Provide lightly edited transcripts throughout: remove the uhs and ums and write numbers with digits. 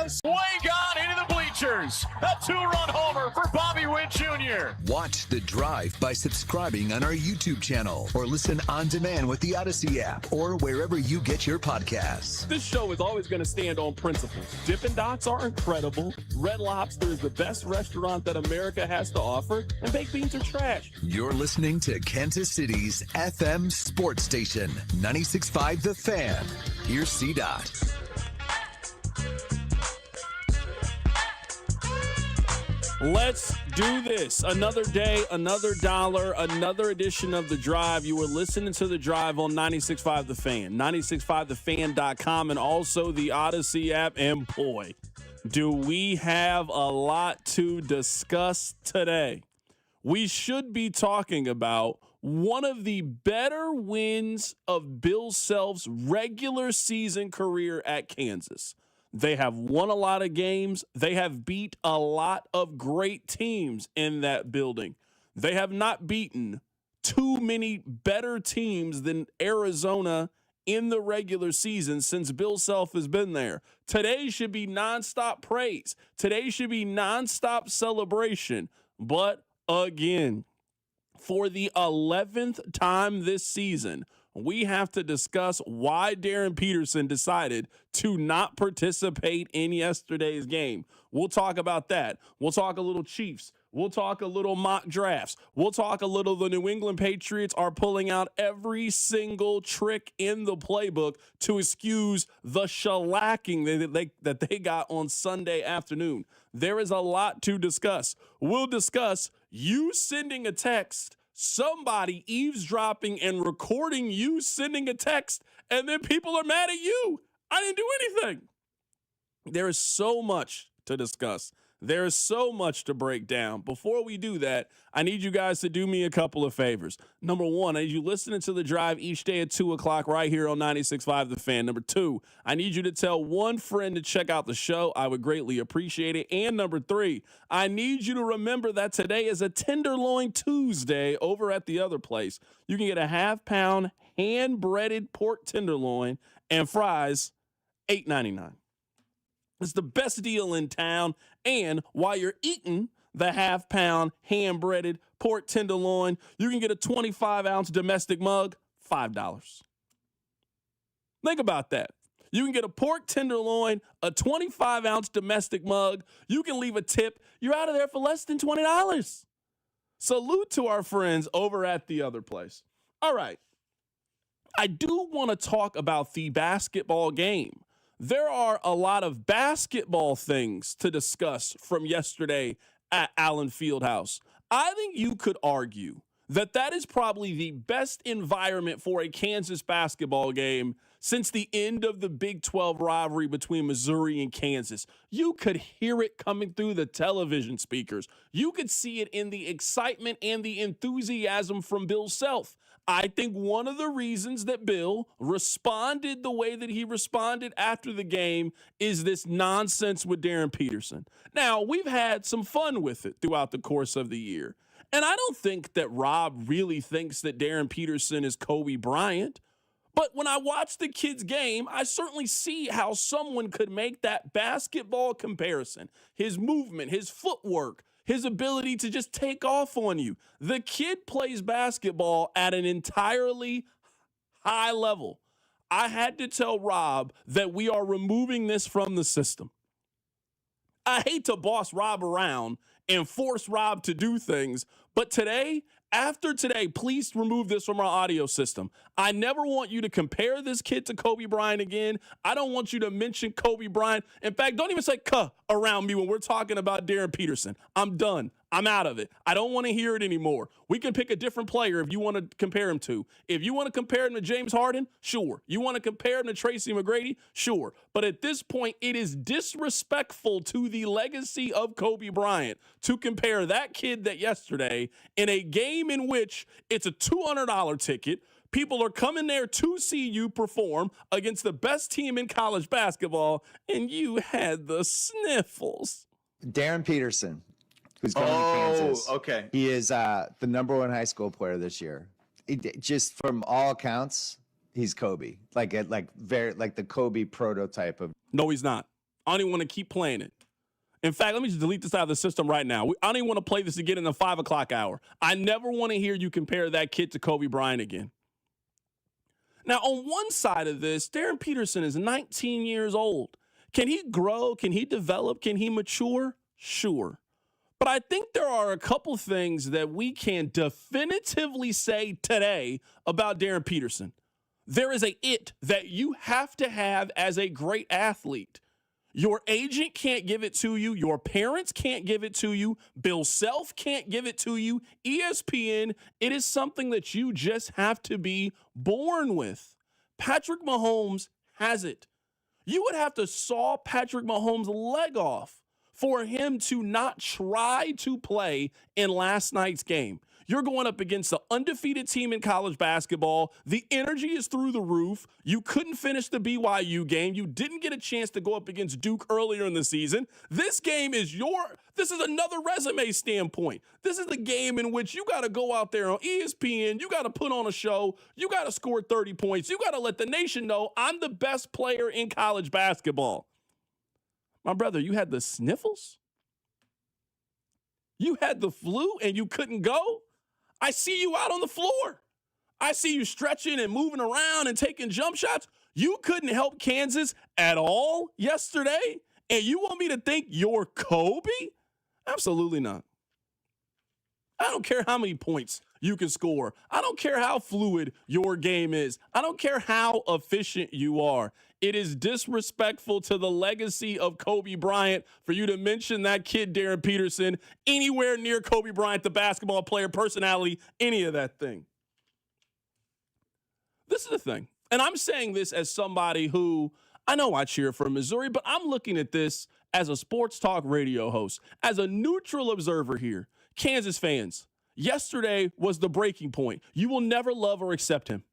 us. Way gone into the bleachers. A two-run homer for Bobby Witt Jr. Watch The Drive by subscribing on our YouTube channel or listen on demand with the Odyssey app or wherever you get your podcasts. This show is always going to stand on principles. Dippin' Dots are incredible. Red Lobster is the best restaurant that America has to offer. And baked beans are trash. You're listening to Kansas City's FM sports station, 96.5 The Fan. Here's C-Dot. Let's do this. Another day, another dollar, another edition of The Drive. You were listening to The Drive on 96.5 The Fan, 96.5thefan.com, and also the Odyssey app. And boy, do we have a lot to discuss today. We should be talking about one of the better wins of Bill Self's regular season career at Kansas. They have won a lot of games. They have beat a lot of great teams in that building. They have not beaten too many better teams than Arizona in the regular season since Bill Self has been there. Today should be nonstop praise. Today should be nonstop celebration. But again, for the 11th time this season, we have to discuss why Darren Peterson decided to not participate in yesterday's game. We'll talk about that. We'll talk a little Chiefs. We'll talk a little mock drafts. We'll talk a little the New England Patriots are pulling out every single trick in the playbook to excuse the shellacking that they got on Sunday afternoon. There is a lot to discuss. We'll discuss you sending a text, somebody eavesdropping and recording you sending a text, and then people are mad at you. I didn't do anything. There is so much to discuss. There is so much to break down. Before we do that, I need you guys to do me a couple of favors. Number one, I need you listening to The Drive each day at 2 o'clock right here on 96.5 The Fan. Number two, I need you to tell one friend to check out the show. I would greatly appreciate it. And number three, I need you to remember that today is a Tenderloin Tuesday over at the other place. You can get a half-pound hand-breaded pork tenderloin and fries, $8.99. It's the best deal in town. And while you're eating the half-pound hand-breaded pork tenderloin, you can get a 25-ounce domestic mug, $5. Think about that. You can get a pork tenderloin, a 25-ounce domestic mug. You can leave a tip. You're out of there for less than $20. Salute to our friends over at the other place. All right. I do want to talk about the basketball game. There are a lot of basketball things to discuss from yesterday at Allen Fieldhouse. I think you could argue that that is probably the best environment for a Kansas basketball game since the end of the Big 12 rivalry between Missouri and Kansas. You could hear it coming through the television speakers. You could see it in the excitement and the enthusiasm from Bill Self. I think one of the reasons that Bill responded the way that he responded after the game is this nonsense with Darren Peterson. Now, we've had some fun with it throughout the course of the year. And I don't think that Rob really thinks that Darren Peterson is Kobe Bryant. But when I watch the kid's game, I certainly see how someone could make that basketball comparison. His movement, his footwork, his ability to just take off on you. The kid plays basketball at an entirely high level. I had to tell Rob that we are removing this from the system. I hate to boss Rob around and force Rob to do things, but today, after today, please remove this from our audio system. I never want you to compare this kid to Kobe Bryant again. I don't want you to mention Kobe Bryant. In fact, don't even say "cuh" around me when we're talking about Darren Peterson. I'm done. I'm out of it. I don't want to hear it anymore. We can pick a different player if you want to compare him to. If you want to compare him to James Harden, sure. You want to compare him to Tracy McGrady, sure. But at this point, it is disrespectful to the legacy of Kobe Bryant to compare that kid that yesterday in a game in which it's a $200 ticket. People are coming there to see you perform against the best team in college basketball, and you had the sniffles. Darren Peterson, who's going to Kansas. Okay. He is the #1 high school player this year. Just from all accounts, he's Kobe. Like the Kobe prototype of. No, he's not. I don't even want to keep playing it. In fact, let me just delete this out of the system right now. I don't even want to play this again in the 5 o'clock hour. I never want to hear you compare that kid to Kobe Bryant again. Now, on one side of this, Darren Peterson is 19 years old. Can he grow? Can he develop? Can he mature? Sure. But I think there are a couple things that we can definitively say today about Darren Peterson. There is a it that you have to have as a great athlete. Your agent can't give it to you. Your parents can't give it to you. Bill Self can't give it to you. ESPN, it is something that you just have to be born with. Patrick Mahomes has it. You would have to saw Patrick Mahomes' leg off for him to not try to play in last night's game. You're going up against the undefeated team in college basketball. The energy is through the roof. You couldn't finish the BYU game. You didn't get a chance to go up against Duke earlier in the season. This game is this is another resume standpoint. This is the game in which you got to go out there on ESPN. You got to put on a show. You got to score 30 points. You got to let the nation know I'm the best player in college basketball. My brother, you had the sniffles? You had the flu and you couldn't go? I see you out on the floor. I see you stretching and moving around and taking jump shots. You couldn't help Kansas at all yesterday, and you want me to think you're Kobe? Absolutely not. I don't care how many points you can score. I don't care how fluid your game is. I don't care how efficient you are. It is disrespectful to the legacy of Kobe Bryant for you to mention that kid, Darren Peterson, anywhere near Kobe Bryant, the basketball player, personality, any of that thing. This is the thing. And I'm saying this as somebody who, I know I cheer for Missouri, but I'm looking at this as a sports talk radio host, as a neutral observer here. Kansas fans, yesterday was the breaking point. You will never love or accept him.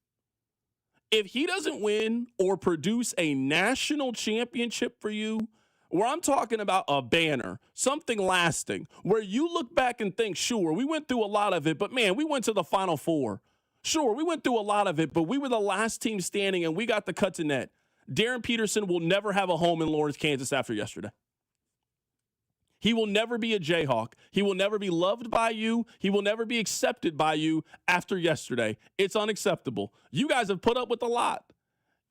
If he doesn't win or produce a national championship for you, where I'm talking about a banner, something lasting, where you look back and think, sure, we went through a lot of it, but man, we went to the Final Four. Sure, we went through a lot of it, but we were the last team standing and we got the cut to net. Darren Peterson will never have a home in Lawrence, Kansas after yesterday. He will never be a Jayhawk. He will never be loved by you. He will never be accepted by you after yesterday. It's unacceptable. You guys have put up with a lot.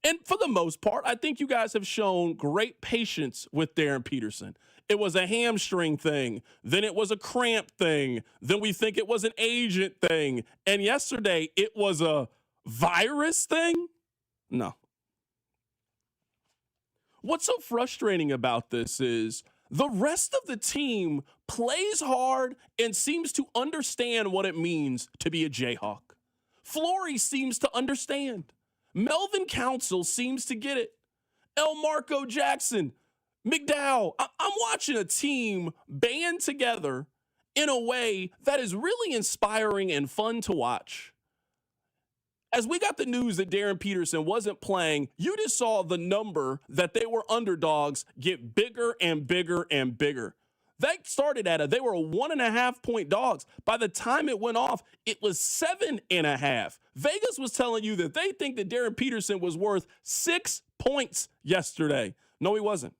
And for the most part, I think you guys have shown great patience with Darren Peterson. It was a hamstring thing. Then it was a cramp thing. Then we think it was an agent thing. And yesterday, it was a virus thing? No. What's so frustrating about this is the rest of the team plays hard and seems to understand what it means to be a Jayhawk. Flory seems to understand. Melvin Council seems to get it. Elmarco Jackson, McDowell. I'm watching a team band together in a way that is really inspiring and fun to watch. As we got the news that Darren Peterson wasn't playing, you just saw the number that they were underdogs get bigger and bigger and bigger. That started they were 1.5 point dogs. By the time it went off, it was 7.5. Vegas was telling you that they think that Darren Peterson was worth 6 points yesterday. No, he wasn't.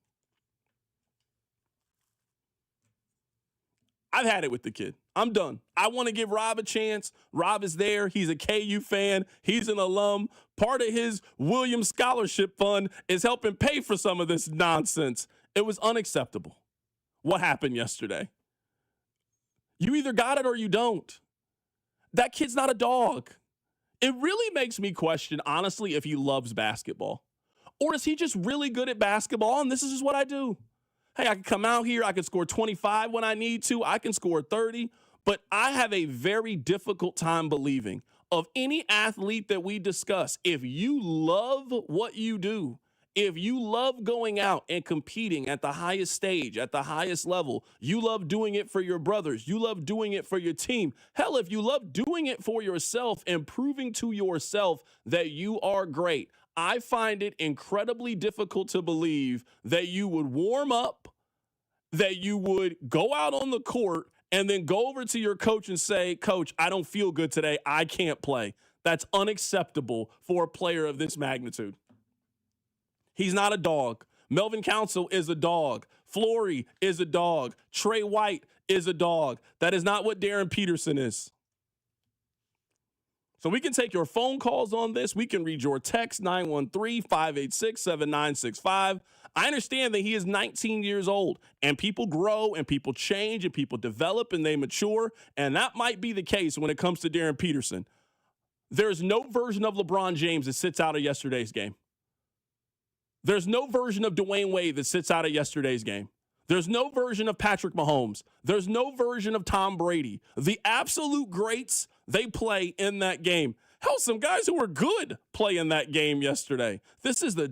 I've had it with the kid. I'm done. I want to give Rob a chance. Rob is there. He's a KU fan. He's an alum. Part of his Williams Scholarship Fund is helping pay for some of this nonsense. It was unacceptable what happened yesterday. You either got it or you don't. That kid's not a dog. It really makes me question, honestly, if he loves basketball. Or is he just really good at basketball and this is just what I do? Hey, I can come out here. I can score 25 when I need to. I can score 30. But I have a very difficult time believing of any athlete that we discuss. If you love what you do, if you love going out and competing at the highest stage, at the highest level, you love doing it for your brothers, you love doing it for your team. Hell, if you love doing it for yourself and proving to yourself that you are great, I find it incredibly difficult to believe that you would warm up, that you would go out on the court and then go over to your coach and say, Coach, I don't feel good today. I can't play. That's unacceptable for a player of this magnitude. He's not a dog. Melvin Council is a dog. Flory is a dog. Trey White is a dog. That is not what Darren Peterson is. So we can take your phone calls on this. We can read your text, 913-586-7965. I understand that he is 19 years old, and people grow, and people change, and people develop, and they mature, and that might be the case when it comes to Darren Peterson. There's no version of LeBron James that sits out of yesterday's game. There's no version of Dwayne Wade that sits out of yesterday's game. There's no version of Patrick Mahomes. There's no version of Tom Brady. The absolute greats, they play in that game. Hell, some guys who were good play in that game yesterday. This is the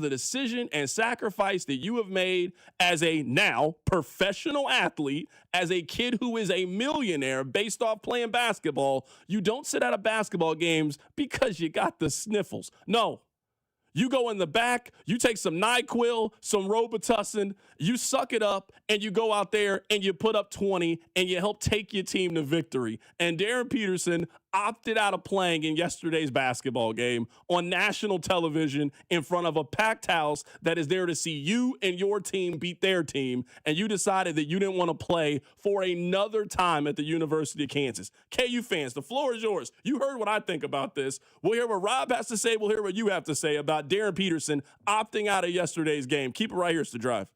decision and sacrifice that you have made as a now professional athlete, as a kid who is a millionaire based off playing basketball. You don't sit out of basketball games because you got the sniffles. No. You go in the back, you take some NyQuil, some Robitussin, you suck it up, and you go out there and you put up 20 and you help take your team to victory. And Darren Peterson opted out of playing in yesterday's basketball game on national television in front of a packed house that is there to see you and your team beat their team, and you decided that you didn't want to play for another time at the University of Kansas. KU fans, the floor is yours. You heard what I think about this. We'll hear what Rob has to say. We'll hear what you have to say about Darren Peterson opting out of yesterday's game. Keep it right here. It's The Drive.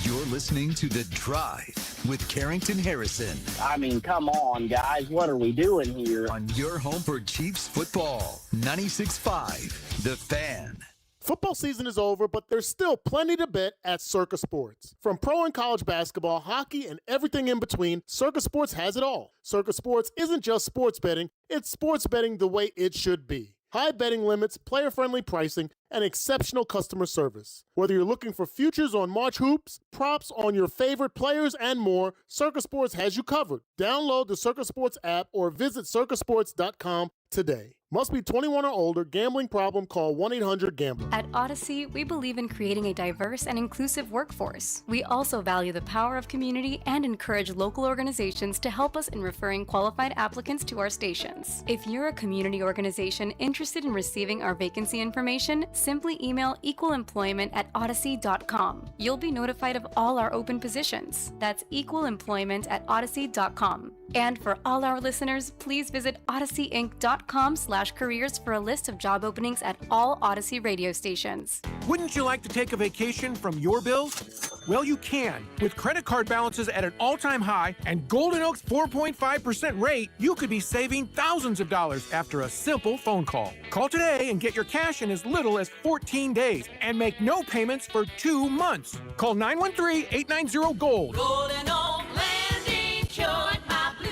You're listening to The Drive with Carrington Harrison. I mean, come on, guys. What are we doing here? On your home for Chiefs football, 96.5 The Fan. Football season is over, but there's still plenty to bet at Circa Sports. From pro and college basketball, hockey, and everything in between, Circa Sports has it all. Circa Sports isn't just sports betting, it's sports betting the way it should be. High betting limits, player-friendly pricing, and exceptional customer service. Whether you're looking for futures on March hoops, props on your favorite players, and more, Circa Sports has you covered. Download the Circa Sports app or visit circasports.com today. Must be 21 or older. Gambling problem? Call 1-800-GAMBLER. At Odyssey, we believe in creating a diverse and inclusive workforce. We also value the power of community and encourage local organizations to help us in referring qualified applicants to our stations. If you're a community organization interested in receiving our vacancy information, simply email equalemployment@odyssey.com. You'll be notified of all our open positions. That's equalemployment@odyssey.com. And for all our listeners, please visit odysseyinc.com/careers for a list of job openings at all Odyssey radio stations. Wouldn't you like to take a vacation from your bills? Well, you can. With credit card balances at an all-time high and Golden Oak's 4.5% rate, you could be saving thousands of dollars after a simple phone call. Call today and get your cash in as little as 14 days and make no payments for 2 months. Call 913-890-GOLD. Golden Oak Landing cured my blues.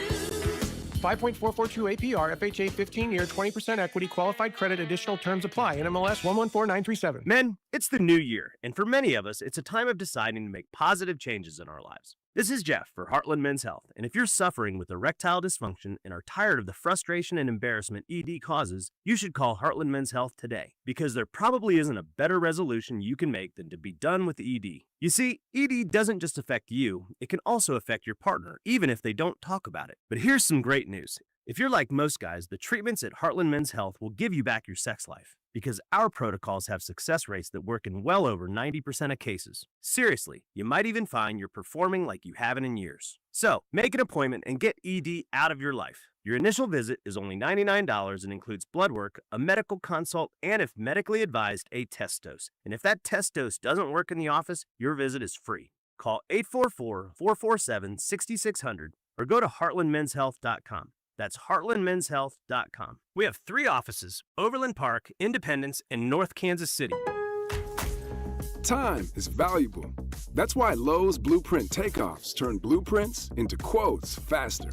5.442 APR, FHA 15-year, 20% equity, qualified credit, additional terms apply. NMLS 114937. Men, it's the new year, and for many of us, it's a time of deciding to make positive changes in our lives. This is Jeff for Heartland Men's Health, and if you're suffering with erectile dysfunction and are tired of the frustration and embarrassment ED causes, you should call Heartland Men's Health today, because there probably isn't a better resolution you can make than to be done with ED. You see, ED doesn't just affect you, it can also affect your partner, even if they don't talk about it. But here's some great news. If you're like most guys, the treatments at Heartland Men's Health will give you back your sex life, because our protocols have success rates that work in well over 90% of cases. Seriously, you might even find you're performing like you haven't in years. So, make an appointment and get ED out of your life. Your initial visit is only $99 and includes blood work, a medical consult, and if medically advised, a test dose. And if that test dose doesn't work in the office, your visit is free. Call 844-447-6600 or go to heartlandmenshealth.com. That's heartlandmenshealth.com. We have 3 offices: Overland Park, Independence, and North Kansas City. Time is valuable. That's why Lowe's Blueprint Takeoffs turn blueprints into quotes faster.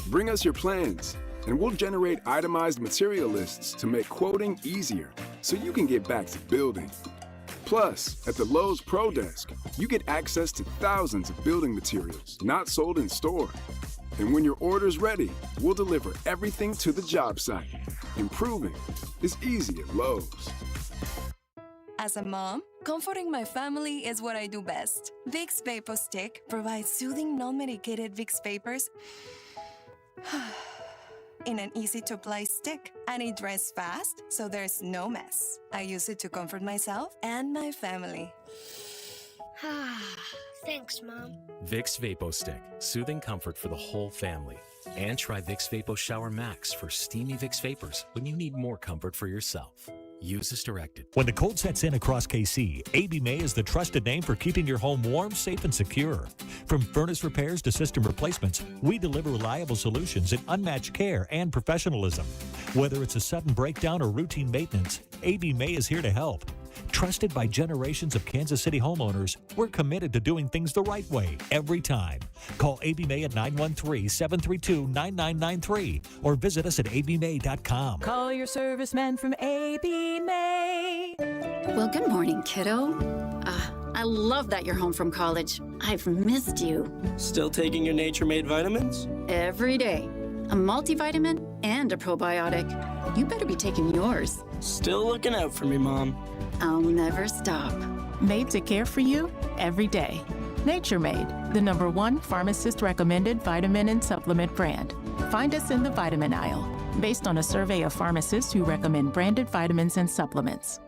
Bring us your plans, and we'll generate itemized material lists to make quoting easier so you can get back to building. Plus, at the Lowe's Pro Desk, you get access to thousands of building materials not sold in store. And when your order's ready, we'll deliver everything to the job site. Improving is easy at Lowe's. As a mom, comforting my family is what I do best. Vicks Vapor Stick provides soothing, non-medicated Vicks vapors in an easy-to-apply stick, and it dries fast, so there's no mess. I use it to comfort myself and my family. Thanks, Mom. Vicks VapoStick, soothing comfort for the whole family. And try Vicks Vapo Shower Max for steamy Vicks vapors when you need more comfort for yourself. Use as directed. When the cold sets in across KC, AB May is the trusted name for keeping your home warm, safe, and secure. From furnace repairs to system replacements, we deliver reliable solutions and unmatched care and professionalism. Whether it's a sudden breakdown or routine maintenance, AB May is here to help. Trusted by generations of Kansas City homeowners, we're committed to doing things the right way every time. Call AB May at 913-732-9993 or visit us at abmay.com. Call your serviceman from AB May. Well, good morning, kiddo. I love that you're home from college. I've missed you. Still taking your nature-made vitamins? Every day. A multivitamin and a probiotic. You better be taking yours. Still looking out for me, Mom. I'll never stop. Made to care for you every day. Nature Made, the #1 pharmacist-recommended vitamin and supplement brand. Find us in the vitamin aisle, based on a survey of pharmacists who recommend branded vitamins and supplements.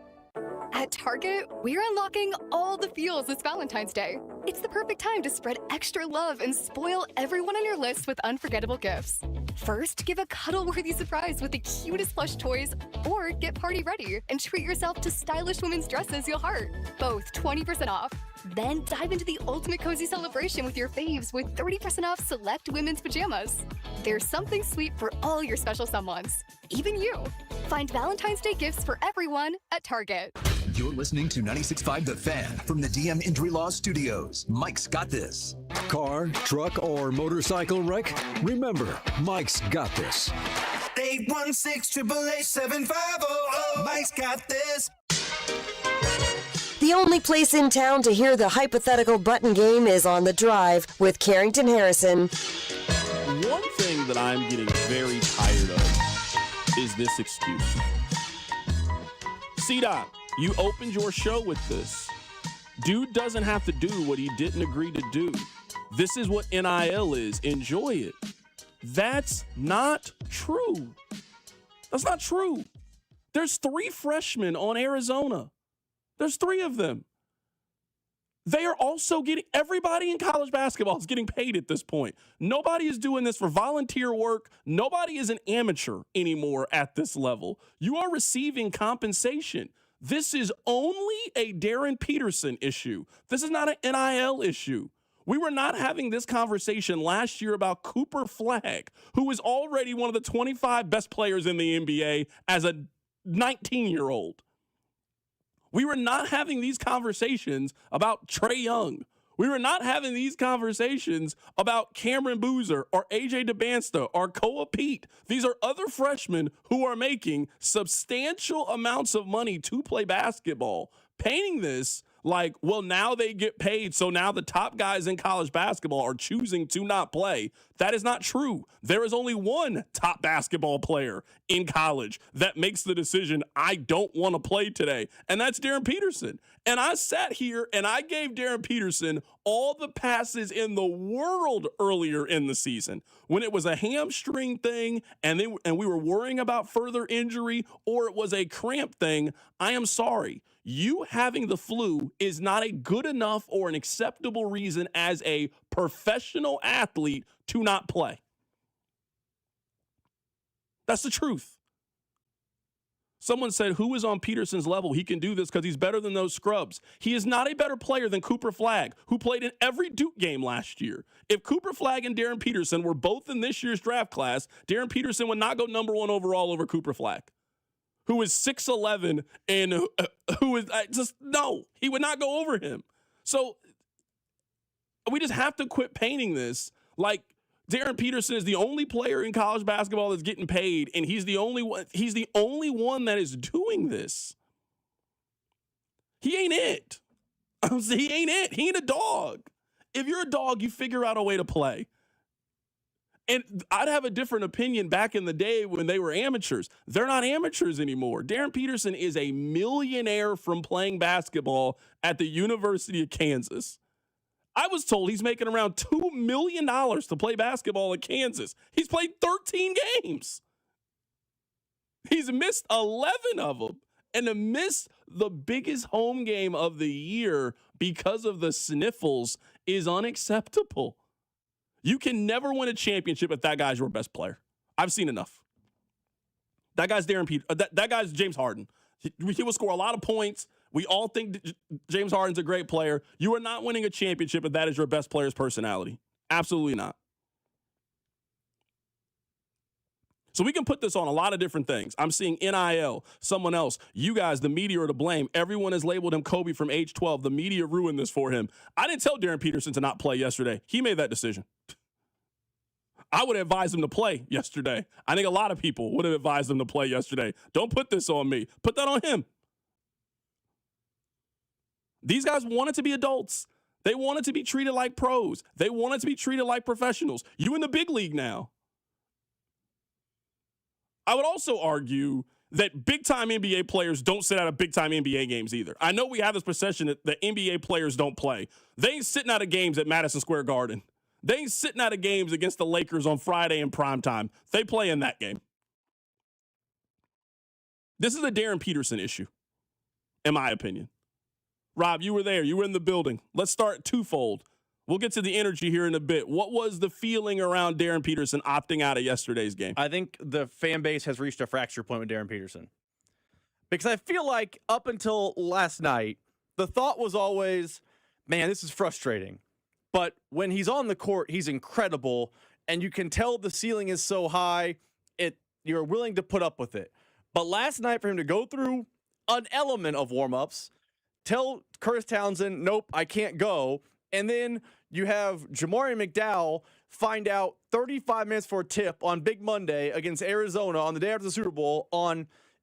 At Target, we're unlocking all the feels this Valentine's Day. It's the perfect time to spread extra love and spoil everyone on your list with unforgettable gifts. First, give a cuddle-worthy surprise with the cutest plush toys, or get party ready and treat yourself to stylish women's dresses you'll heart. Both 20% off. Then dive into the ultimate cozy celebration with your faves with 30% off select women's pajamas. There's something sweet for all your special someones, even you. Find Valentine's Day gifts for everyone at Target. You're listening to 96.5 The Fan from the DM Injury Law Studios. Mike's got this. Car, truck, or motorcycle wreck? Remember, Mike's got this. 816-888-7500. Mike's got this. The only place in town to hear the hypothetical button game is on The Drive with Carrington Harrison. One thing that I'm getting very tired of is this excuse. C-Dot, you opened your show with this. Dude doesn't have to do what he didn't agree to do. This is what NIL is. Enjoy it. That's not true. That's not true. There's 3 freshmen on Arizona. There's 3 of them. They are also getting, everybody in college basketball is getting paid at this point. Nobody is doing this for volunteer work. Nobody is an amateur anymore at this level. You are receiving compensation. This is only a Darren Peterson issue. This is not an NIL issue. We were not having this conversation last year about Cooper Flagg, who was already one of the 25 best players in the NBA as a 19-year-old. We were not having these conversations about Trae Young. We were not having these conversations about Cameron Boozer or AJ DeBansta or Koa Pete. These are other freshmen who are making substantial amounts of money to play basketball, painting this like, well, now they get paid, so now the top guys in college basketball are choosing to not play. That is not true. There is only one top basketball player in college that makes the decision, I don't want to play today, and that's Darren Peterson. And I sat here and I gave Darren Peterson all the passes in the world earlier in the season when it was a hamstring thing and we were worrying about further injury, or it was a cramp thing. I am sorry. You having the flu is not a good enough or an acceptable reason as a professional athlete to not play. That's the truth. Someone said, who is on Peterson's level? He can do this because he's better than those scrubs. He is not a better player than Cooper Flagg, who played in every Duke game last year. If Cooper Flagg and Darren Peterson were both in this year's draft class, Darren Peterson would not go #1 overall over Cooper Flagg, who is 6'11", and who is he would not go over him. So we just have to quit painting this like Darren Peterson is the only player in college basketball that's getting paid, and he's the only one. He's the only one that is doing this. He ain't it. He ain't it. He ain't a dog. If you're a dog, you figure out a way to play. And I'd have a different opinion back in the day when they were amateurs. They're not amateurs anymore. Darren Peterson is a millionaire from playing basketball at the University of Kansas. I was told he's making around $2 million to play basketball in Kansas. He's played 13 games. He's missed 11 of them. And to miss the biggest home game of the year because of the sniffles is unacceptable. You can never win a championship if that guy's your best player. I've seen enough. That guy's that guy's James Harden. He will score a lot of points. We all think James Harden's a great player. You are not winning a championship if that is your best player's personality. Absolutely not. So we can put this on a lot of different things. I'm seeing NIL, someone else. You guys, the media are to blame. Everyone has labeled him Kobe from age 12. The media ruined this for him. I didn't tell Darren Peterson to not play yesterday. He made that decision. I would advise him to play yesterday. I think a lot of people would have advised him to play yesterday. Don't put this on me. Put that on him. These guys wanted to be adults. They wanted to be treated like pros. They wanted to be treated like professionals. You in the big league now. I would also argue that big-time NBA players don't sit out of big-time NBA games either. I know we have this perception that NBA players don't play. They ain't sitting out of games at Madison Square Garden. They ain't sitting out of games against the Lakers on Friday in primetime. They play in that game. This is a Darren Peterson issue, in my opinion. Rob, you were there. You were in the building. Let's start twofold. We'll get to the energy here in a bit. What was the feeling around Darren Peterson opting out of yesterday's game? I think the fan base has reached a fracture point with Darren Peterson. Because I feel like up until last night, the thought was always, man, this is frustrating. But when he's on the court, he's incredible. And you can tell the ceiling is so high, you're willing to put up with it. But last night, for him to go through an element of warm-ups, tell Curtis Townsend, nope, I can't go. And then you have Jamari McDowell find out 35 minutes for a tip on Big Monday against Arizona on the day after the Super Bowl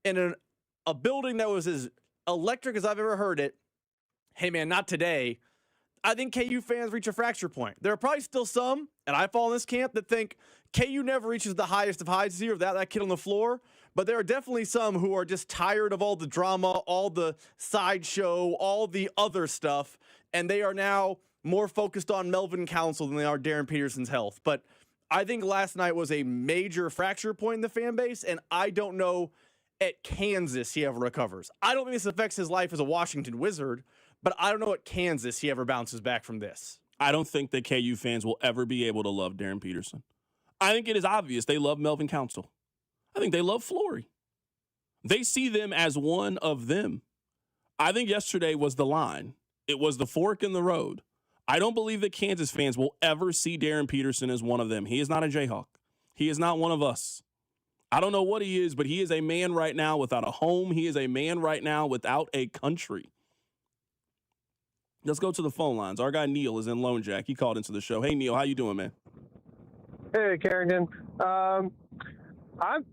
in a building that was as electric as I've ever heard it. Hey, man, not today. I think KU fans reach a fracture point. There are probably still some, and I fall in this camp, that think KU never reaches the highest of highs here without that kid on the floor. But there are definitely some who are just tired of all the drama, all the sideshow, all the other stuff, and they are now more focused on Melvin Council than they are Darren Peterson's health. But I think last night was a major fracture point in the fan base, and I don't know at Kansas he ever recovers. I don't think this affects his life as a Washington Wizard, but I don't know at Kansas he ever bounces back from this. I don't think that KU fans will ever be able to love Darren Peterson. I think it is obvious they love Melvin Council. I think they love Flory. They see them as one of them. I think yesterday was the line. It was the fork in the road. I don't believe that Kansas fans will ever see Darren Peterson as one of them. He is not a Jayhawk. He is not one of us. I don't know what he is, but he is a man right now without a home. He is a man right now without a country. Let's go to the phone lines. Our guy Neil is in Lone Jack. He called into the show. Hey, Neil, how you doing, man? Hey, Carrington.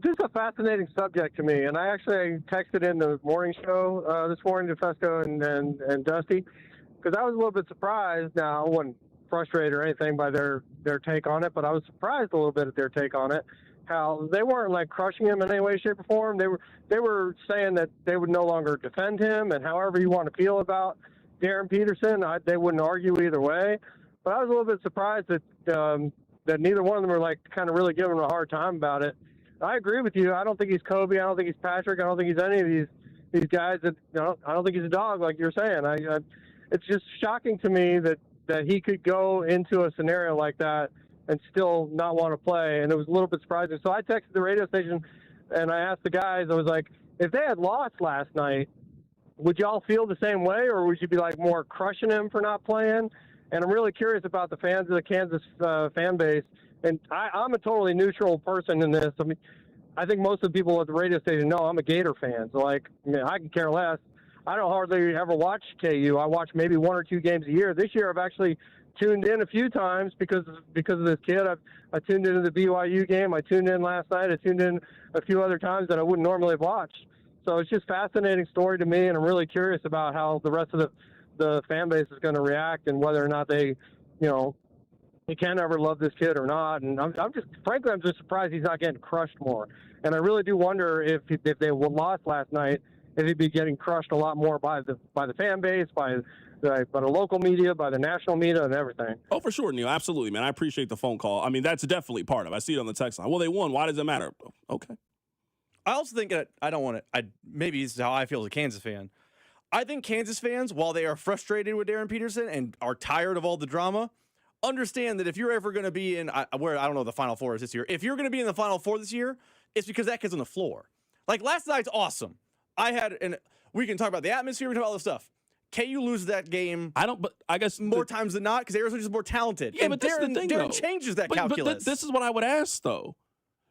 This is a fascinating subject to me, and I actually texted in the morning show this morning to Fesco and Dusty, because I was a little bit surprised. Now, I wasn't frustrated or anything by their take on it, but I was surprised a little bit at their take on it. How they weren't like crushing him in any way, shape, or form. They were saying that they would no longer defend him, and however you want to feel about Darren Peterson, they wouldn't argue either way. But I was a little bit surprised that that neither one of them were like kind of really giving him a hard time about it. I agree with you. I don't think he's Kobe. I don't think he's Patrick. I don't think he's any of these guys that, I don't think he's a dog like you're saying. It's just shocking to me that he could go into a scenario like that and still not want to play. And it was a little bit surprising. So I texted the radio station and I asked the guys, I was like, if they had lost last night, would y'all feel the same way, or would you be like more crushing him for not playing? And I'm really curious about the fans of the Kansas fan base. And I'm a totally neutral person in this. I mean, I think most of the people at the radio station know I'm a Gator fan. So, I can care less. I don't hardly ever watch KU. I watch maybe one or two games a year. This year, I've actually tuned in a few times because of this kid. I tuned into the BYU game. I tuned in last night. I tuned in a few other times that I wouldn't normally have watched. So it's just a fascinating story to me, and I'm really curious about how the rest of the fan base is going to react and whether or not they can ever love this kid or not. And I'm just surprised he's not getting crushed more. And I really do wonder if they lost last night, if he'd be getting crushed a lot more by the fan base, by the local media, by the national media, and everything. Oh, for sure, Neil. Absolutely, man. I appreciate the phone call. I mean, that's definitely part of it. I see it on the text line. Well, they won. Why does it matter? Okay. I also think that I don't want to. Maybe this is how I feel as a Kansas fan. I think Kansas fans, while they are frustrated with Darren Peterson and are tired of all the drama, understand that if you're ever going to be in where I don't know the Final Four is this year, if you're going to be in the Final Four this year, it's because that kid's on the floor. Like last night's awesome. We can talk about the atmosphere, we can talk about all this stuff. KU loses that game. But I guess more times than not because Arizona's just more talented. Yeah, and but Darren, the thing, Darren changes that calculus. But this is what I would ask though.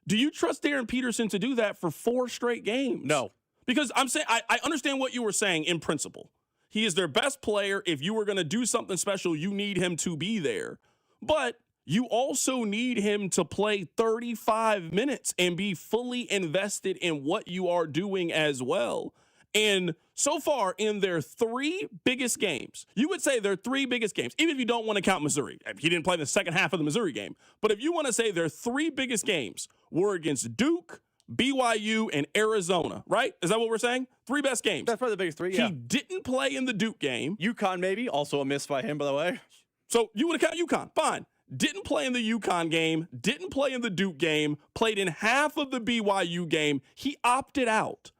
Do you trust Darren Peterson to do that for 4 straight games? No. Because I'm saying I understand what you were saying in principle. He is their best player. If you were going to do something special, you need him to be there. But you also need him to play 35 minutes and be fully invested in what you are doing as well. And so far in their 3 biggest games, you would say their 3 biggest games, even if you don't want to count Missouri. He didn't play the second half of the Missouri game. But if you want to say their 3 biggest games were against Duke, BYU, and Arizona, right? Is that what we're saying? 3 best games. That's probably the biggest 3, yeah. He didn't play in the Duke game. UConn maybe, also a miss by him, by the way. So you would count UConn. Fine. Didn't play in the UConn game. Didn't play in the Duke game. Played in half of the BYU game. He opted out.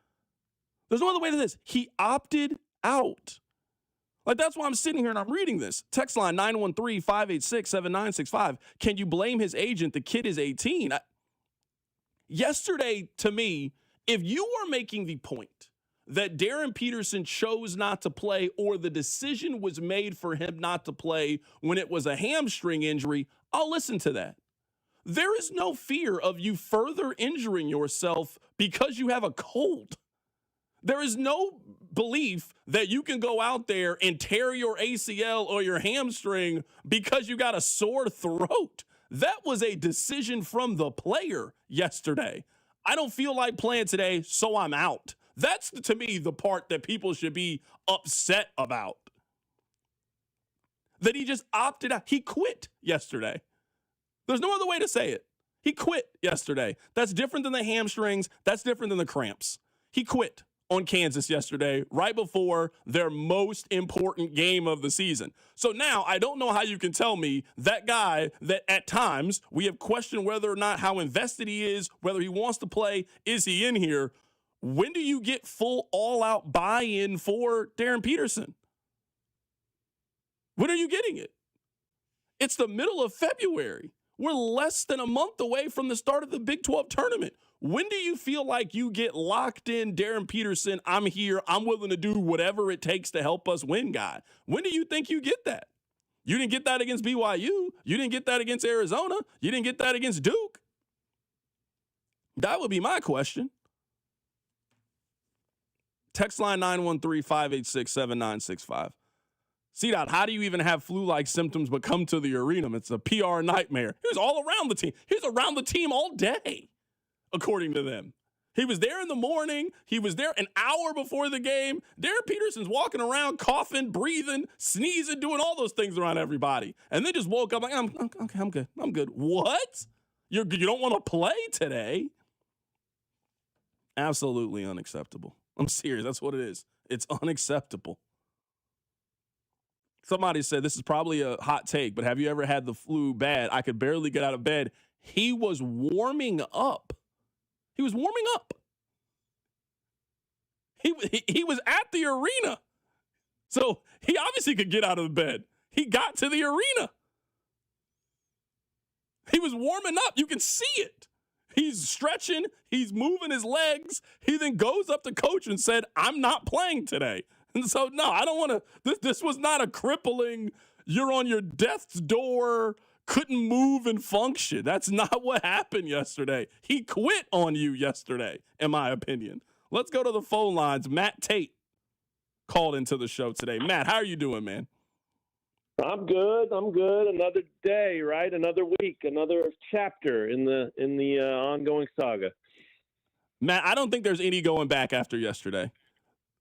There's no other way to this. He opted out. Like, that's why I'm sitting here and I'm reading this. Text line 913-586-7965. Can you blame his agent? The kid is 18. Yesterday, to me, if you are making the point that Darren Peterson chose not to play or the decision was made for him not to play when it was a hamstring injury, I'll listen to that. There is no fear of you further injuring yourself because you have a cold. There is no belief that you can go out there and tear your ACL or your hamstring because you got a sore throat. That was a decision from the player yesterday. I don't feel like playing today, so I'm out. That's, to me, the part that people should be upset about. That he just opted out. He quit yesterday. There's no other way to say it. He quit yesterday. That's different than the hamstrings. That's different than the cramps. He quit on Kansas yesterday, right before their most important game of the season. So now I don't know how you can tell me that guy that at times we have questioned whether or not how invested he is, whether he wants to play, is he in here? When do you get full all-out buy-in for Darren Peterson? When are you getting it? It's the middle of February. We're less than a month away from the start of the Big 12 tournament. When do you feel like you get locked in Darren Peterson, I'm here, I'm willing to do whatever it takes to help us win guy? When do you think you get that? You didn't get that against BYU. You didn't get that against Arizona. You didn't get that against Duke. That would be my question. Text line 913-586-7965. C-Dot, how do you even have flu-like symptoms but come to the arena? It's a PR nightmare. He was all around the team. He was around the team all day, according to them. He was there in the morning. He was there an hour before the game. Darren Peterson's walking around, coughing, breathing, sneezing, doing all those things around everybody. And then just woke up like, I'm good. I'm good. What? You don't want to play today? Absolutely unacceptable. I'm serious. That's what it is. It's unacceptable. Somebody said this is probably a hot take, but have you ever had the flu bad? I could barely get out of bed. He was warming up. He was warming up. He was at the arena. So he obviously could get out of the bed. He got to the arena. He was warming up. You can see it. He's stretching. He's moving his legs. He then goes up to coach and said, I'm not playing today. And so, no, I don't want to. This was not a crippling, you're on your death's door, couldn't move and function. That's not what happened yesterday. He quit on you yesterday, in my opinion. Let's go to the phone lines. Matt Tate called into the show today. Matt, how are you doing, man? I'm good. Another day, right? Another week, another chapter in the ongoing saga. Matt, I don't think there's any going back after yesterday.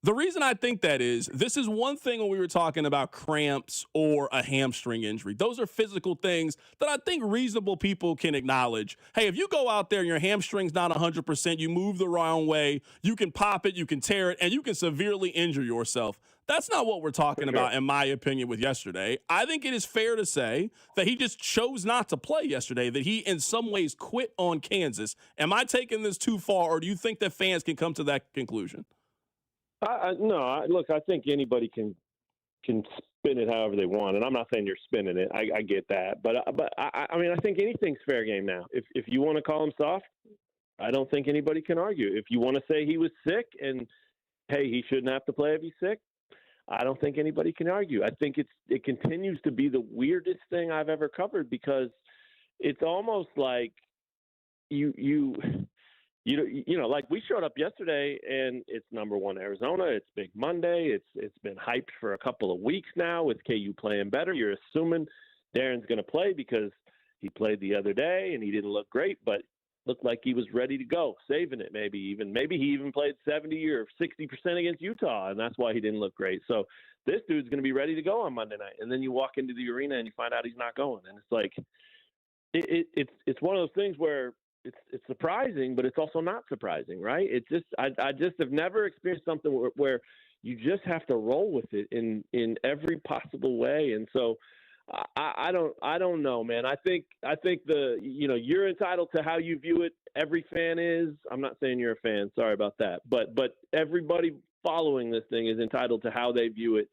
The reason I think that is, this is one thing when we were talking about cramps or a hamstring injury. Those are physical things that I think reasonable people can acknowledge. Hey, if you go out there and your hamstring's not 100%, you move the wrong way, you can pop it, you can tear it, and you can severely injure yourself. That's not what we're talking about, in my opinion, with yesterday. I think it is fair to say that he just chose not to play yesterday, that he in some ways quit on Kansas. Am I taking this too far, or do you think that fans can come to that conclusion? No, look, I think anybody can spin it however they want, and I'm not saying you're spinning it. I get that, but I mean, I think anything's fair game now. If you want to call him soft, I don't think anybody can argue. If you want to say he was sick and hey, he shouldn't have to play if he's sick, I don't think anybody can argue. I think it continues to be the weirdest thing I've ever covered because it's almost like you know, like we showed up yesterday and it's #1 Arizona. It's Big Monday. It's been hyped for a couple of weeks now with KU playing better. You're assuming Darren's going to play because he played the other day and he didn't look great, but looked like he was ready to go, saving it maybe he even played 70 or 60% against Utah, and that's why he didn't look great. So this dude's going to be ready to go on Monday night, and then you walk into the arena and you find out he's not going, and it's like it's one of those things where it's surprising, but it's also not surprising, right? It's just I just have never experienced something where you just have to roll with it in every possible way, and so. I don't know, man. I think you're entitled to how you view it. Every fan is. I'm not saying you're a fan. Sorry about that. But everybody following this thing is entitled to how they view it.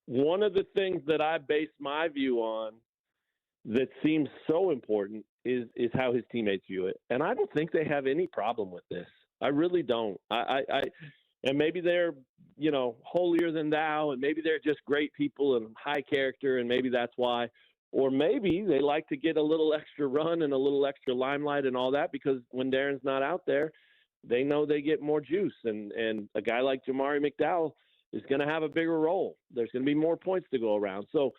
One of the things that I base my view on that seems so important is how his teammates view it. And I don't think they have any problem with this. I really don't. And maybe they're, holier than thou, and maybe they're just great people and high character, and maybe that's why. Or maybe they like to get a little extra run and a little extra limelight and all that because when Darren's not out there, they know they get more juice. And a guy like Jamari McDowell is going to have a bigger role. There's going to be more points to go around. So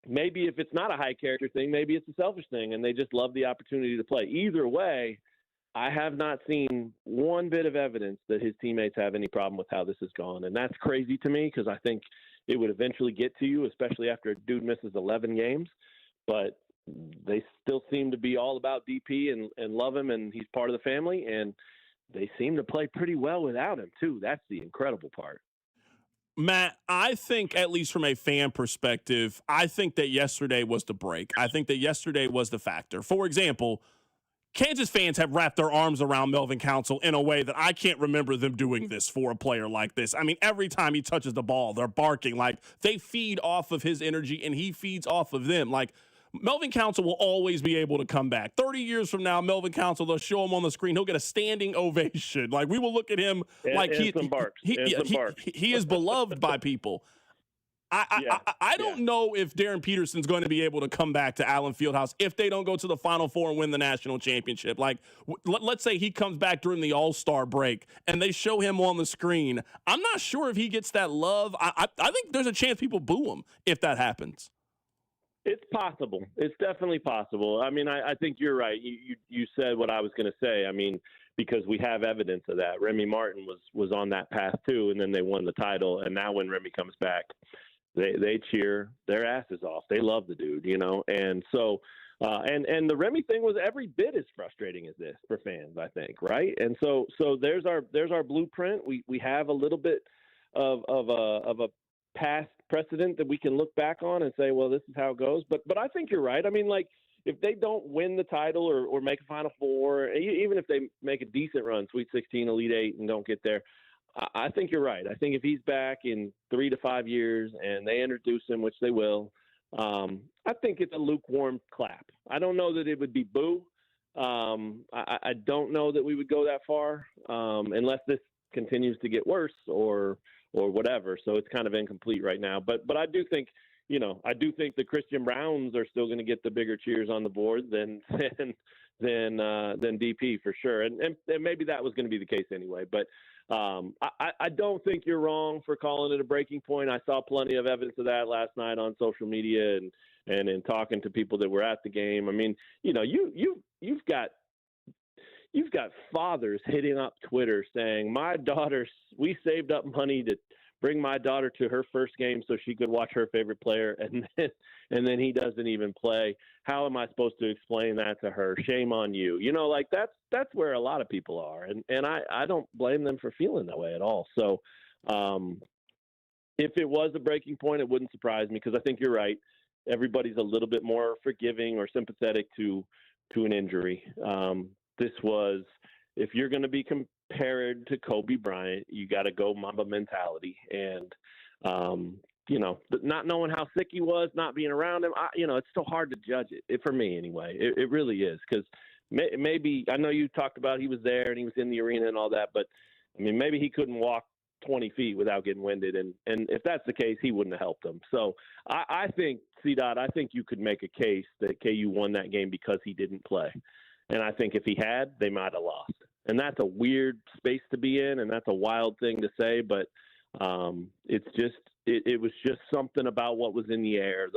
maybe if it's not a high character thing, maybe it's a selfish thing, and they just love the opportunity to play. Either way, I have not seen one bit of evidence that his teammates have any problem with how this has gone. And that's crazy to me because I think it would eventually get to you, especially after a dude misses 11 games. But they still seem to be all about DP and love him, and he's part of the family. And they seem to play pretty well without him, too. That's the incredible part. Matt, I think, at least from a fan perspective, I think that yesterday was the break. I think that yesterday was the factor. For example, Kansas fans have wrapped their arms around Melvin Council in a way that I can't remember them doing this for a player like this. I mean, every time he touches the ball, they're barking. Like, they feed off of his energy, and he feeds off of them. Like, Melvin Council will always be able to come back. 30 years from now, Melvin Council, they'll show him on the screen. He'll get a standing ovation. Like, we will look at him like he is beloved by people. I don't know if Darren Peterson's going to be able to come back to Allen Fieldhouse if they don't go to the Final Four and win the national championship. Like, let's say he comes back during the All-Star break and they show him on the screen. I'm not sure if he gets that love. I think there's a chance people boo him if that happens. It's possible. It's definitely possible. I mean, I think you're right. You said what I was going to say. I mean, because we have evidence of that. Remy Martin was on that path too, and then they won the title. And now when Remy comes back, they cheer their asses off. They love the dude, And so, and the Remy thing was every bit as frustrating as this for fans, I think, right? And so there's our blueprint. We have a little bit of a past precedent that we can look back on and say, well, this is how it goes. But I think you're right. I mean, like, if they don't win the title or make a Final Four, even if they make a decent run, Sweet 16, Elite 8, and don't get there, I think you're right. I think if he's back in 3 to 5 years and they introduce him, which they will, I think it's a lukewarm clap. I don't know that it would be boo. I don't know that we would go that far unless this continues to get worse or whatever. So it's kind of incomplete right now. But I do think, the Christian Browns are still going to get the bigger cheers on the board than DP for sure. And maybe that was going to be the case anyway. But I don't think you're wrong for calling it a breaking point. I saw plenty of evidence of that last night on social media and in talking to people that were at the game. I mean, you've got fathers hitting up Twitter saying, we saved up money to bring my daughter to her first game so she could watch her favorite player, and then he doesn't even play. How am I supposed to explain that to her? Shame on you. Like that's where a lot of people are, and I don't blame them for feeling that way at all. So if it was a breaking point, it wouldn't surprise me because I think you're right. Everybody's a little bit more forgiving or sympathetic to an injury. This was, if you're going to be compared to Kobe Bryant, you got to go Mamba mentality. And, not knowing how sick he was, not being around him, it's still hard to judge it for me anyway. It really is because maybe, I know you talked about he was there and he was in the arena and all that, but I mean, maybe he couldn't walk 20 feet without getting winded. And if that's the case, he wouldn't have helped them. So I think, C-Dot, I think you could make a case that KU won that game because he didn't play. And I think if he had, they might have lost. And that's a weird space to be in, and that's a wild thing to say, but it was just something about what was in the air.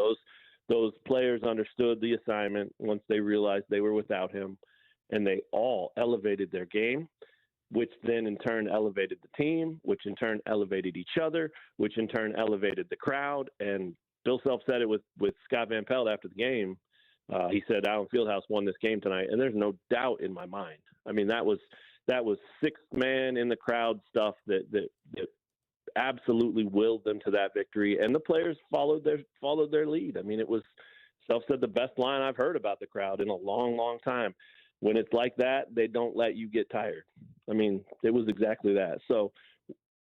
Those players understood the assignment once they realized they were without him, and they all elevated their game, which then in turn elevated the team, which in turn elevated each other, which in turn elevated the crowd. And Bill Self said it with Scott Van Pelt after the game. He said Allen Fieldhouse won this game tonight, and there's no doubt in my mind. I mean, that was sixth man in the crowd stuff that absolutely willed them to that victory, and the players followed their lead. I mean, it was, Self said, the best line I've heard about the crowd in a long, long time. When it's like that, they don't let you get tired. I mean, it was exactly that. So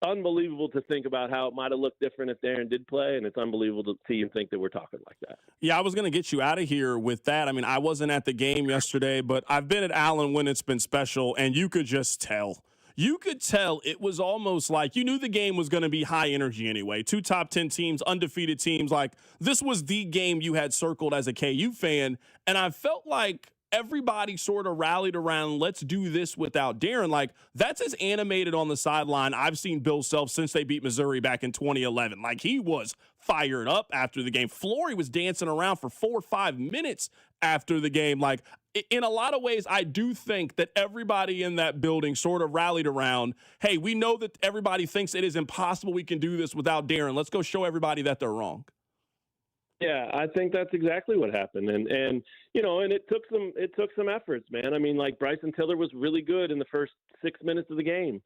unbelievable to think about how it might have looked different if Darren did play, and it's unbelievable to see and think that we're talking like that. Yeah, I was going to get you out of here with that. I mean, I wasn't at the game yesterday, but I've been at Allen when it's been special, and you could just tell. You could tell it was almost like you knew the game was going to be high energy anyway. 2 top 10 teams, undefeated teams. Like, this was the game you had circled as a KU fan, and I felt like everybody sort of rallied around, let's do this without Darren. Like, that's as animated on the sideline I've seen Bill Self since they beat Missouri back in 2011. Like, he was fired up after the game. Flory was dancing around for 4 or 5 minutes after the game. Like, in a lot of ways, I do think that everybody in that building sort of rallied around, hey, we know that everybody thinks it is impossible we can do this without Darren. Let's go show everybody that they're wrong. Yeah, I think that's exactly what happened, and it took some efforts, man. I mean, like, Bryson Tiller was really good in the first 6 minutes of the game.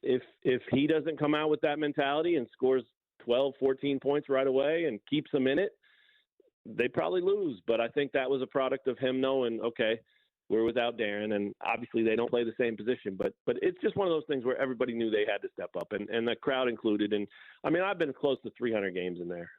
If he doesn't come out with that mentality and scores 12, 14 points right away and keeps them in it, they probably lose. But I think that was a product of him knowing, okay, we're without Darren, and obviously they don't play the same position. But it's just one of those things where everybody knew they had to step up, and the crowd included. And I mean, I've been close to 300 games in there.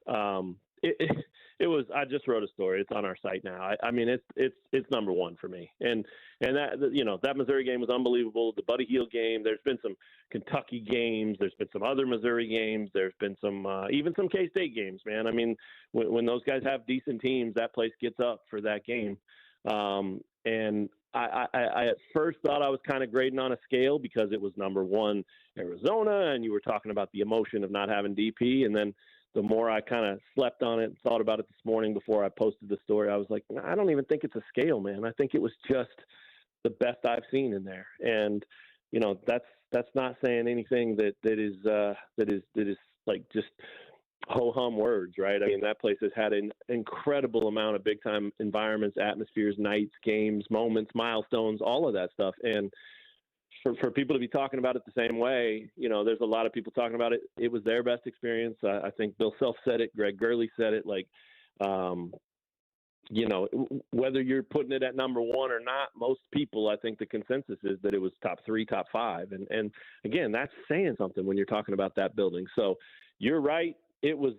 It was. I just wrote a story. It's on our site now. I mean, it's number one for me. And that Missouri game was unbelievable. The Buddy Hield game. There's been some Kentucky games. There's been some other Missouri games. There's been some even some K-State games. Man, I mean, when those guys have decent teams, that place gets up for that game. And I at first thought I was kind of grading on a scale because it was number one Arizona, and you were talking about the emotion of not having DP, and then the more I kind of slept on it and thought about it this morning before I posted the story, I was like, I don't even think it's a scale, man. I think it was just the best I've seen in there. And, that's not saying anything that is like just ho-hum words, right? I mean, that place has had an incredible amount of big-time environments, atmospheres, nights, games, moments, milestones, all of that stuff. And for people to be talking about it the same way, there's a lot of people talking about it. It was their best experience. I think Bill Self said it. Greg Gurley said it. Like, whether you're putting it at number one or not, most people, I think the consensus is that it was top 3, top 5. And again, that's saying something when you're talking about that building. So you're right. It was,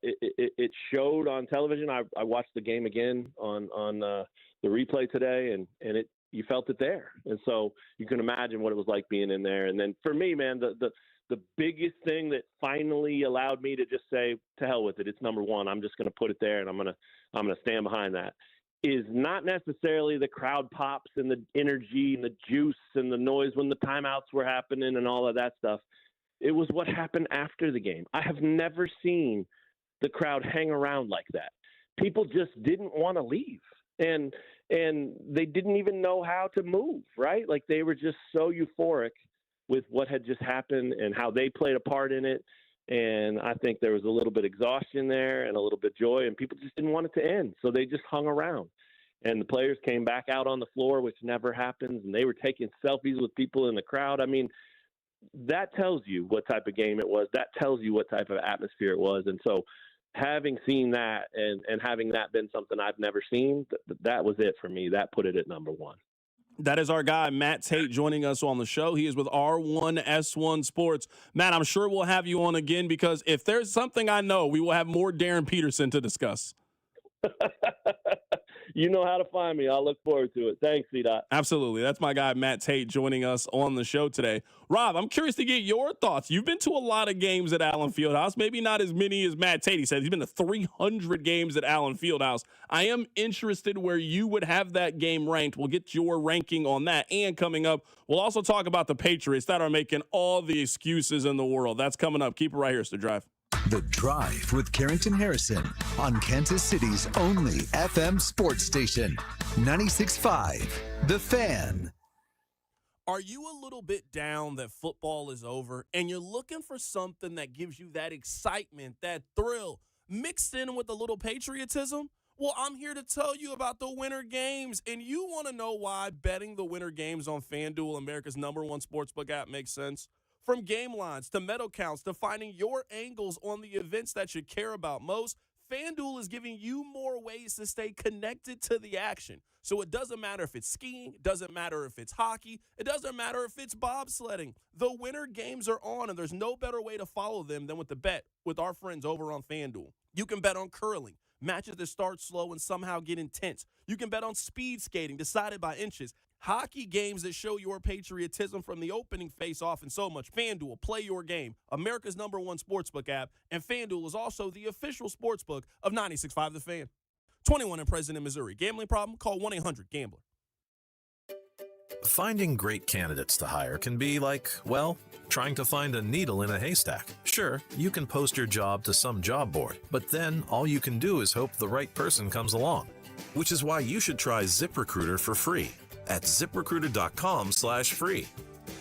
it showed on television. I watched the game again on the replay today, and you felt it there. And so you can imagine what it was like being in there. And then for me, man, the biggest thing that finally allowed me to just say, to hell with it, it's number one. I'm just going to put it there, and I'm going to stand behind that, is not necessarily the crowd pops and the energy and the juice and the noise when the timeouts were happening and all of that stuff. It was what happened after the game. I have never seen the crowd hang around like that. People just didn't want to leave. And they didn't even know how to move, right? Like, they were just so euphoric with what had just happened and how they played a part in it. And I think there was a little bit of exhaustion there and a little bit of joy, and people just didn't want it to end. So they just hung around. And the players came back out on the floor, which never happens, and they were taking selfies with people in the crowd. I mean, that tells you what type of game it was. That tells you what type of atmosphere it was. And so having seen that and having that been something I've never seen, that was it for me. That put it at number one. That is our guy, Matt Tate, joining us on the show. He is with R1S1 Sports. Matt, I'm sure we'll have you on again because if there's something I know, we will have more Darren Peterson to discuss. You know how to find me. I'll look forward to it. Thanks, C-Dot. Absolutely. That's my guy, Matt Tate, joining us on the show today. Rob, I'm curious to get your thoughts. You've been to a lot of games at Allen Fieldhouse, maybe not as many as Matt Tate. He said he's been to 300 games at Allen Fieldhouse. I am interested where you would have that game ranked. We'll get your ranking on that. And coming up, we'll also talk about the Patriots that are making all the excuses in the world. That's coming up. Keep it right here. It's The Drive. The Drive with Carrington Harrison on Kansas City's only FM sports station, 96.5 The Fan. Are you a little bit down that football is over and you're looking for something that gives you that excitement, that thrill, mixed in with a little patriotism? Well, I'm here to tell you about the Winter Games, and you want to know why betting the Winter Games on FanDuel, America's #1 sportsbook app, makes sense? From game lines to medal counts to finding your angles on the events that you care about most, FanDuel is giving you more ways to stay connected to the action. So it doesn't matter if it's skiing, it doesn't matter if it's hockey, it doesn't matter if it's bobsledding. The Winter Games are on, and there's no better way to follow them than with the bet with our friends over on FanDuel. You can bet on curling, matches that start slow and somehow get intense. You can bet on speed skating, decided by inches. Hockey games that show your patriotism from the opening face-off and so much. FanDuel, play your game, America's #1 sportsbook app, and FanDuel is also the official sportsbook of 96.5 The Fan. 21 and present in Missouri. Gambling problem? Call 1-800-GAMBLER. Finding great candidates to hire can be like, well, trying to find a needle in a haystack. Sure, you can post your job to some job board, but then all you can do is hope the right person comes along. Which is why you should try ZipRecruiter for free at ZipRecruiter.com/free.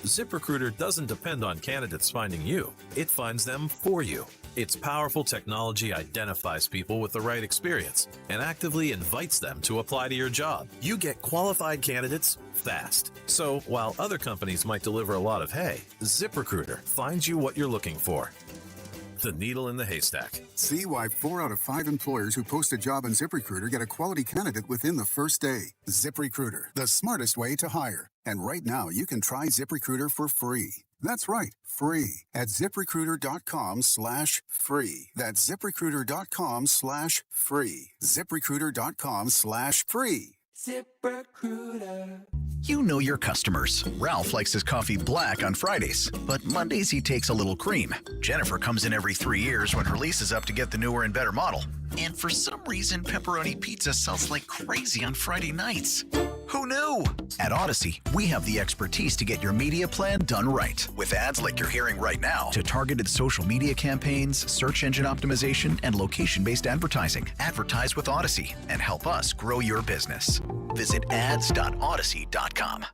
ZipRecruiter doesn't depend on candidates finding you. It finds them for you. Its powerful technology identifies people with the right experience and actively invites them to apply to your job. You get qualified candidates fast. So while other companies might deliver a lot of hay, ZipRecruiter finds you what you're looking for. The needle in the haystack. See why 4 out of 5 employers who post a job on ZipRecruiter get a quality candidate within the first day. ZipRecruiter, the smartest way to hire. And right now, you can try ZipRecruiter for free. That's right, free at ZipRecruiter.com/free. That's ZipRecruiter.com/free. ZipRecruiter.com/free. ZipRecruiter. You know your customers. Ralph likes his coffee black on Fridays, but Mondays he takes a little cream. Jennifer comes in every 3 years when her lease is up to get the newer and better model. And for some reason, pepperoni pizza sells like crazy on Friday nights. Who knew? At Odyssey, we have the expertise to get your media plan done right. With ads like you're hearing right now, to targeted social media campaigns, search engine optimization, and location-based advertising. Advertise with Odyssey and help us grow your business. Visit ads.odyssey.com.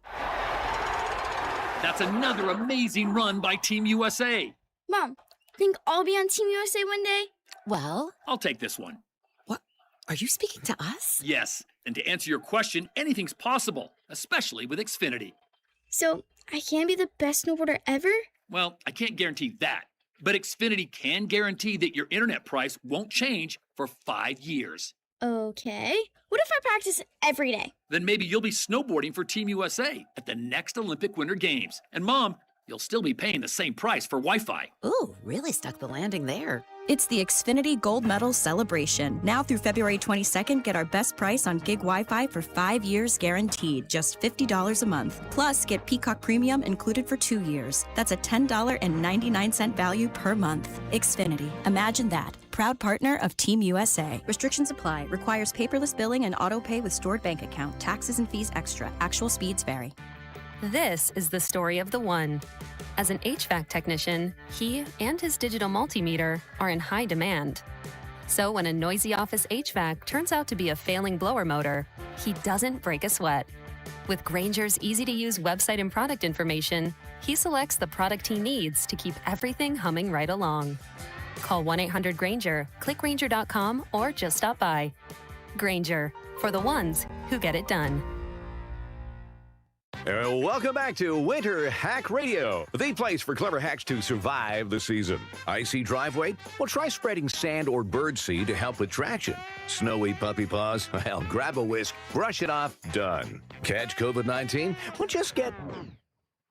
That's another amazing run by Team USA. Mom, think I'll be on Team USA one day? Well, I'll take this one. What? Are you speaking to us? Yes, and to answer your question, anything's possible, especially with Xfinity. So, I can be the best snowboarder ever? Well, I can't guarantee that, but Xfinity can guarantee that your internet price won't change for 5 years. Okay. What if I practice every day? Then maybe you'll be snowboarding for Team USA at the next Olympic Winter Games. And Mom, you'll still be paying the same price for Wi-Fi. Ooh, really stuck the landing there. It's the Xfinity Gold Medal Celebration. Now through February 22nd, get our best price on gig Wi-Fi for 5 years guaranteed, just $50 a month. Plus, get Peacock Premium included for 2 years. That's a $10.99 value per month. Xfinity. Imagine that. Proud partner of Team USA. Restrictions apply. Requires paperless billing and auto pay with stored bank account. Taxes and fees extra. Actual speeds vary. This is the story of the one. As an HVAC technician, he and his digital multimeter are in high demand. So when a noisy office HVAC turns out to be a failing blower motor, he doesn't break a sweat. With Grainger's easy-to-use website and product information, he selects the product he needs to keep everything humming right along. Call 1-800-GRAINGER, click Grainger.com, or just stop by. Grainger, for the ones who get it done. Welcome back to Winter Hack Radio, the place for clever hacks to survive the season. Icy driveway? Well, try spreading sand or birdseed to help with traction. Snowy puppy paws? Well, grab a whisk, brush it off, done. Catch COVID-19? Well, just get...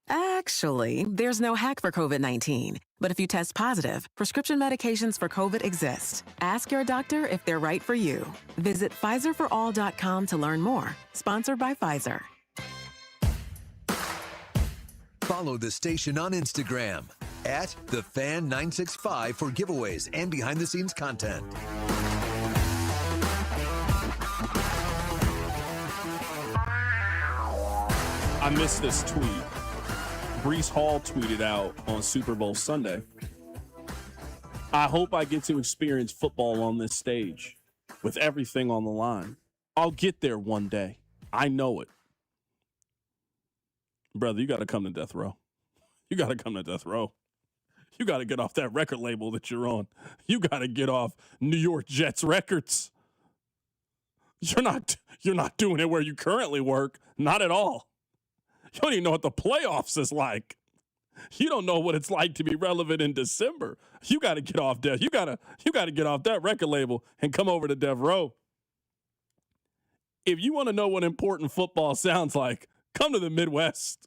Actually, there's no hack for COVID-19. But if you test positive, prescription medications for COVID exist. Ask your doctor if they're right for you. Visit PfizerForAll.com to learn more. Sponsored by Pfizer. Follow the station on Instagram at TheFan965 for giveaways and behind-the-scenes content. I missed this tweet. Breece Hall tweeted out on Super Bowl Sunday, I hope I get to experience football on this stage with everything on the line. I'll get there one day. I know it. Brother, you got to come to death row. You got to come to death row. You got to get off that record label that you're on. You got to get off New York Jets Records. You're not doing it where you currently work. Not at all. You don't even know what the playoffs is like. You don't know what it's like to be relevant in December. You got to get off death. You got to get off that record label and come over to Death Row. If you want to know what important football sounds like, come to the Midwest,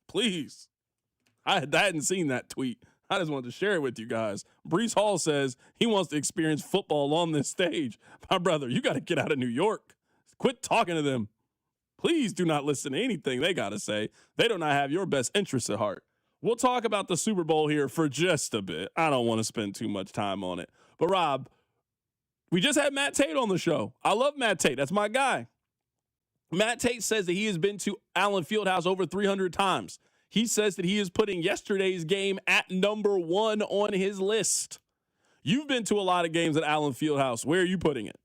please. I hadn't seen that tweet. I just wanted to share it with you guys. Breece Hall says he wants to experience football on this stage. My brother, you got to get out of New York. Quit talking to them. Please do not listen to anything they got to say. They do not have your best interests at heart. We'll talk about the Super Bowl here for just a bit. I don't want to spend too much time on it. But, Rob, we just had Matt Tate on the show. I love Matt Tate. That's my guy. Matt Tate says that he has been to Allen Fieldhouse over 300 times. He says that he is putting yesterday's game at number 1 on his list. You've been to a lot of games at Allen Fieldhouse. Where are you putting it?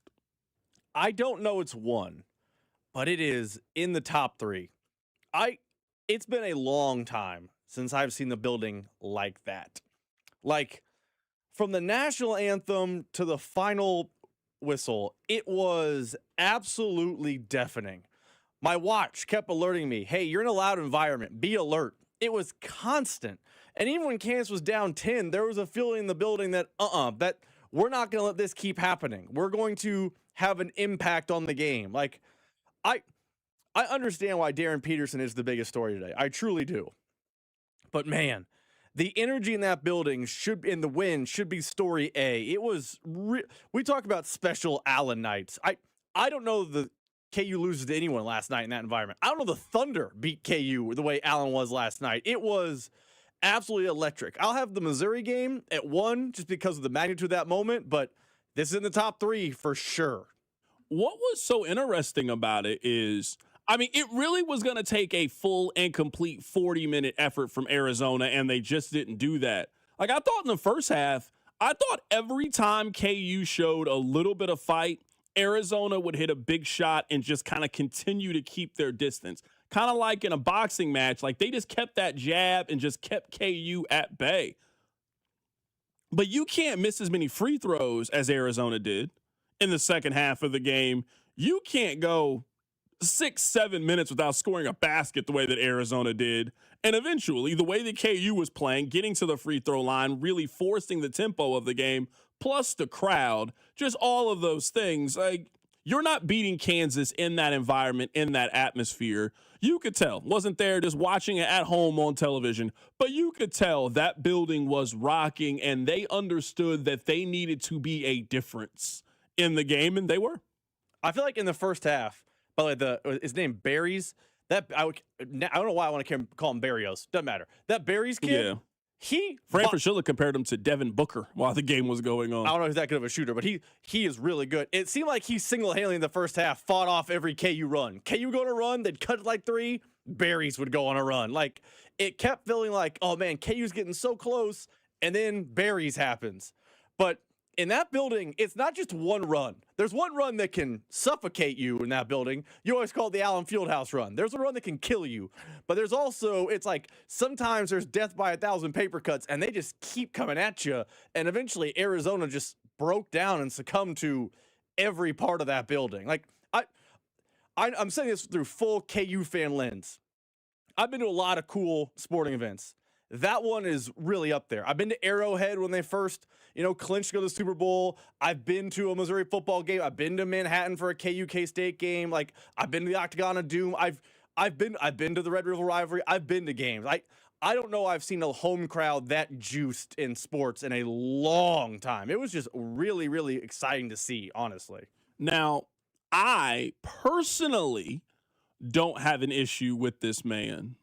I don't know it's 1, but it is in the top 3. It's been a long time since I've seen the building like that. Like, from the national anthem to the final whistle, it was absolutely deafening. My watch kept alerting me, hey, you're in a loud environment. Be alert. It was constant. And even when Kansas was down 10, there was a feeling in the building that, that we're not going to let this keep happening. We're going to have an impact on the game. Like, I understand why Darren Peterson is the biggest story today. I truly do. But, man, the energy in that building in the win should be story A. It was we talk about special Allen nights. I don't know the KU loses to anyone last night in that environment. I don't know the Thunder beat KU the way Allen was last night. It was absolutely electric. I'll have the Missouri game at 1 just because of the magnitude of that moment, but this is in the top 3 for sure. What was so interesting about it is, it really was going to take a full and complete 40-minute effort from Arizona, and they just didn't do that. Like, I thought in the first half, every time KU showed a little bit of fight, Arizona would hit a big shot and just kind of continue to keep their distance. Kind of like in a boxing match, like they just kept that jab and just kept KU at bay. But you can't miss as many free throws as Arizona did in the second half of the game. You can't go 6-7 minutes without scoring a basket the way that Arizona did. And eventually, the way that KU was playing, getting to the free throw line, really forcing the tempo of the game, plus the crowd, just all of those things. Like, you're not beating Kansas in that environment, in that atmosphere. You could tell, wasn't there just watching it at home on television, but you could tell that building was rocking, and they understood that they needed to be a difference in the game, and they were. I feel like in the first half, by the way, his name Barry's. I don't know why I want to call him Barrios. Doesn't matter. That Barry's kid. Yeah. Frank Fraschilla compared him to Devin Booker while the game was going on. I don't know if he's that good of a shooter, but he is really good. It seemed like he single-handedly in the first half fought off every KU run. KU go on a run, they'd cut it like 3. Barry's would go on a run. Like, it kept feeling like, oh man, KU's getting so close, and then Barry's happens. But in that building, it's not just one run. There's one run that can suffocate you in that building. You always call it the Allen Fieldhouse run. There's a run that can kill you. But there's also, it's like sometimes there's death by 1,000 paper cuts, and they just keep coming at you. And eventually Arizona just broke down and succumbed to every part of that building. Like, I'm saying this through full KU fan lens. I've been to a lot of cool sporting events. That one is really up there. I've been to Arrowhead when they first, clinched to go to the Super Bowl. I've been to a Missouri football game. I've been to Manhattan for a KU K-State game. Like, I've been to the Octagon of Doom. I've been to the Red River Rivalry. I've been to games. I don't know I've seen a home crowd that juiced in sports in a long time. It was just really, really exciting to see, honestly. Now, I personally don't have an issue with this man.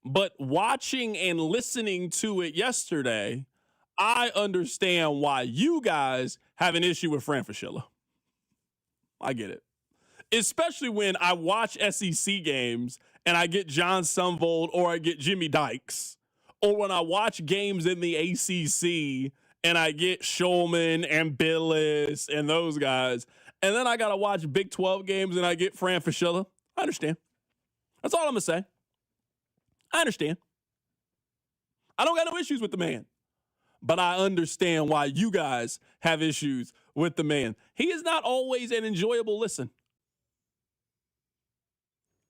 But watching and listening to it yesterday, I understand why you guys have an issue with Fran Fraschilla. I get it. Especially when I watch SEC games and I get John Sumvold or I get Jimmy Dykes. Or when I watch games in the ACC and I get Shulman and Billis and those guys. And then I got to watch Big 12 games and I get Fran Fraschilla. I understand. That's all I'm going to say. I understand. I don't got no issues with the man. But I understand why you guys have issues with the man. He is not always an enjoyable listen.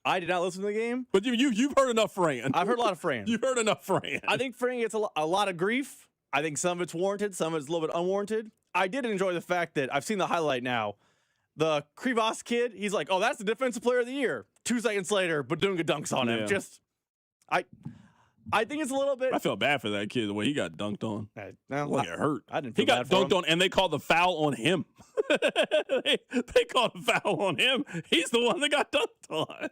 I did not listen to the game. But you've heard enough Fran. I've heard a lot of Fran. You've heard enough Fran. I think Fran gets a lot of grief. I think some of it's warranted. Some of it's a little bit unwarranted. I did enjoy the fact that I've seen the highlight now. The Krivas kid, he's like, oh, that's the defensive player of the year. 2 seconds later, Badunga dunks on him. I think it's a little bit. I felt bad for that kid the way he got dunked on. It hurt. I didn't feel he got bad for dunked him. on, and they called the foul on him. they called the foul on him. He's the one that got dunked on.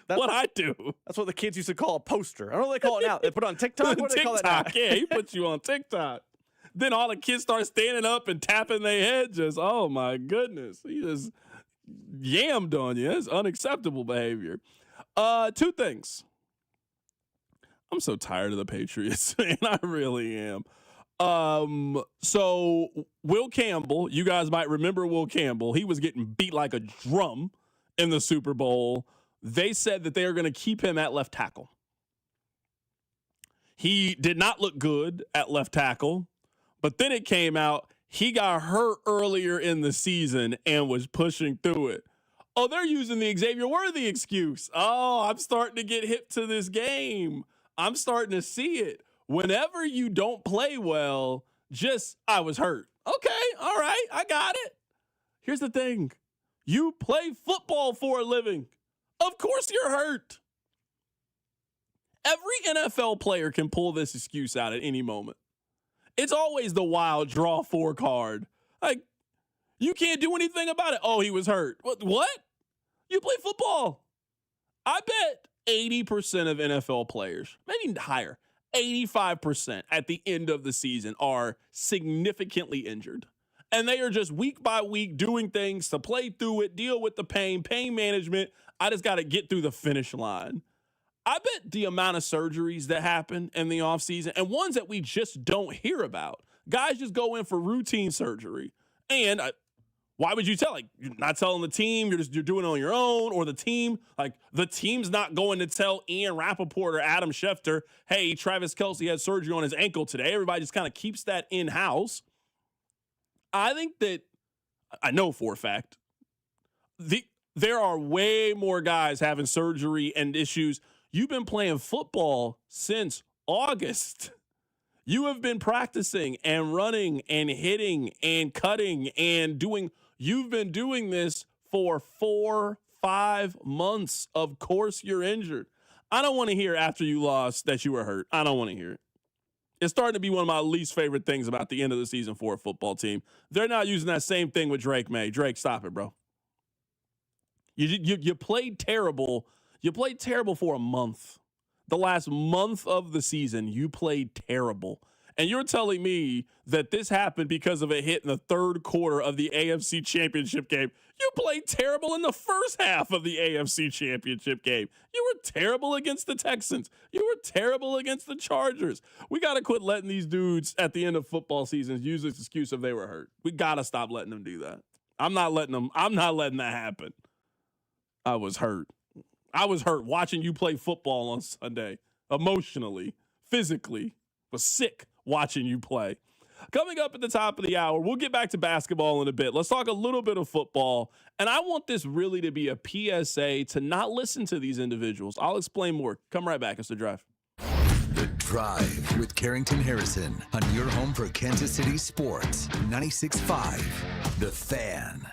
What I do. That's what the kids used to call a poster. I don't know what they call it now. They put it on TikTok. What do they call it now? Yeah, he puts you on TikTok. Then all the kids start standing up and tapping their head. Just, oh my goodness, he just yammed on you. That's unacceptable behavior. 2 things. I'm so tired of the Patriots, man. I really am. So Will Campbell, you guys might remember Will Campbell. He was getting beat like a drum in the Super Bowl. They said that they are going to keep him at left tackle. He did not look good at left tackle, but then it came out he got hurt earlier in the season and was pushing through it. Oh, they're using the Xavier Worthy excuse. Oh, I'm starting to get hip to this game. I'm starting to see it. Whenever you don't play well, I was hurt. Okay, all right, I got it. Here's the thing. You play football for a living. Of course you're hurt. Every NFL player can pull this excuse out at any moment. It's always the wild draw 4 card. Like, you can't do anything about it. Oh, he was hurt. What? You play football. I bet 80% of NFL players, maybe higher, 85% at the end of the season are significantly injured. And they are just week by week doing things to play through it, deal with the pain management. I just got to get through the finish line. I bet the amount of surgeries that happen in the offseason and ones that we just don't hear about. Guys just go in for routine surgery. And why would you tell? Like, you're not telling the team, you're doing it on your own, or the team's not going to tell Ian Rappaport or Adam Schefter, hey, Travis Kelce had surgery on his ankle today. Everybody just kind of keeps that in-house. I think that, I know for a fact, there are way more guys having surgery and issues. You've been playing football since August. You have been practicing and running and hitting and cutting and doing. You've been doing this for 4-5 months. Of course you're injured. I don't want to hear after you lost that you were hurt. I don't want to hear it. It's starting to be one of my least favorite things about the end of the season for a football team. They're not using that same thing with Drake May. Drake, stop it, bro. You played terrible. You played terrible for a month. The last month of the season, you played terrible. And you're telling me that this happened because of a hit in the 3rd quarter of the AFC Championship game. You played terrible in the first half of the AFC Championship game. You were terrible against the Texans. You were terrible against the Chargers. We got to quit letting these dudes at the end of football seasons use this excuse if they were hurt. We got to stop letting them do that. I'm not letting that happen. I was hurt. I was hurt watching you play football on Sunday. Emotionally, physically, was sick watching you play. Coming up at the top of the hour, we'll get back to basketball in a bit. Let's talk a little bit of football. And I want this really to be a PSA to not listen to these individuals. I'll explain more. Come right back. It's The Drive. The Drive with Carrington Harrison on your home for Kansas City sports. 96.5 The Fan.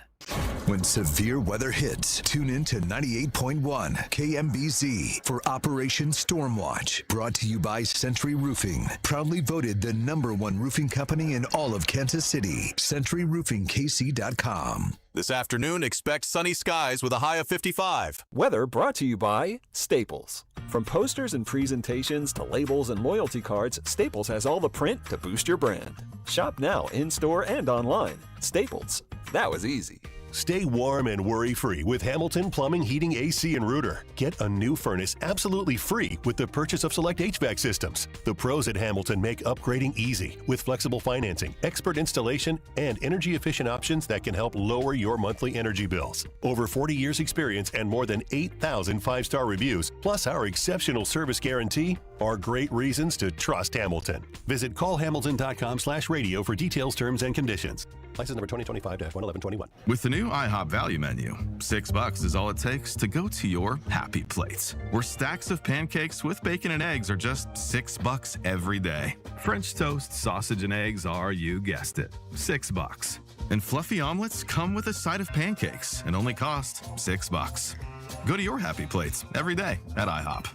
When severe weather hits, tune in to 98.1 KMBZ for Operation Stormwatch. Brought to you by Century Roofing. Proudly voted the #1 roofing company in all of Kansas City. CenturyRoofingKC.com. This afternoon, expect sunny skies with a high of 55. Weather brought to you by Staples. From posters and presentations to labels and loyalty cards, Staples has all the print to boost your brand. Shop now in-store and online. Staples. That was easy. Stay warm and worry-free with Hamilton Plumbing, Heating, AC, and Rooter. Get a new furnace absolutely free with the purchase of select HVAC systems. The pros at Hamilton make upgrading easy with flexible financing, expert installation, and energy-efficient options that can help lower your monthly energy bills. Over 40 years experience and more than 8,000 five-star reviews, plus our exceptional service guarantee, are great reasons to trust Hamilton. Visit callhamilton.com/radio for details, terms, and conditions. License number 2025-11121. With the new IHOP value menu, $6 is all it takes to go to your happy place, where stacks of pancakes with bacon and eggs are just $6 every day. French toast, sausage, and eggs are, you guessed it, $6. And fluffy omelets come with a side of pancakes and only cost $6. Go to your happy plates every day at IHOP.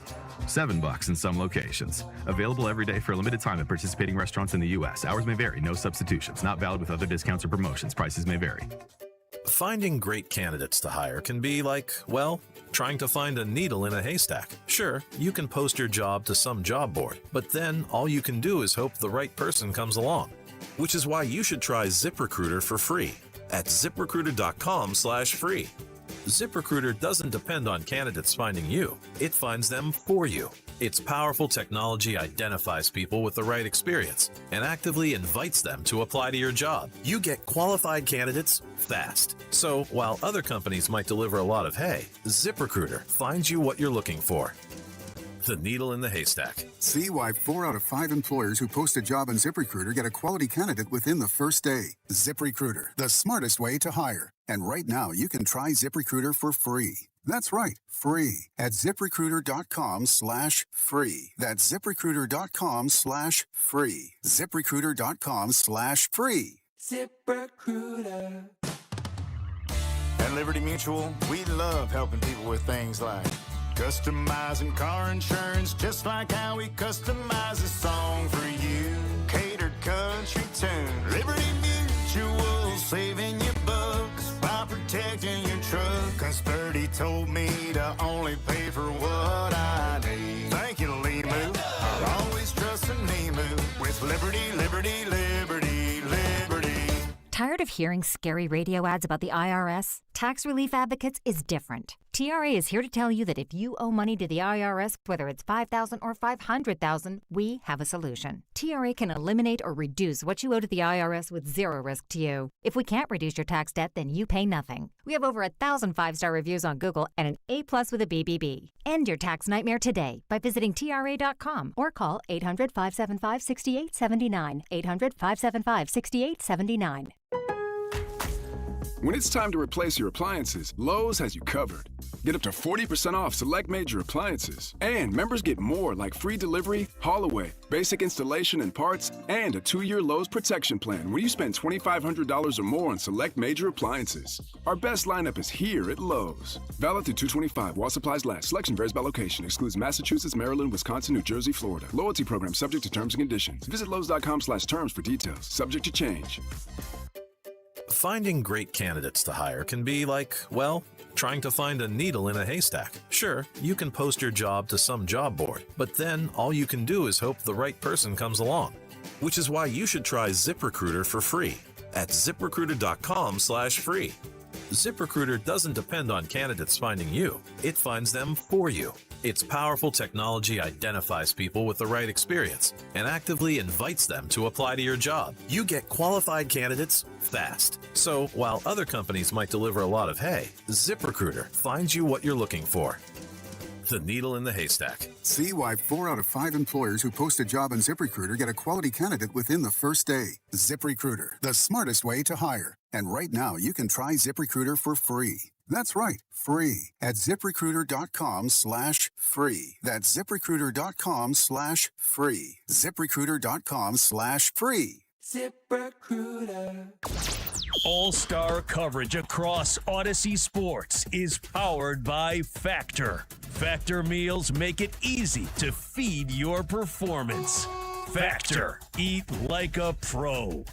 $7 in some locations. Available every day for a limited time at participating restaurants in the U.S. Hours may vary. No substitutions. Not valid with other discounts or promotions. Prices may vary. Finding great candidates to hire can be like, well, trying to find a needle in a haystack. Sure, you can post your job to some job board, but then all you can do is hope the right person comes along. Which is why you should try ZipRecruiter for free at ZipRecruiter.com/free. ZipRecruiter doesn't depend on candidates finding you. It finds them for you. Its powerful technology identifies people with the right experience and actively invites them to apply to your job. You get qualified candidates fast. So while other companies might deliver a lot of hay, ZipRecruiter finds you what you're looking for. The needle in the haystack. See why 4 out of 5 employers who post a job on ZipRecruiter get a quality candidate within the first day. ZipRecruiter, the smartest way to hire. And right now, you can try ZipRecruiter for free. That's right, free at ZipRecruiter.com/free. That's ZipRecruiter.com/free. ZipRecruiter.com/free. ZipRecruiter. At Liberty Mutual, we love helping people with things like customizing car insurance, just like how we customize a song for you. Catered country tune. Liberty Mutual, saving you bucks by protecting your truck. 'Cause Birdie told me to only pay for what I need. Thank you, Limu. I'll always trust in Limu with Liberty, Liberty, Liberty, Liberty. Tired of hearing scary radio ads about the IRS? Tax Relief Advocates is different. TRA is here to tell you that if you owe money to the IRS, whether it's $5,000 or $500,000, we have a solution. TRA can eliminate or reduce what you owe to the IRS with zero risk to you. If we can't reduce your tax debt, then you pay nothing. We have over 1,000 five-star reviews on Google and an A+ with a BBB. End your tax nightmare today by visiting TRA.com or call 800-575-6879. 800-575-6879. When it's time to replace your appliances, Lowe's has you covered. Get up to 40% off select major appliances. And members get more like free delivery, haul away, basic installation and parts, and a 2-year Lowe's protection plan when you spend $2,500 or more on select major appliances. Our best lineup is here at Lowe's. Valid through 2/25 while supplies last. Selection varies by location. Excludes Massachusetts, Maryland, Wisconsin, New Jersey, Florida. Loyalty program subject to terms and conditions. Visit Lowe's.com/terms for details. Subject to change. Finding great candidates to hire can be like, well, trying to find a needle in a haystack. Sure, you can post your job to some job board, but then all you can do is hope the right person comes along. Which is why you should try ZipRecruiter for free at ZipRecruiter.com/free. ZipRecruiter doesn't depend on candidates finding you. It finds them for you. Its powerful technology identifies people with the right experience and actively invites them to apply to your job. You get qualified candidates fast. So while other companies might deliver a lot of hay, ZipRecruiter finds you what you're looking for. the needle in the haystack. See why 4 out of 5 employers who post a job on ZipRecruiter get a quality candidate within the first day. ZipRecruiter, the smartest way to hire. And right now, you can try ZipRecruiter for free. That's right, free at ZipRecruiter.com/free. That's ZipRecruiter.com/free. ZipRecruiter.com/free. ZipRecruiter. All-star coverage across Odyssey Sports is powered by Factor. Factor meals make it easy to feed your performance. Factor. Eat like a pro.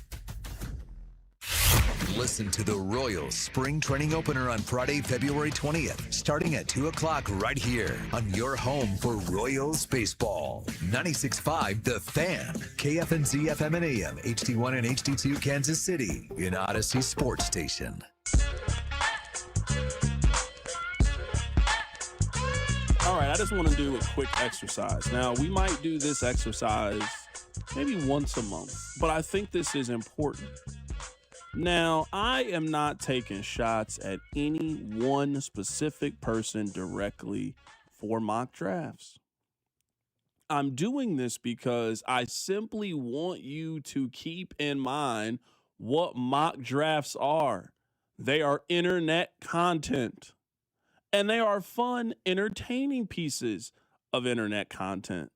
Listen to the Royals Spring Training Opener on Friday, February 20th, starting at 2 o'clock right here on your home for Royals baseball. 96.5 The Fan, KFNZ FM and AM, HD1 and HD2 Kansas City, in Odyssey Sports Station. All right, I just want to do a quick exercise. Now, we might do this exercise maybe once a month, but I think this is important. Now, I am not taking shots at any one specific person directly for mock drafts. I'm doing this because I simply want you to keep in mind what mock drafts are. They are internet content, and they are fun, entertaining pieces of internet content.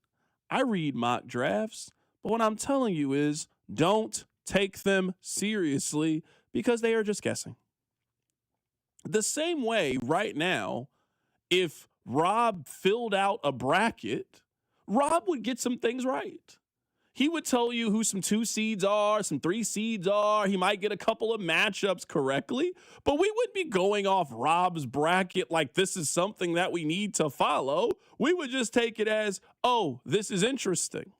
I read mock drafts, but what I'm telling you is don't take them seriously because they are just guessing. The same way right now, if Rob filled out a bracket, Rob would get some things right. He would tell you who some 2 seeds are, some 3 seeds are. He might get a couple of matchups correctly, but we wouldn't be going off Rob's bracket like this is something that we need to follow. We would just take it as, oh, this is interesting.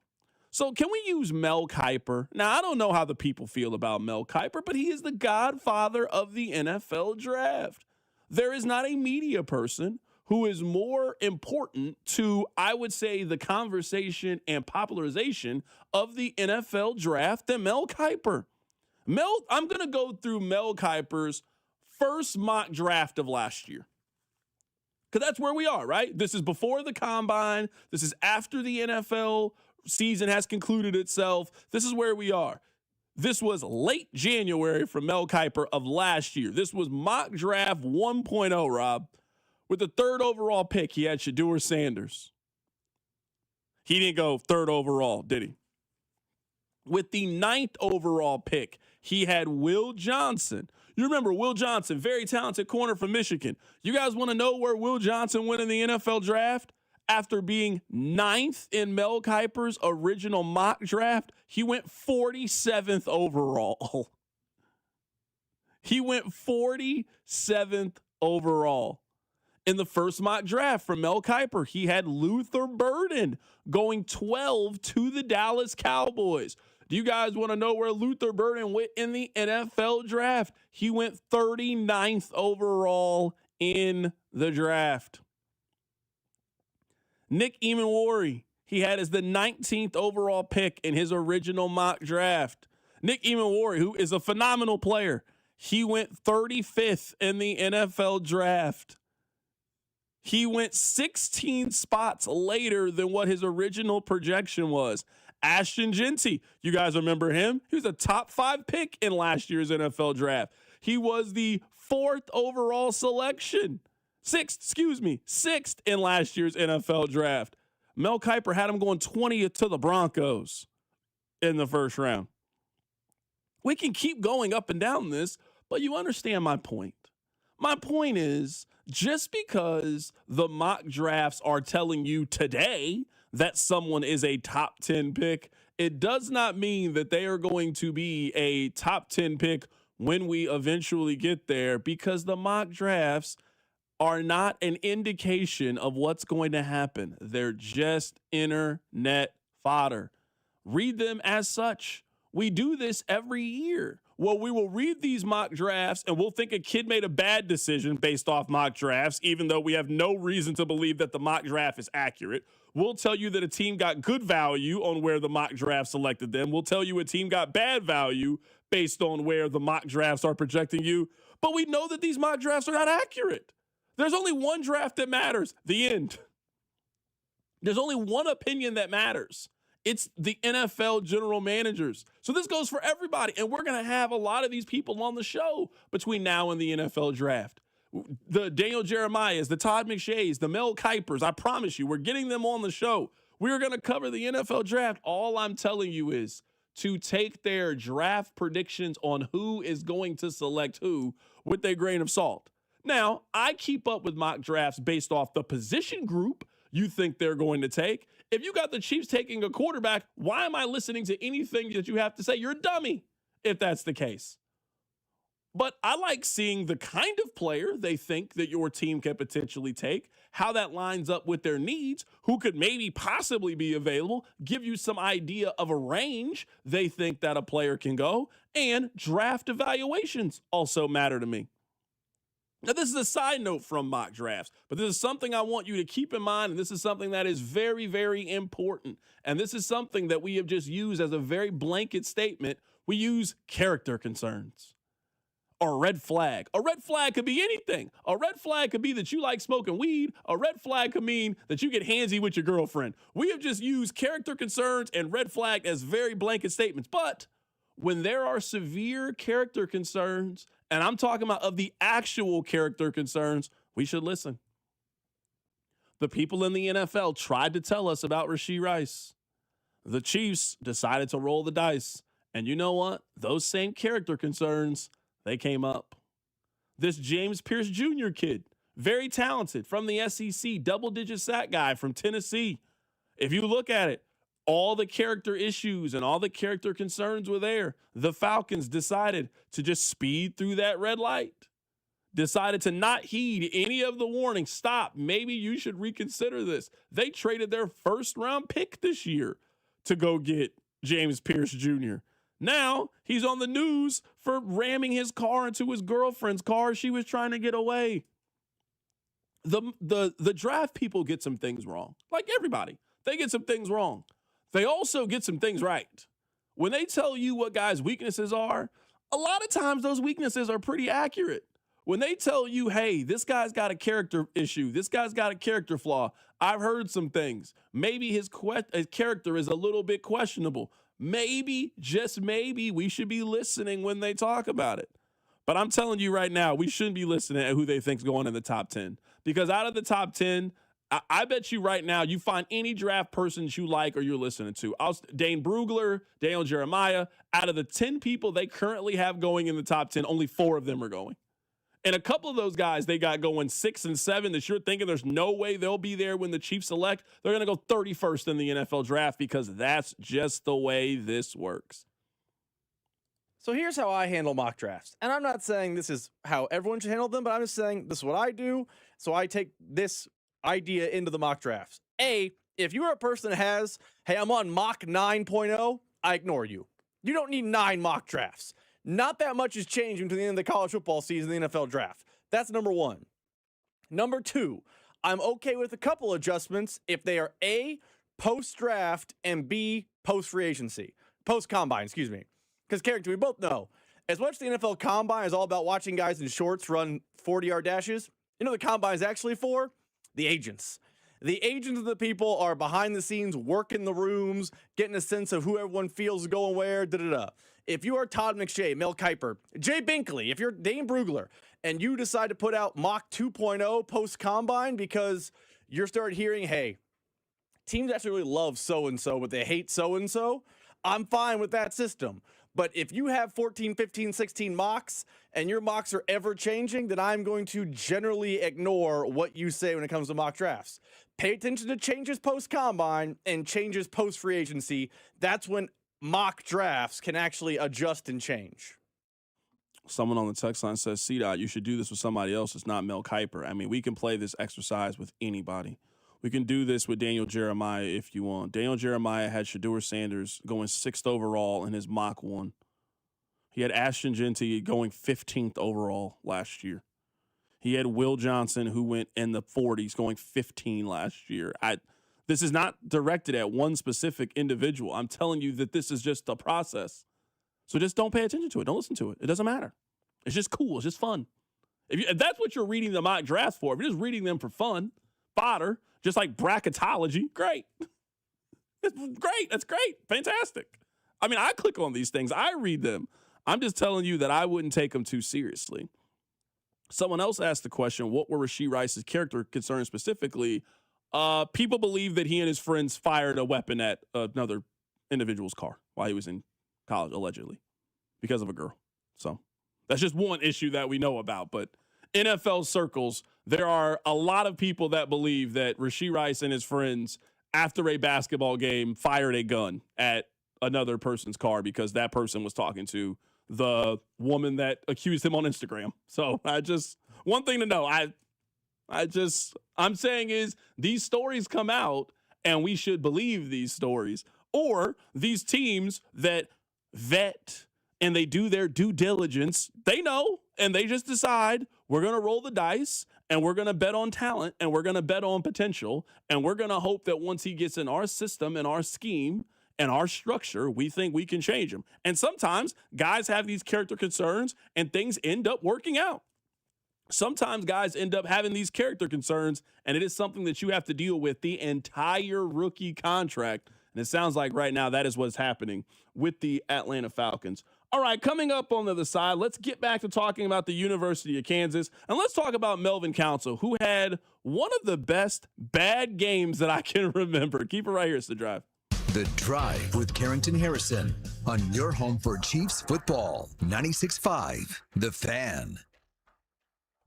So can we use Mel Kiper? Now, I don't know how the people feel about Mel Kiper, but he is the godfather of the NFL draft. There is not a media person who is more important to, I would say, the conversation and popularization of the NFL draft than Mel Kiper. I'm going to go through Mel Kiper's first mock draft of last year, because that's where we are, right? This is before the combine. This is after the NFL season has concluded itself. This is where we are. This was late January for Mel Kiper of last year. This was mock draft 1.0, Rob. With the 3rd overall pick, he had Shedeur Sanders. He didn't go 3rd overall, did he? With the 9th overall pick, he had Will Johnson. You remember Will Johnson, very talented corner from Michigan. You guys want to know where Will Johnson went in the NFL draft? After being 9th in Mel Kiper's original mock draft, he went 47th overall. He went 47th overall. In the first mock draft from Mel Kiper, he had Luther Burden going 12 to the Dallas Cowboys. Do you guys want to know where Luther Burden went in the NFL draft? He went 39th overall in the draft. Nick Emanwari, he had as the 19th overall pick in his original mock draft. Nick Emanwari, who is a phenomenal player, he went 35th in the NFL draft. He went 16 spots later than what his original projection was. Ashton Genty, you guys remember him? He was a top 5 pick in last year's NFL draft. He was the 4th overall selection. Sixth in last year's NFL draft. Mel Kiper had him going 20th to the Broncos in the first round. We can keep going up and down this, but you understand my point. My point is, just because the mock drafts are telling you today that someone is a top 10 pick, it does not mean that they are going to be a top 10 pick when we eventually get there, because the mock drafts are not an indication of what's going to happen. They're just internet fodder. Read them as such. We do this every year. Well, we will read these mock drafts and we'll think a kid made a bad decision based off mock drafts, even though we have no reason to believe that the mock draft is accurate. We'll tell you that a team got good value on where the mock draft selected them. We'll tell you a team got bad value based on where the mock drafts are projecting you. But we know that these mock drafts are not accurate. There's only one draft that matters, the end. There's only one opinion that matters. It's the NFL general managers. So this goes for everybody. And we're going to have a lot of these people on the show between now and the NFL draft. The Daniel Jeremiahs, the Todd McShays, the Mel Kipers. I promise you, we're getting them on the show. We're going to cover the NFL draft. All I'm telling you is to take their draft predictions on who is going to select who with a grain of salt. Now, I keep up with mock drafts based off the position group you think they're going to take. If you got the Chiefs taking a quarterback, why am I listening to anything that you have to say? You're a dummy if that's the case. But I like seeing the kind of player they think that your team can potentially take, how that lines up with their needs, who could maybe possibly be available, give you some idea of a range they think that a player can go, and draft evaluations also matter to me. Now, this is a side note from mock drafts, but this is something I want you to keep in mind, and this is something that is very, very important. And this is something that we have just used as a very blanket statement. We use character concerns or red flag. A red flag could be anything. A red flag could be that you like smoking weed. A red flag could mean that you get handsy with your girlfriend. We have just used character concerns and red flag as very blanket statements. But when there are severe character concerns, and I'm talking about of the actual character concerns, we should listen. The people in the NFL tried to tell us about Rashee Rice. The Chiefs decided to roll the dice. And you know what? Those same character concerns, they came up. This James Pierce Jr. kid, very talented from the SEC, double-digit sack guy from Tennessee. If you look at it, all the character issues and all the character concerns were there. The Falcons decided to just speed through that red light, decided to not heed any of the warnings. Stop. Maybe you should reconsider this. They traded their first-round pick this year to go get James Pierce Jr. Now he's on the news for ramming his car into his girlfriend's car. She was trying to get away. The draft people get some things wrong. Like everybody, they get some things wrong. They also get some things right. When they tell you what guys' weaknesses are, a lot of times those weaknesses are pretty accurate. When they tell you, hey, this guy's got a character issue, this guy's got a character flaw, I've heard some things. Maybe his character is a little bit questionable. Maybe, just maybe, we should be listening when they talk about it. But I'm telling you right now, we shouldn't be listening at who they think's going in the top 10. Because out of the top 10, I bet you right now, you find any draft persons you like or you're listening to. Dane Brugler, Daniel Jeremiah, out of the 10 people they currently have going in the top 10, only 4 of them are going. And a couple of those guys they got going 6 and 7 that you're thinking there's no way they'll be there when the Chiefs select. They're going to go 31st in the NFL draft because that's just the way this works. So here's how I handle mock drafts. And I'm not saying this is how everyone should handle them, but I'm just saying this is what I do. So I take this idea into the mock drafts. If you're a person that has, hey, I'm on mock 9.0, I ignore you. You don't need 9 mock drafts. Not that much is changing between the end of the college football season and the NFL draft. That's number 1. Number 2, I'm okay with a couple adjustments if they are A, post-draft, and B, post-free agency. Post-combine, excuse me. Because, Carrington, we both know, as much as the NFL combine is all about watching guys in shorts run 40-yard dashes, you know what the combine is actually for? The agents. The agents of the people are behind the scenes, working the rooms, getting a sense of who everyone feels is going where, da-da-da. If you are Todd McShay, Mel Kiper, Jay Binkley, if you're Dane Brugler, and you decide to put out mock 2.0 post-combine because you're starting hearing, hey, teams actually really love so-and-so, but they hate so-and-so, I'm fine with that system. But if you have 14, 15, 16 mocks and your mocks are ever changing, then I'm going to generally ignore what you say when it comes to mock drafts. Pay attention to changes post-combine and changes post-free agency. That's when mock drafts can actually adjust and change. Someone on the text line says, C-Dot, you should do this with somebody else. It's not Mel Kiper. I mean, we can play this exercise with anybody. We can do this with Daniel Jeremiah if you want. Daniel Jeremiah had Shedeur Sanders going 6th overall in his mock 1. He had Ashton Genty going 15th overall last year. He had Will Johnson, who went in the 40s, going 15 last year. This is not directed at one specific individual. I'm telling you that this is just a process. So just don't pay attention to it. Don't listen to it. It doesn't matter. It's just cool. It's just fun. If that's what you're reading the mock drafts for, if you're just reading them for fun, fodder, just like bracketology. Great. It's great. That's great. Fantastic. I mean, I click on these things. I read them. I'm just telling you that I wouldn't take them too seriously. Someone else asked the question, what were Rashee Rice's character concerns specifically? People believe that he and his friends fired a weapon at another individual's car while he was in college, allegedly, because of a girl. So that's just one issue that we know about. But NFL circles, there are a lot of people that believe that Rashee Rice and his friends, after a basketball game, fired a gun at another person's car because that person was talking to the woman that accused him on Instagram. So one thing to know, I'm saying is these stories come out and we should believe these stories, or these teams that vet and they do their due diligence, they know, and they just decide we're going to roll the dice and we're going to bet on talent and we're going to bet on potential. And we're going to hope that once he gets in our system and our scheme and our structure, we think we can change him. And sometimes guys have these character concerns and things end up working out. Sometimes guys end up having these character concerns, and it is something that you have to deal with the entire rookie contract. And it sounds like right now that is what's happening with the Atlanta Falcons. All right, coming up on the other side, let's get back to talking about the University of Kansas, and let's talk about Melvin Council, who had one of the best bad games that I can remember. Keep it right here. It's The Drive. The Drive with Carrington Harrison on your home for Chiefs football. 96.5 The Fan.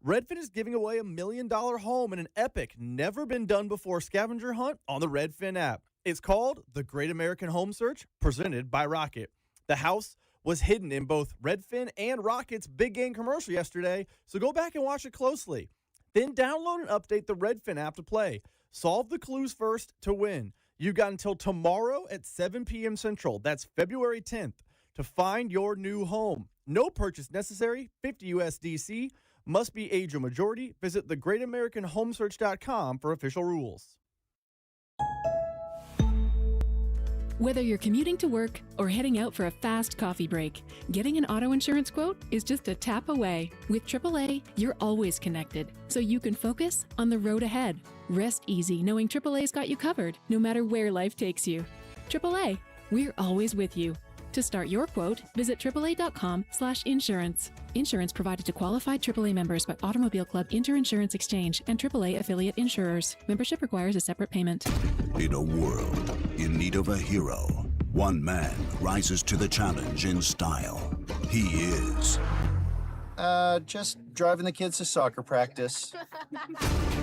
Redfin is giving away $1 million home in an epic, never-been-done-before scavenger hunt on the Redfin app. It's called The Great American Home Search, presented by Rocket. The house was hidden in both Redfin and Rocket's big game commercial yesterday, so go back and watch it closely. Then download and update the Redfin app to play. Solve the clues first to win. You've got until tomorrow at 7 p.m. Central, that's February 10th, to find your new home. No purchase necessary, $50 USDC. Must be age or majority. Visit thegreatamericanhomesearch.com for official rules. Whether you're commuting to work or heading out for a fast coffee break, getting an auto insurance quote is just a tap away. With AAA, you're always connected, so you can focus on the road ahead. Rest easy knowing AAA's got you covered, no matter where life takes you. AAA, we're always with you. To start your quote, visit AAA.com/insurance. Insurance provided to qualified AAA members by Automobile Club Inter-Insurance Exchange and AAA affiliate insurers. Membership requires a separate payment. In a world in need of a hero, one man rises to the challenge in style. He is... just driving the kids to soccer practice.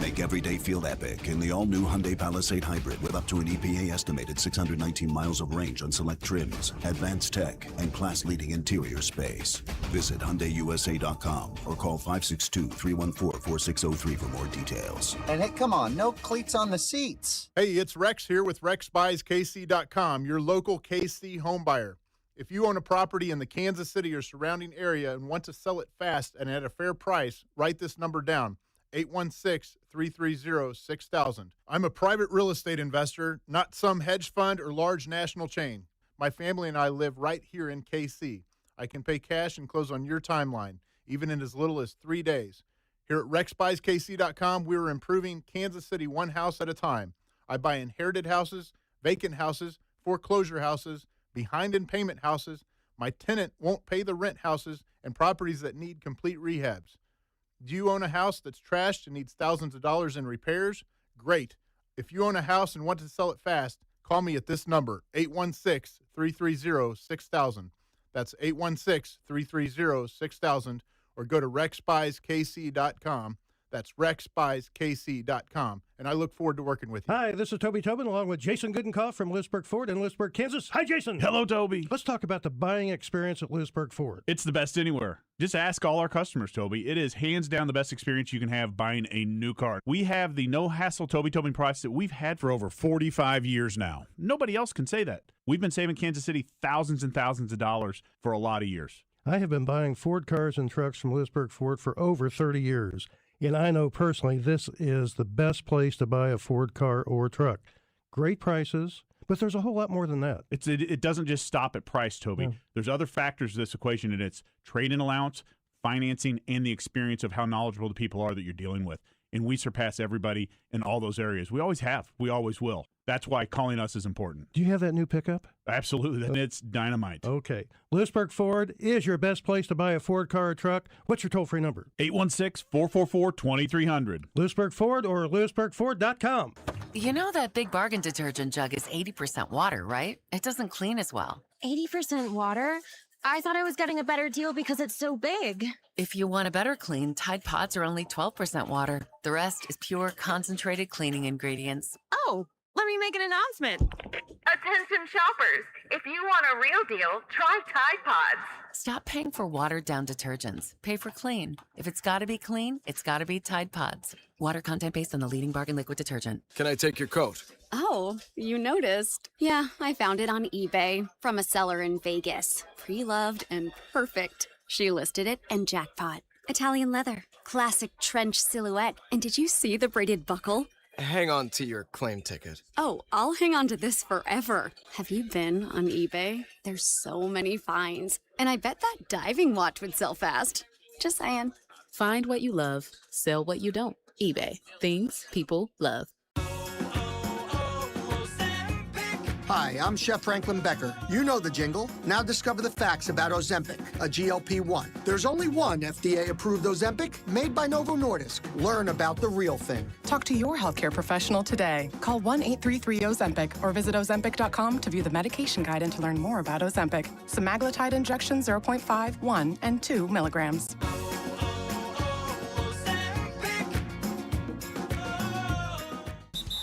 Make every day feel epic in the all-new Hyundai Palisade Hybrid with up to an EPA-estimated 619 miles of range on select trims, advanced tech, and class-leading interior space. Visit HyundaiUSA.com or call 562-314-4603 for more details. And hey, come on, no cleats on the seats. Hey, it's Rex here with RexBuysKC.com, your local KC home buyer. If you own a property in the Kansas City or surrounding area and want to sell it fast and at a fair price, write this number down, 816-330-6000. I'm a private real estate investor, not some hedge fund or large national chain. My family and I live right here in KC. I can pay cash and close on your timeline, even in as little as 3 days. Here at RexBuysKC.com, we're improving Kansas City one house at a time. I buy inherited houses, vacant houses, foreclosure houses, behind in payment houses, my tenant won't pay the rent houses, and properties that need complete rehabs. Do you own a house that's trashed and needs thousands of dollars in repairs? Great. If you own a house and want to sell it fast, call me at this number, 816-330-6000. That's 816-330-6000, or go to RexBuysKC.com. That's RexBuysKC.com. And I look forward to working with you. Hi, this is Toby Tobin along with Jason Goodenkoff from Lewisburg Ford in Lewisburg, Kansas. Hi, Jason. Hello, Toby. Let's talk about the buying experience at Lewisburg Ford. It's the best anywhere. Just ask all our customers, Toby. It is hands down the best experience you can have buying a new car. We have the no-hassle Toby Tobin price that we've had for over 45 years now. Nobody else can say that. We've been saving Kansas City thousands and thousands of dollars for a lot of years. I have been buying Ford cars and trucks from Lewisburg Ford for over 30 years. And I know personally this is the best place to buy a Ford car or truck. Great prices, but there's a whole lot more than that. It doesn't just stop at price, Toby. No. There's other factors to this equation, and it's trade-in allowance, financing, and the experience of how knowledgeable the people are that you're dealing with. And we surpass everybody in all those areas. We always have. We always will. That's why calling us is important. Do you have that new pickup? Absolutely. And it's dynamite. Okay. Lewisburg Ford is your best place to buy a Ford car or truck. What's your toll-free number? 816-444-2300. Lewisburg Ford or lewisburgford.com. You know that Big Bargain detergent jug is 80% water, right? It doesn't clean as well. 80% water? I thought I was getting a better deal because it's so big. If you want a better clean, Tide Pods are only 12% water. The rest is pure, concentrated cleaning ingredients. Oh, let me make an announcement. Attention shoppers, if you want a real deal, try Tide Pods. Stop paying for watered-down detergents. Pay for clean. If it's got to be clean, it's got to be Tide Pods. Water content based on the leading bargain liquid detergent. Can I take your coat? Oh, you noticed. Yeah, I found it on eBay from a seller in Vegas. Pre-loved and perfect. She listed it and jackpot. Italian leather, classic trench silhouette. And did you see the braided buckle? Hang on to your claim ticket. Oh, I'll hang on to this forever. Have you been on eBay? There's so many finds. And I bet that diving watch would sell fast. Just saying. Find what you love, sell what you don't. eBay. Things people love. Hi, I'm Chef Franklin Becker. You know the jingle. Now discover the facts about Ozempic, a GLP-1. There's only one FDA-approved Ozempic made by Novo Nordisk. Learn about the real thing. Talk to your healthcare professional today. Call 1-833-OZEMPIC or visit Ozempic.com to view the medication guide and to learn more about Ozempic. Semaglutide injection 0.5, 1, and 2 milligrams.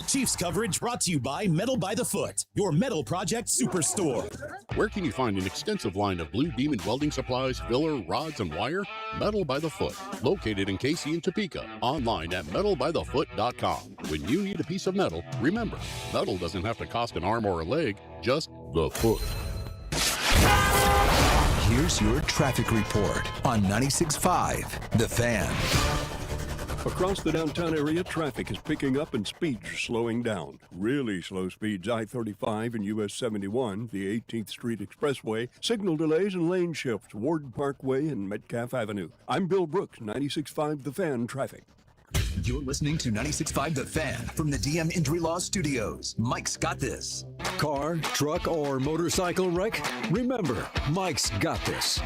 Chiefs coverage brought to you by Metal by the Foot, your metal project superstore. Where can you find an extensive line of Blue Demon welding supplies, filler, rods, and wire? Metal by the Foot, located in Casey and Topeka. Online at metalbythefoot.com. When you need a piece of metal, remember, metal doesn't have to cost an arm or a leg, just the foot. Here's your traffic report on 96.5 The Fan. Across the downtown area, traffic is picking up and speeds are slowing down. Really slow speeds, I-35 and US 71, the 18th Street Expressway, signal delays and lane shifts, Ward Parkway and Metcalf Avenue. I'm Bill Brooks, 96.5 The Fan Traffic. You're listening to 96.5 The Fan from the DM Injury Law Studios. Mike's got this. Car, truck, or motorcycle wreck? Remember, Mike's got this.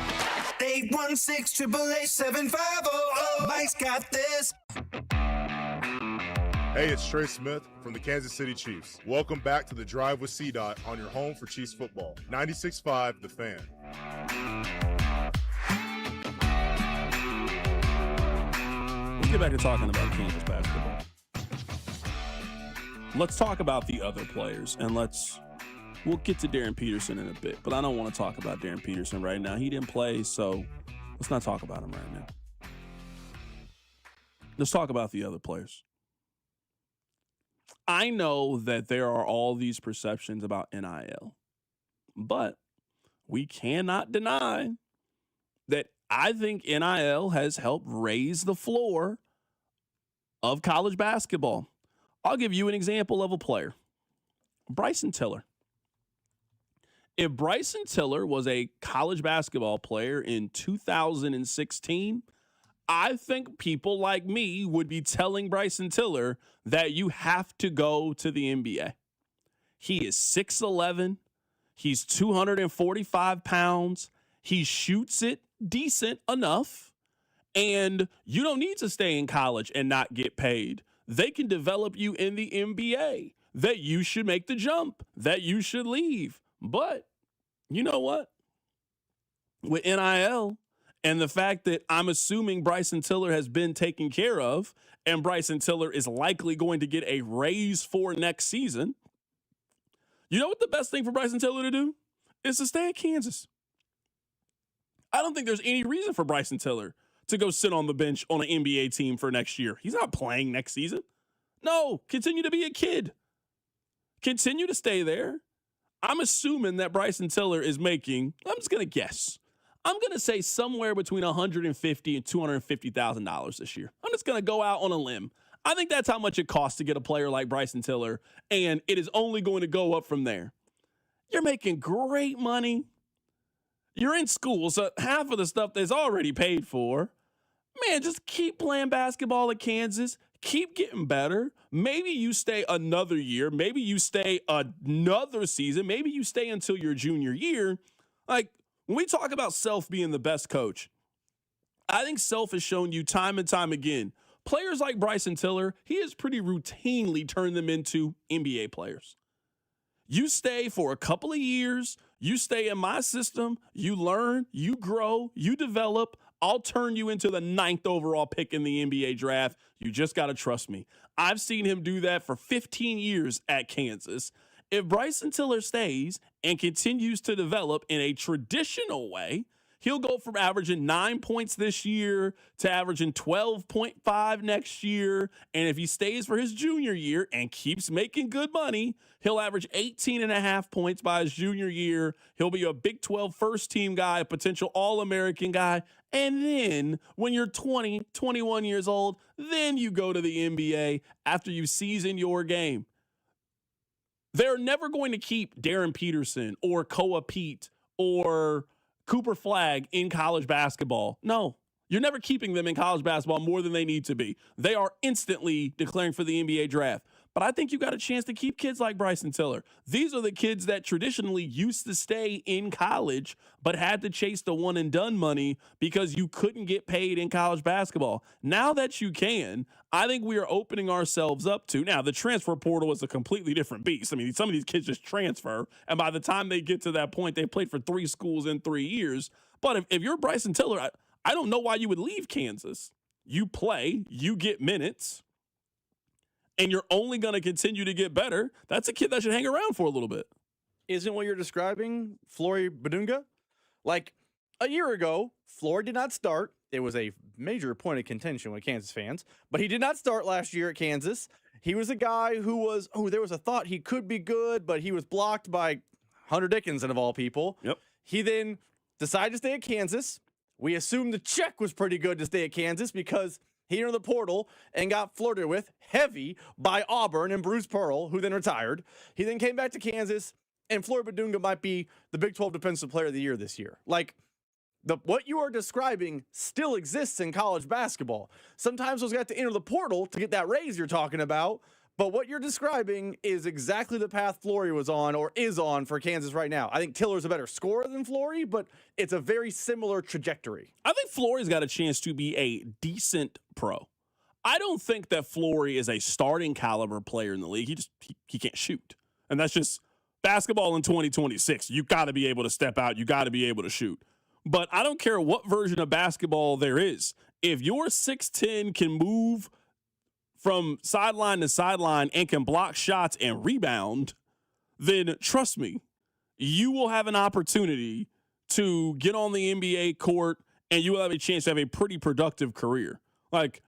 816-888-7500. Mike's got this. Hey, it's Trey Smith from the Kansas City Chiefs. Welcome back to the Drive with CDOT on your home for Chiefs football. 96.5 The Fan. Let's get back to talking about Kansas basketball. Let's talk about the other players, and we'll get to Darren Peterson in a bit, but I don't want to talk about Darren Peterson right now. He didn't play, so let's not talk about him right now. Let's talk about the other players. I know that there are all these perceptions about NIL, but we cannot deny that I think NIL has helped raise the floor of college basketball. I'll give you an example of a player, Bryson Tiller. If Bryson Tiller was a college basketball player in 2016, I think people like me would be telling Bryson Tiller that you have to go to the NBA. He is 6'11". He's 245 pounds. He shoots it decent enough. And you don't need to stay in college and not get paid. They can develop you in the NBA, that you should make the jump, that you should leave. But you know what? With NIL and the fact that I'm assuming Bryson Tiller has been taken care of and Bryson Tiller is likely going to get a raise for next season, you know what the best thing for Bryson Tiller to do is to stay at Kansas. I don't think there's any reason for Bryson Tiller to go sit on the bench on an NBA team for next year. He's not playing next season. No, continue to be a kid. Continue to stay there. I'm assuming that Bryson Tiller is making, I'm just going to guess, I'm going to say somewhere between $150,000 and $250,000 this year. I'm just going to go out on a limb. I think that's how much it costs to get a player like Bryson Tiller, and it is only going to go up from there. You're making great money. You're in school, so half of the stuff that's already paid for. Man, just keep playing basketball at Kansas. Keep getting better. Maybe you stay another year. Maybe you stay another season. Maybe you stay until your junior year. Like, when we talk about Self being the best coach, I think Self has shown you time and time again. Players like Bryson Tiller, he has pretty routinely turned them into NBA players. You stay for a couple of years. You stay in my system. You learn. You grow. You develop. I'll turn you into the 9th overall pick in the NBA draft. You just got to trust me. I've seen him do that for 15 years at Kansas. If Bryson Tiller stays and continues to develop in a traditional way, he'll go from averaging 9 points this year to averaging 12.5 next year. And if he stays for his junior year and keeps making good money, he'll average 18.5 points by his junior year. He'll be a Big 12 first-team guy, a potential All-American guy. And then when you're 20, 21 years old, then you go to the NBA after you season your game. They're never going to keep Darren Peterson or Koa Pete or Cooper Flagg in college basketball. No, you're never keeping them in college basketball more than they need to be. They are instantly declaring for the NBA draft. But I think you got a chance to keep kids like Bryson Tiller. These are the kids that traditionally used to stay in college but had to chase the one-and-done money because you couldn't get paid in college basketball. Now that you can, I think we are opening ourselves up to. Now, the transfer portal is a completely different beast. I mean, some of these kids just transfer, and by the time they get to that point, they played for 3 schools in 3 years. But if you're Bryson Tiller, I don't know why you would leave Kansas. You play, you get minutes, and you're only going to continue to get better. That's a kid that should hang around for a little bit. Isn't what you're describing Flory Badunga? Like, a year ago, Flory did not start. It was a major point of contention with Kansas fans, but he did not start last year at Kansas. He was a guy who there was a thought he could be good, but he was blocked by Hunter Dickinson of all people. Yep. He then decided to stay at Kansas. We assumed the check was pretty good to stay at Kansas because he entered the portal and got flirted with heavy by Auburn and Bruce Pearl, who then retired. He then came back to Kansas, and Flory Badunga might be the Big 12 Defensive Player of the Year this year. Like, what you are describing still exists in college basketball. Sometimes those guys have to enter the portal to get that raise you're talking about, but what you're describing is exactly the path Flory was on or is on for Kansas right now. I think Tiller's a better scorer than Flory, but it's a very similar trajectory. I think Flory's got a chance to be a decent pro. I don't think that Flory is a starting caliber player in the league. He can't shoot. And that's just basketball in 2026. You got to be able to step out. You got to be able to shoot. But I don't care what version of basketball there is. If you're 6'10", can move from sideline to sideline and can block shots and rebound, then trust me, you will have an opportunity to get on the NBA court and you will have a chance to have a pretty productive career. Like,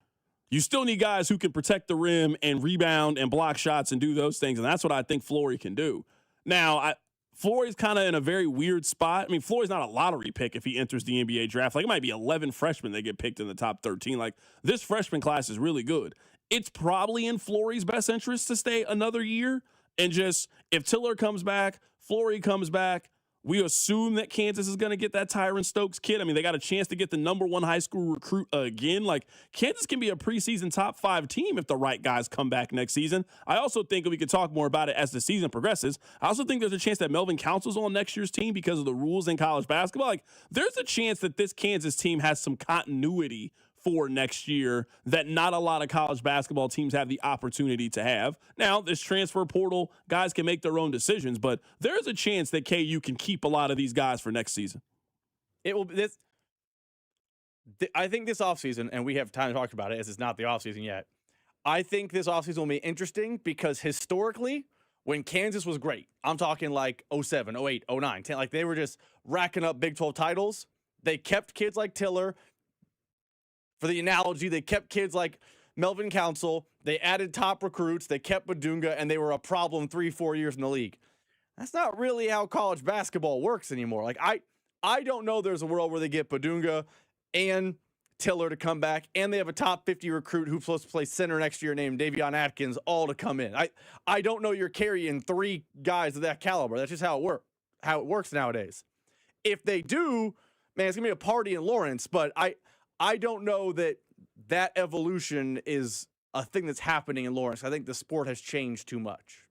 you still need guys who can protect the rim and rebound and block shots and do those things, and that's what I think Flory can do. Now, Flory's kind of in a very weird spot. I mean, Flory's not a lottery pick if he enters the NBA draft. Like, it might be 11 freshmen that get picked in the top 13. Like, this freshman class is really good. It's probably in Flory's best interest to stay another year. And just, if Tiller comes back, Flory comes back, we assume that Kansas is going to get that Tyron Stokes kid. I mean, they got a chance to get the #1 high school recruit again. Like, Kansas can be a preseason top 5 team if the right guys come back next season. I also think, and we can talk more about it as the season progresses, I also think there's a chance that Melvin Council's on next year's team because of the rules in college basketball. Like, there's a chance that this Kansas team has some continuity for next year that not a lot of college basketball teams have the opportunity to have. Now, this transfer portal, guys can make their own decisions, but there's a chance that KU can keep a lot of these guys for next season. I think this offseason, and we have time to talk about it as it's not the offseason yet, I think this offseason will be interesting because historically, when Kansas was great, I'm talking like 07, 08, 09, 10, like they were just racking up Big 12 titles. They kept kids like Tiller. For the analogy, they kept kids like Melvin Council. They added top recruits. They kept Badunga, and they were a problem 3-4 years in the league. That's not really how college basketball works anymore. Like, I don't know there's a world where they get Badunga and Tiller to come back, and they have a top 50 recruit who's supposed to play center next year named Davion Atkins all to come in. I don't know you're carrying 3 guys of that caliber. That's just how it works nowadays. if they do, man, it's going to be a party in Lawrence. But I don't know that evolution is a thing that's happening in Lawrence. I think the sport has changed too much.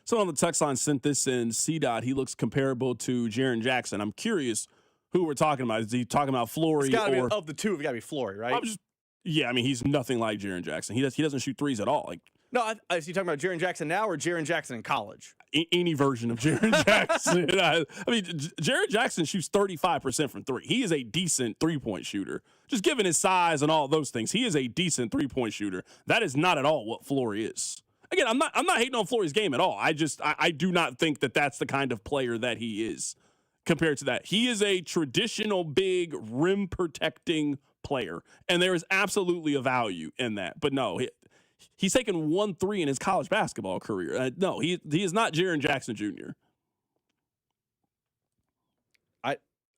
So on the text line sent this in, C-Dot, he looks comparable to Jaren Jackson. I'm curious who we're talking about. Is he talking about Flory? Of the two, it's got to be Flory, right? I mean, he's nothing like Jaren Jackson. He doesn't shoot threes at all. Like, no, is he talking about Jaren Jackson now or Jaren Jackson in college? Any version of Jaren Jackson. I mean, Jaren Jackson shoots 35% from three. He is a decent three-point shooter. Just given his size and all those things, he is a decent three-point shooter. That is not at all what Flory is. Again, I'm not hating on Flory's game at all. I do not think that that's the kind of player that he is compared to that. He is a traditional big rim protecting player, and there is absolutely a value in that. But no, he's taken 1-3 in his college basketball career. No, he is not Jaren Jackson Jr.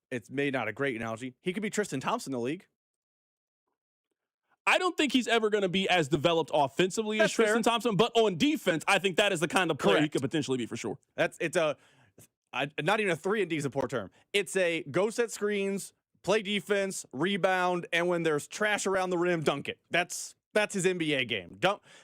It's maybe not a great analogy. He could be Tristan Thompson in the league. I don't think he's ever going to be as developed offensively as Tristan Thompson, but on defense, I think that is the kind of player he could potentially be for sure. It's not even a 3 and D is a poor term. It's a go set screens, play defense, rebound, and when there's trash around the rim, dunk it. That's his NBA game.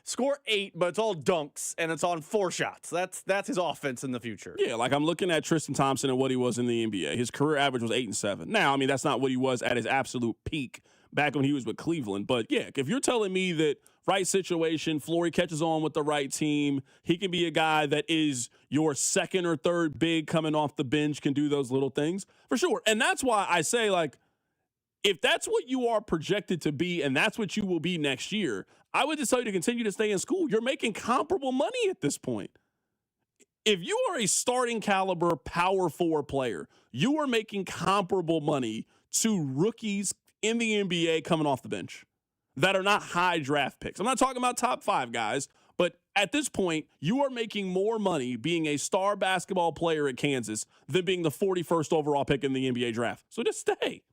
Score 8, but it's all dunks and it's on 4 shots. That's his offense in the future. Yeah, like I'm looking at Tristan Thompson and what he was in the NBA. His career average was 8 and 7. Now, I mean, that's not what he was at his absolute peak back when he was with Cleveland. But yeah, if you're telling me that right situation, Flory catches on with the right team, he can be a guy that is your second or third big coming off the bench, can do those little things for sure. And that's why I say, like, if that's what you are projected to be and that's what you will be next year, I would just tell you to continue to stay in school. You're making comparable money at this point. If you are a starting caliber power forward player, you are making comparable money to rookies in the NBA coming off the bench that are not high draft picks. I'm not talking about top 5 guys, but at this point, you are making more money being a star basketball player at Kansas than being the 41st overall pick in the NBA draft. So just stay.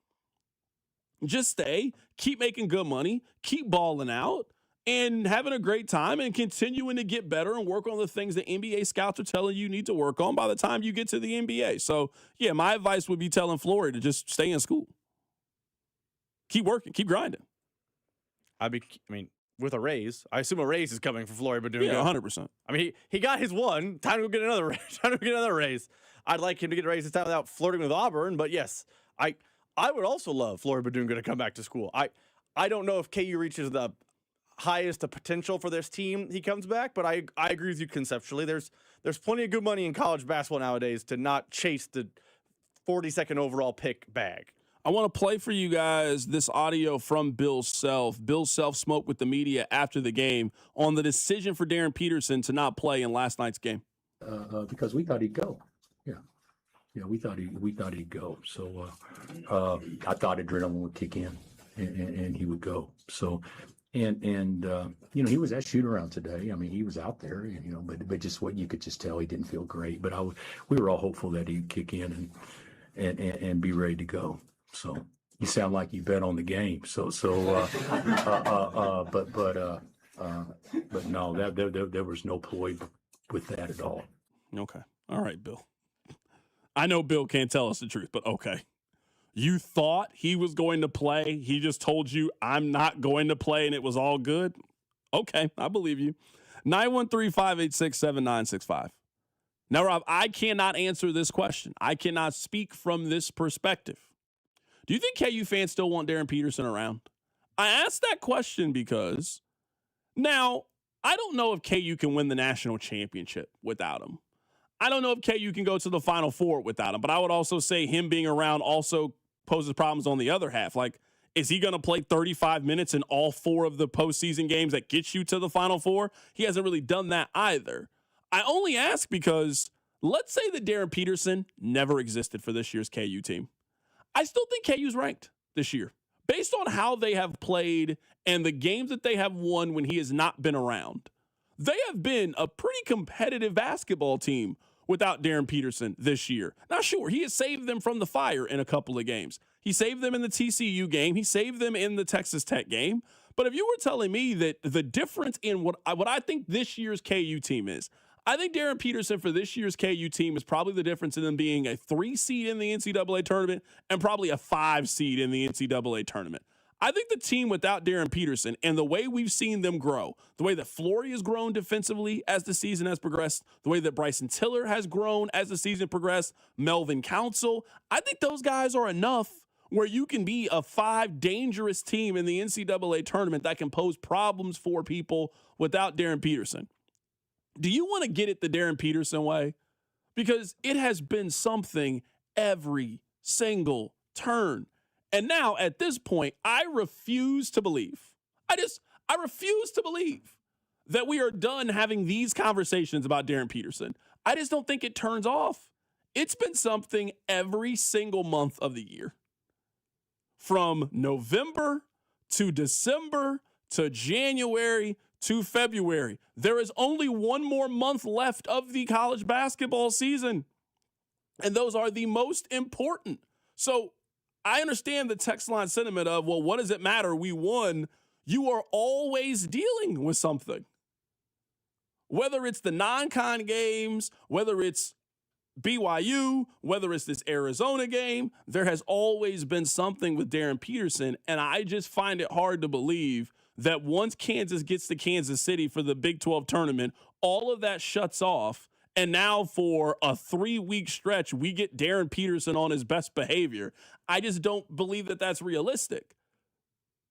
Just stay, keep making good money, keep balling out, and having a great time and continuing to get better and work on the things that NBA scouts are telling you need to work on by the time you get to the NBA. So, yeah, my advice would be telling Flory to just stay in school. Keep working, keep grinding. I mean, with a raise, I assume a raise is coming for Flory Badunga. Yeah, 100%. I mean, he got his one. Time to go get another raise. Time to get another raise. I'd like him to get a raise this time without flirting with Auburn, but yes, I would also love Flory Badunga to come back to school. I don't know if KU reaches the highest potential for this team he comes back, but I agree with you conceptually. There's plenty of good money in college basketball nowadays to not chase the 42nd overall pick bag. I want to play for you guys this audio from Bill Self. Bill Self spoke with the media after the game on the decision for Darren Peterson to not play in last night's game. Because we thought he'd go. Yeah, we thought he'd go. So I thought adrenaline would kick in and he would go. So and he was at shoot around today. I mean, he was out there, but just what you could just tell he didn't feel great. But we were all hopeful that he'd kick in and be ready to go. So you sound like you bet on the game. But no, there was no ploy with that at all. Okay. All right, Bill. I know Bill can't tell us the truth, but okay. You thought he was going to play. He just told you, I'm not going to play, and it was all good. Okay, I believe you. 913-586-7965. Now, Rob, I cannot answer this question. I cannot speak from this perspective. Do you think KU fans still want Darren Peterson around? I asked that question because now I don't know if KU can win the national championship without him. I don't know if KU can go to the Final Four without him, but I would also say him being around also poses problems on the other half. Like, is he going to play 35 minutes in all 4 of the postseason games that get you to the Final Four? He hasn't really done that either. I only ask because let's say that Darren Peterson never existed for this year's KU team. I still think KU's ranked this year based on how they have played and the games that they have won when he has not been around. They have been a pretty competitive basketball team without Darren Peterson this year. Now, sure, he has saved them from the fire in a couple of games. He saved them in the TCU game. He saved them in the Texas Tech game. But if you were telling me that the difference in what I think this year's KU team is, I think Darren Peterson for this year's KU team is probably the difference in them being a 3 seed in the NCAA tournament and probably a 5 seed in the NCAA tournament. I think the team without Darren Peterson and the way we've seen them grow, the way that Flory has grown defensively as the season has progressed, the way that Bryson Tiller has grown as the season progressed, Melvin Council, I think those guys are enough where you can be a 5 dangerous team in the NCAA tournament that can pose problems for people without Darren Peterson. Do you want to get it the Darren Peterson way? Because it has been something every single turn. And now at this point, I refuse to believe. I refuse to believe that we are done having these conversations about Darren Peterson. I just don't think it turns off. It's been something every single month of the year. From November to December to January to February. There is only one more month left of the college basketball season. And those are the most important. So I understand the text line sentiment of, well, what does it matter? We won. You are always dealing with something. Whether it's the non-con games, whether it's BYU, whether it's this Arizona game, there has always been something with Darren Peterson. And I just find it hard to believe that once Kansas gets to Kansas City for the Big 12 tournament, all of that shuts off. And now for a 3-week stretch, we get Darren Peterson on his best behavior. I just don't believe that that's realistic.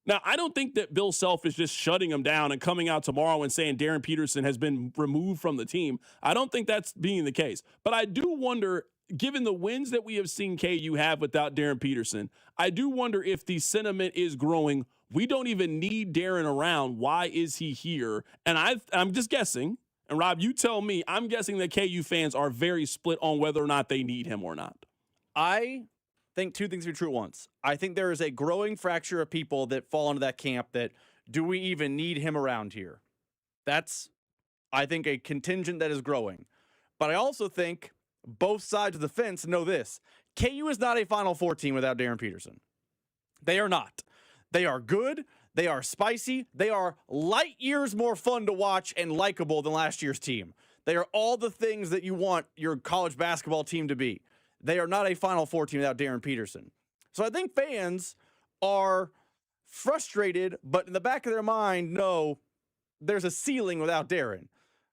Now, I don't think that Bill Self is just shutting him down and coming out tomorrow and saying Darren Peterson has been removed from the team. I don't think that's being the case. But I do wonder, given the wins that we have seen KU have without Darren Peterson, I do wonder if the sentiment is growing. We don't even need Darren around. Why is he here? And I'm just guessing. And Rob, you tell me, I'm guessing that KU fans are very split on whether or not they need him or not. I think two things are true at once. I think there is a growing fracture of people that fall into that camp that, do we even need him around here? That's, I think, a contingent that is growing. But I also think both sides of the fence know this. KU is not a Final Four team without Darren Peterson. They are not. They are good. They are spicy. They are light years more fun to watch and likable than last year's team. They are all the things that you want your college basketball team to be. They are not a Final Four team without Darren Peterson. So I think fans are frustrated, but in the back of their mind, know there's a ceiling without Darren.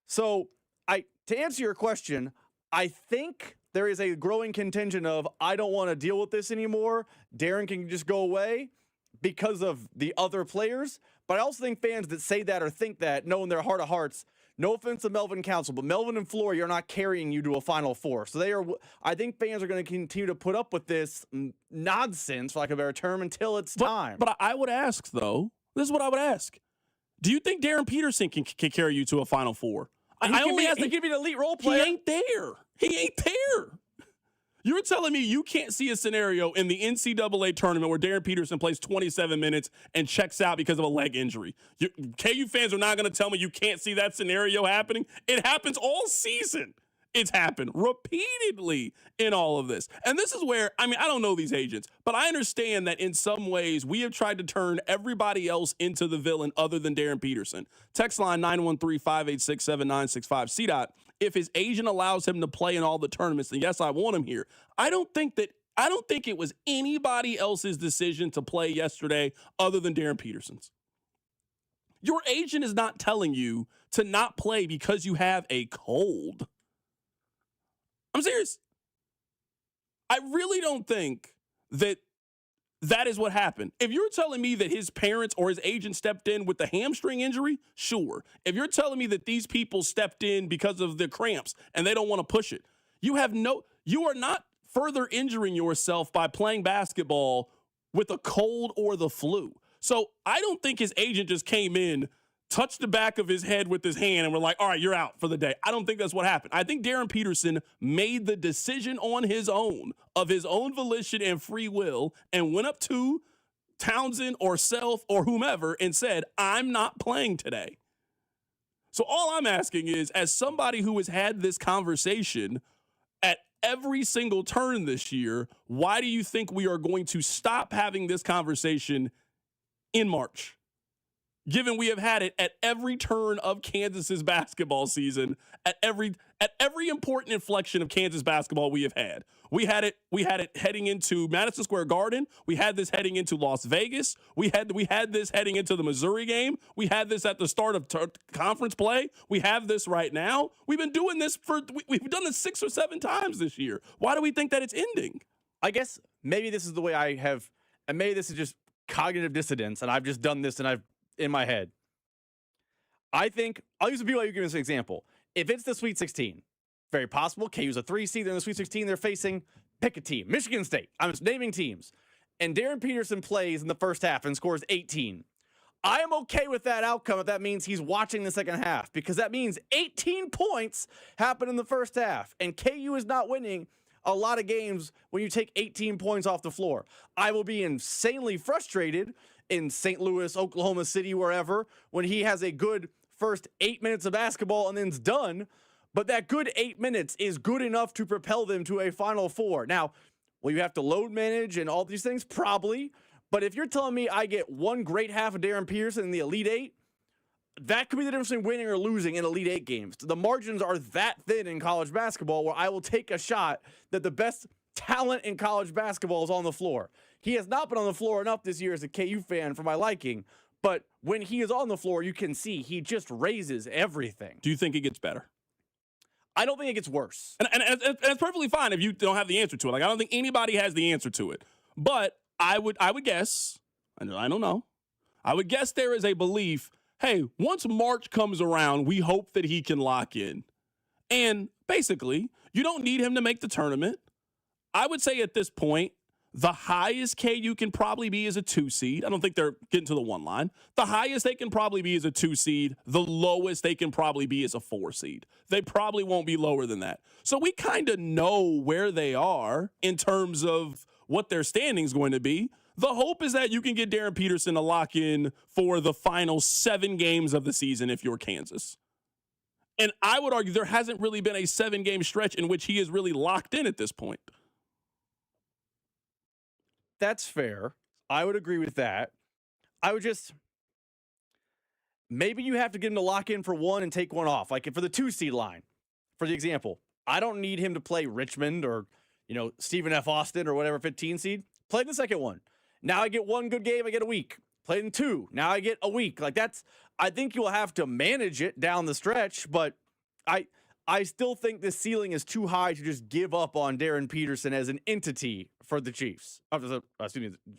So to answer your question, I think there is a growing contingent of, I don't want to deal with this anymore. Darren can just go away because of the other players. But I also think fans that say that or think that know in their heart of hearts, no offense to Melvin Council, but Melvin and Flory are not carrying you to a Final Four. So I think fans are going to continue to put up with this nonsense, for lack of a better term, until it's time. But I would ask, though, this is what I would ask. Do you think Darren Peterson can carry you to a Final Four? I only ask to give you an elite role player. He ain't there. He ain't there. You're telling me you can't see a scenario in the NCAA tournament where Darren Peterson plays 27 minutes and checks out because of a leg injury. KU fans are not going to tell me you can't see that scenario happening. It happens all season. It's happened repeatedly in all of this. And this is where, I don't know these agents, but I understand that in some ways we have tried to turn everybody else into the villain other than Darren Peterson. Text line 913-586-7965. CDOT, if his agent allows him to play in all the tournaments, then yes, I want him here. I don't think it was anybody else's decision to play yesterday other than Darren Peterson's. Your agent is not telling you to not play because you have a cold. I'm serious. I really don't think that is what happened. If you're telling me that his parents or his agent stepped in with the hamstring injury, sure. If you're telling me that these people stepped in because of the cramps and they don't want to push it, you are not further injuring yourself by playing basketball with a cold or the flu. So I don't think his agent just came in, touched the back of his head with his hand, and we're like, all right, you're out for the day. I don't think that's what happened. I think Darren Peterson made the decision on his own, of his own volition and free will, and went up to Townsend or Self or whomever and said, I'm not playing today. So all I'm asking is, as somebody who has had this conversation at every single turn this year, why do you think we are going to stop having this conversation in March? given we have had it at every turn of Kansas's basketball season, at every important inflection of Kansas basketball we have had. We had it heading into Madison Square Garden. We had this heading into Las Vegas. We had this heading into the Missouri game. We had this at the start of conference play. We have this right now. We've been doing this we've done this 6 or 7 times this year. Why do we think that it's ending? I guess maybe this is the way I have, and maybe this is just cognitive dissonance, and I've just done this and I've in my head. I think I'll use the BYU game as an example. If it's the Sweet 16, very possible. KU's a 3 seed. They're in the Sweet 16. They're facing, pick a team, Michigan State. I'm just naming teams. And Darren Peterson plays in the first half and scores 18. I am okay with that outcome if that means he's watching the second half, because that means 18 points happen in the first half. And KU is not winning a lot of games when you take 18 points off the floor. I will be insanely frustrated in St. Louis, Oklahoma City, wherever, when he has a good first 8 minutes of basketball and then's done. But that good 8 minutes is good enough to propel them to a Final Four. Now, will you have to load manage and all these things? Probably. But if you're telling me I get one great half of Darren Peterson in the Elite Eight, that could be the difference between winning or losing in Elite Eight games. The margins are that thin in college basketball where I will take a shot that the best talent in college basketball is on the floor. He has not been on the floor enough this year as a KU fan for my liking, but when he is on the floor, you can see he just raises everything. Do you think it gets better? I don't think it gets worse. And it's perfectly fine if you don't have the answer to it. Like, I don't think anybody has the answer to it. But I would guess, I don't know, I would guess there is a belief, hey, once March comes around, we hope that he can lock in. And basically, you don't need him to make the tournament. I would say at this point, the highest KU can probably be is a 2 seed. I don't think they're getting to the 1 line. The highest they can probably be is a 2 seed. The lowest they can probably be is a 4 seed. They probably won't be lower than that. So we kind of know where they are in terms of what their standing is going to be. The hope is that you can get Darren Peterson to lock in for the final 7 games of the season if you're Kansas. And I would argue there hasn't really been a 7-game stretch in which he is really locked in at this point. That's fair. I would agree with that. I would just, maybe you have to get him to lock in for 1 and take 1 off. Like for the 2 seed line, for the example, I don't need him to play Richmond or, Stephen F. Austin or whatever 15 seed. Play the second one. Now I get 1 good game, I get a week. Played in 2. Now I get a week. Like I think you'll have to manage it down the stretch, but I still think the ceiling is too high to just give up on Darren Peterson as an entity for the Chiefs.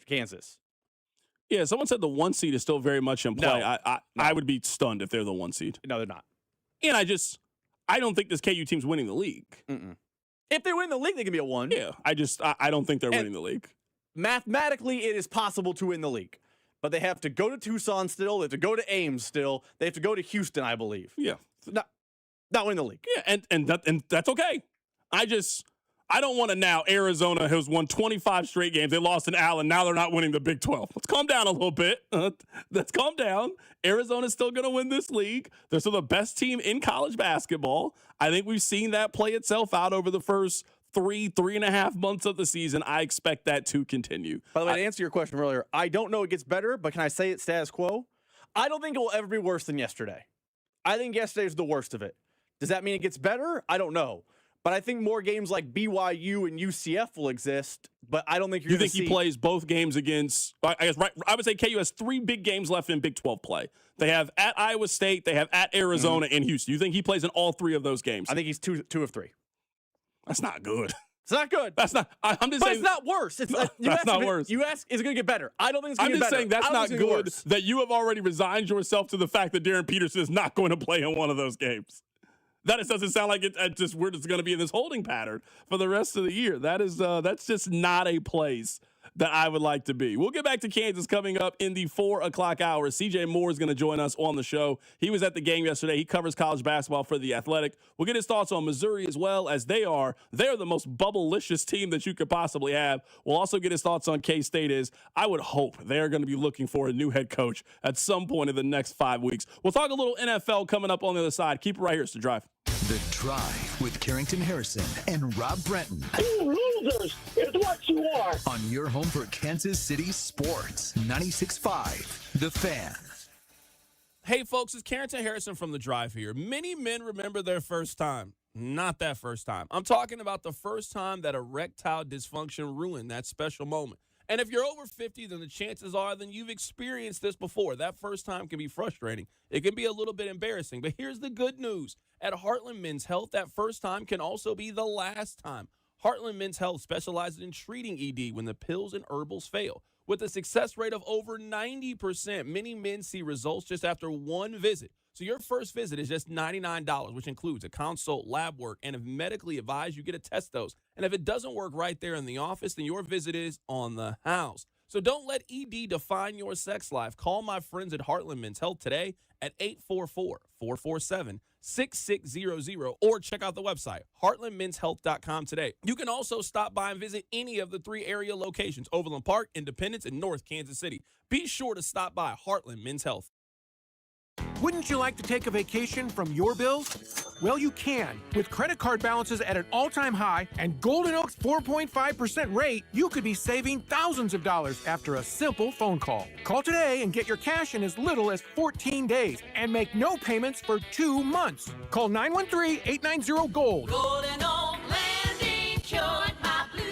Kansas. Yeah, someone said the 1 seed is still very much in play. No, I would be stunned if they're the 1 seed. No, they're not. And I don't think this KU team's winning the league. Mm-mm. If they win the league, they can be a 1. Yeah, I don't think they're winning the league. Mathematically, it is possible to win the league. But they have to go to Tucson still. They have to go to Ames still. They have to go to Houston, I believe. Yeah. Not win the league. Yeah, and that's okay. I don't want to now. Arizona has won 25 straight games. They lost in Allen. Now they're not winning the Big 12. Let's calm down a little bit. Let's calm down. Arizona's still going to win this league. They're still the best team in college basketball. I think we've seen that play itself out over the first 3.5 months of the season. I expect that to continue. By the way, to answer your question earlier, I don't know it gets better, but can I say it's status quo? I don't think it will ever be worse than yesterday. I think yesterday was the worst of it. Does that mean it gets better? I don't know. But I think more games like BYU and UCF will exist, but I don't think you're going to see. You think he plays both games against, I guess, right? I would say KU has 3 big games left in Big 12 play. They have at Iowa State, they have at Arizona, and Houston. You think he plays in all 3 of those games? I think he's two of 3. That's not good. It's not good. That's not. I'm just saying. It's not worse. It's that's not worse. You ask, is it going to get better? I don't think it's going to get better. I'm just saying that's not good. That you have already resigned yourself to the fact that Darren Peterson is not going to play in one of those games. That just doesn't sound like we're just going to be in this holding pattern for the rest of the year. That's just not a place that I would like to be. We'll get back to Kansas coming up in the 4 o'clock hour. CJ Moore is going to join us on the show. He was at the game yesterday. He covers college basketball for The Athletic. We'll get his thoughts on Missouri as well, as they're the most bubble-licious team that you could possibly have. We'll also get his thoughts on K-State, as I would hope they're going to be looking for a new head coach at some point in the next 5 weeks. We'll talk a little NFL coming up on the other side. Keep it right here. It's The Drive. The Drive with Carrington Harrison and Rob Brenton. You losers is what you are. On your home for Kansas City sports. 96.5 The Fan. Hey, folks, it's Carrington Harrison from The Drive here. Many men remember their first time. Not that first time. I'm talking about the first time that erectile dysfunction ruined that special moment. And if you're over 50, then the chances are then you've experienced this before. That first time can be frustrating. It can be a little bit embarrassing. But here's the good news. At Heartland Men's Health, that first time can also be the last time. Heartland Men's Health specializes in treating ED when the pills and herbals fail. With a success rate of over 90%, many men see results just after one visit. So your first visit is just $99, which includes a consult, lab work, and if medically advised, you get a test dose. And if it doesn't work right there in the office, then your visit is on the house. So don't let ED define your sex life. Call my friends at Heartland Men's Health today at 844-447-6600 or check out the website, heartlandmenshealth.com today. You can also stop by and visit any of the 3 area locations, Overland Park, Independence, and North Kansas City. Be sure to stop by Heartland Men's Health. Wouldn't you like to take a vacation from your bills? Well, you can. With credit card balances at an all-time high and Golden Oak's 4.5% rate, you could be saving thousands of dollars after a simple phone call. Call today and get your cash in as little as 14 days and make no payments for 2 months. Call 913-890-GOLD. Golden Oak Landing cured my blues.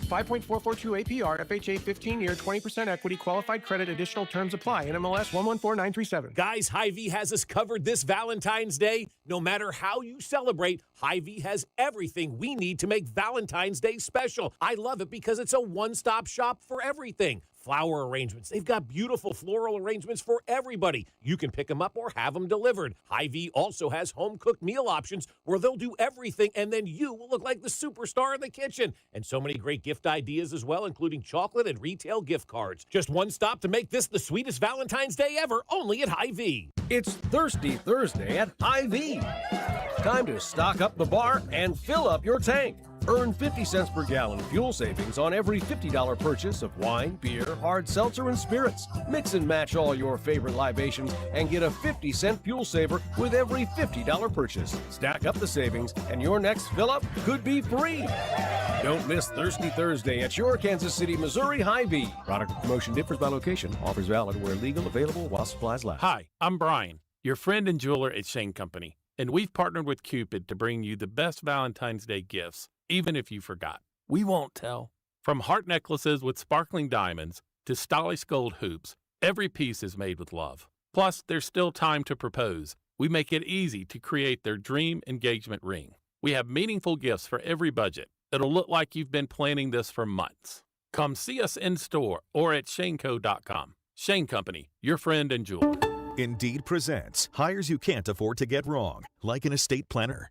5.442 APR, FHA 15-year, 20% equity, qualified credit, additional terms apply. NMLS 114937. Guys, Hy-Vee has us covered this Valentine's Day. No matter how you celebrate, Hy-Vee has everything we need to make Valentine's Day special. I love it because it's a one-stop shop for everything. Flower arrangements. They've got beautiful floral arrangements for everybody. You can pick them up or have them delivered. Hy-Vee also has home-cooked meal options where they'll do everything, and then you will look like the superstar in the kitchen. And so many great gift ideas as well, including chocolate and retail gift cards. Just one stop to make this the sweetest Valentine's Day ever, only at Hy-Vee. It's Thirsty Thursday at Hy-Vee. Time to stock up the bar and fill up your tank. Earn 50 cents per gallon fuel savings on every $50 purchase of wine, beer, hard seltzer, and spirits. Mix and match all your favorite libations and get a 50-cent fuel saver with every $50 purchase. Stack up the savings and your next fill-up could be free. Don't miss Thirsty Thursday at your Kansas City, Missouri Hy-Vee. Product or promotion differs by location. Offers valid where legal, available while supplies last. Hi, I'm Brian, your friend and jeweler at Shane Company, and we've partnered with Cupid to bring you the best Valentine's Day gifts. Even if you forgot, we won't tell. From heart necklaces with sparkling diamonds to stylish gold hoops, every piece is made with love. Plus, there's still time to propose. We make it easy to create their dream engagement ring. We have meaningful gifts for every budget. It'll look like you've been planning this for months. Come see us in store or at shaneco.com. Shane Company, your friend and jeweler. Indeed presents hires you can't afford to get wrong, like an estate planner.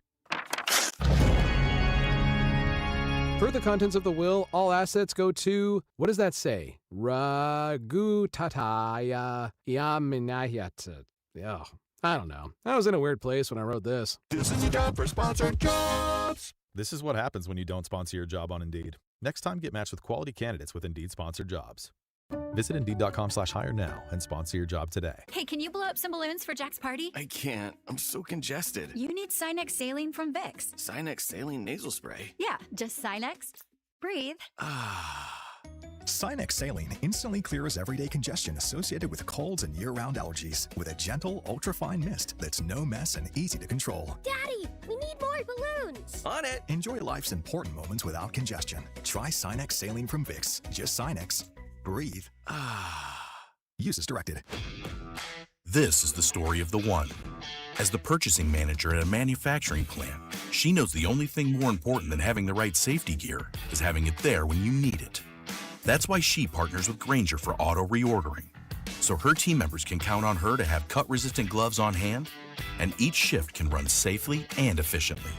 Per the contents of the will, all assets go to, what does that say? Ragutataya Yaminayat. Yeah, I don't know. I was in a weird place when I wrote this. This is a job for sponsored jobs. This is what happens when you don't sponsor your job on Indeed. Next time, get matched with quality candidates with Indeed sponsored jobs. Visit Indeed.com/hire now and sponsor your job today. Hey, can you blow up some balloons for Jack's party? I can't. I'm so congested. You need Sinex Saline from Vicks. Sinex Saline nasal spray. Yeah, just Sinex. Breathe. Sinex Saline instantly clears everyday congestion associated with colds and year-round allergies with a gentle, ultra-fine mist that's no mess and easy to control. Daddy, we need more balloons. On it. Enjoy life's important moments without congestion. Try Sinex Saline from Vicks. Just Sinex. Breathe. Use as directed. This is the story of the one. As the purchasing manager at a manufacturing plant, she knows the only thing more important than having the right safety gear is having it there when you need it. That's why she partners with Grainger for auto reordering, so her team members can count on her to have cut-resistant gloves on hand, and each shift can run safely and efficiently.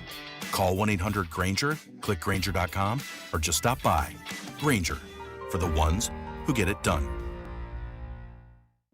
Call 1-800-GRAINGER, click Grainger.com, or just stop by. Grainger, for the ones who get it done.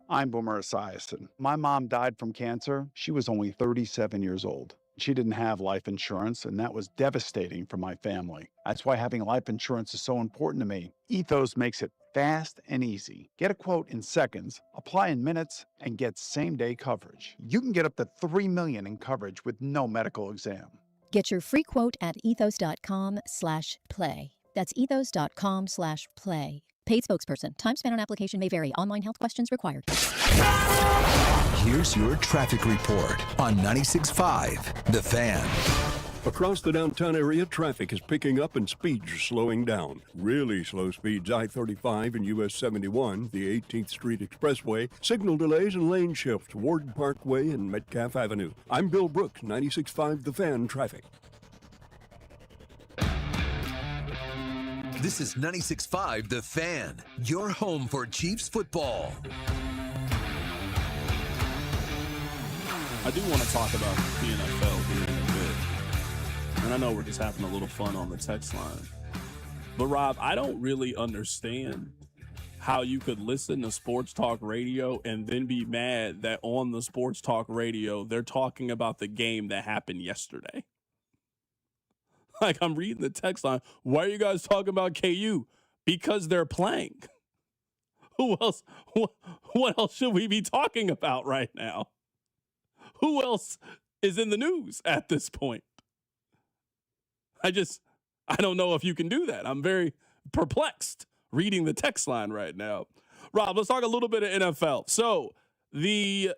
I'm Boomer Esiason. My mom died from cancer. She was only 37 years old. She didn't have life insurance, and that was devastating for my family. That's why having life insurance is so important to me. Ethos makes it fast and easy. Get a quote in seconds, apply in minutes, and get same-day coverage. You can get up to $3 million in coverage with no medical exam. Get your free quote at ethos.com/play. That's ethos.com/play. Paid spokesperson. Time spent on application may vary. Online health questions required. here's your traffic report on 96.5 The Fan. Across the downtown area, traffic is picking up and speeds are slowing down. Really slow speeds, I-35 and US 71, the 18th Street Expressway, signal delays and lane shifts, Ward Parkway and Metcalf Avenue. I'm Bill Brooks, 96.5 The Fan Traffic. This is 96.5 The Fan, your home for Chiefs football. I do want to talk about the NFL here in a bit. And I know we're just having a little fun on the text line. But, Rob, I don't really understand how you could listen to sports talk radio and then be mad that on the sports talk radio they're talking about the game that happened yesterday. Like, I'm reading the text line. Why are you guys talking about KU? Because they're playing. Who else? What else should we be talking about right now? Who else is in the news at this point? I don't know if you can do that. I'm very perplexed reading the text line right now. Rob, let's talk a little bit of NFL. So the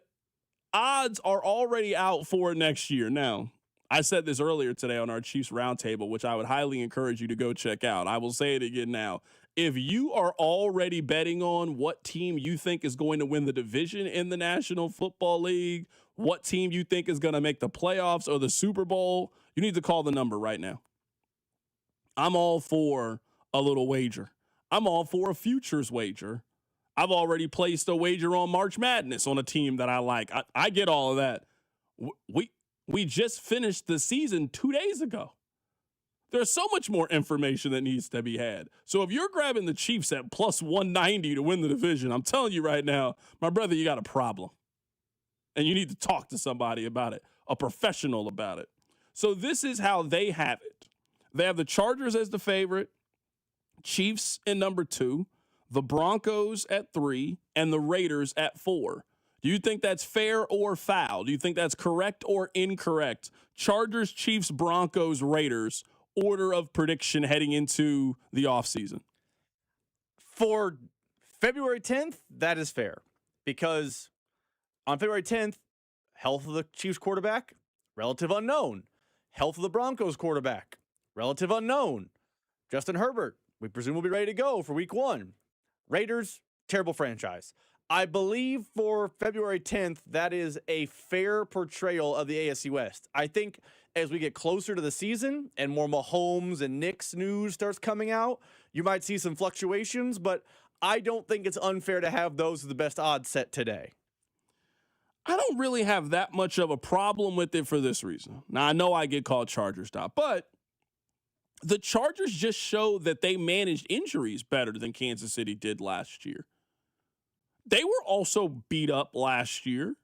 odds are already out for next year. Now, I said this earlier today on our Chiefs Roundtable, which I would highly encourage you to go check out. I will say it again now. If you are already betting on what team you think is going to win the division in the National Football League, what team you think is going to make the playoffs or the Super Bowl, you need to call the number right now. I'm all for a little wager. I'm all for a futures wager. I've already placed a wager on March Madness on a team that I like. I get all of that. We just finished the season 2 days ago. There's so much more information that needs to be had. So if you're grabbing the Chiefs at plus 190 to win the division, I'm telling you right now, my brother, you got a problem. And you need to talk to somebody about it, a professional about it. So this is how they have it. They have the Chargers as the favorite, Chiefs in number 2, the Broncos at 3, and the Raiders at 4. Do you think that's fair or foul? Do you think that's correct or incorrect? Chargers, Chiefs, Broncos, Raiders, order of prediction heading into the offseason. For February 10th, that is fair. Because on February 10th, health of the Chiefs quarterback, relative unknown. Health of the Broncos quarterback, relative unknown. Justin Herbert, we presume will be ready to go for week 1. Raiders, terrible franchise. I believe for February 10th, that is a fair portrayal of the AFC West. I think as we get closer to the season and more Mahomes and Knicks news starts coming out, you might see some fluctuations, but I don't think it's unfair to have those as the best odds set today. I don't really have that much of a problem with it for this reason. Now, I know I get called Chargers stop, but the Chargers just show that they managed injuries better than Kansas City did last year. They were also beat up last year,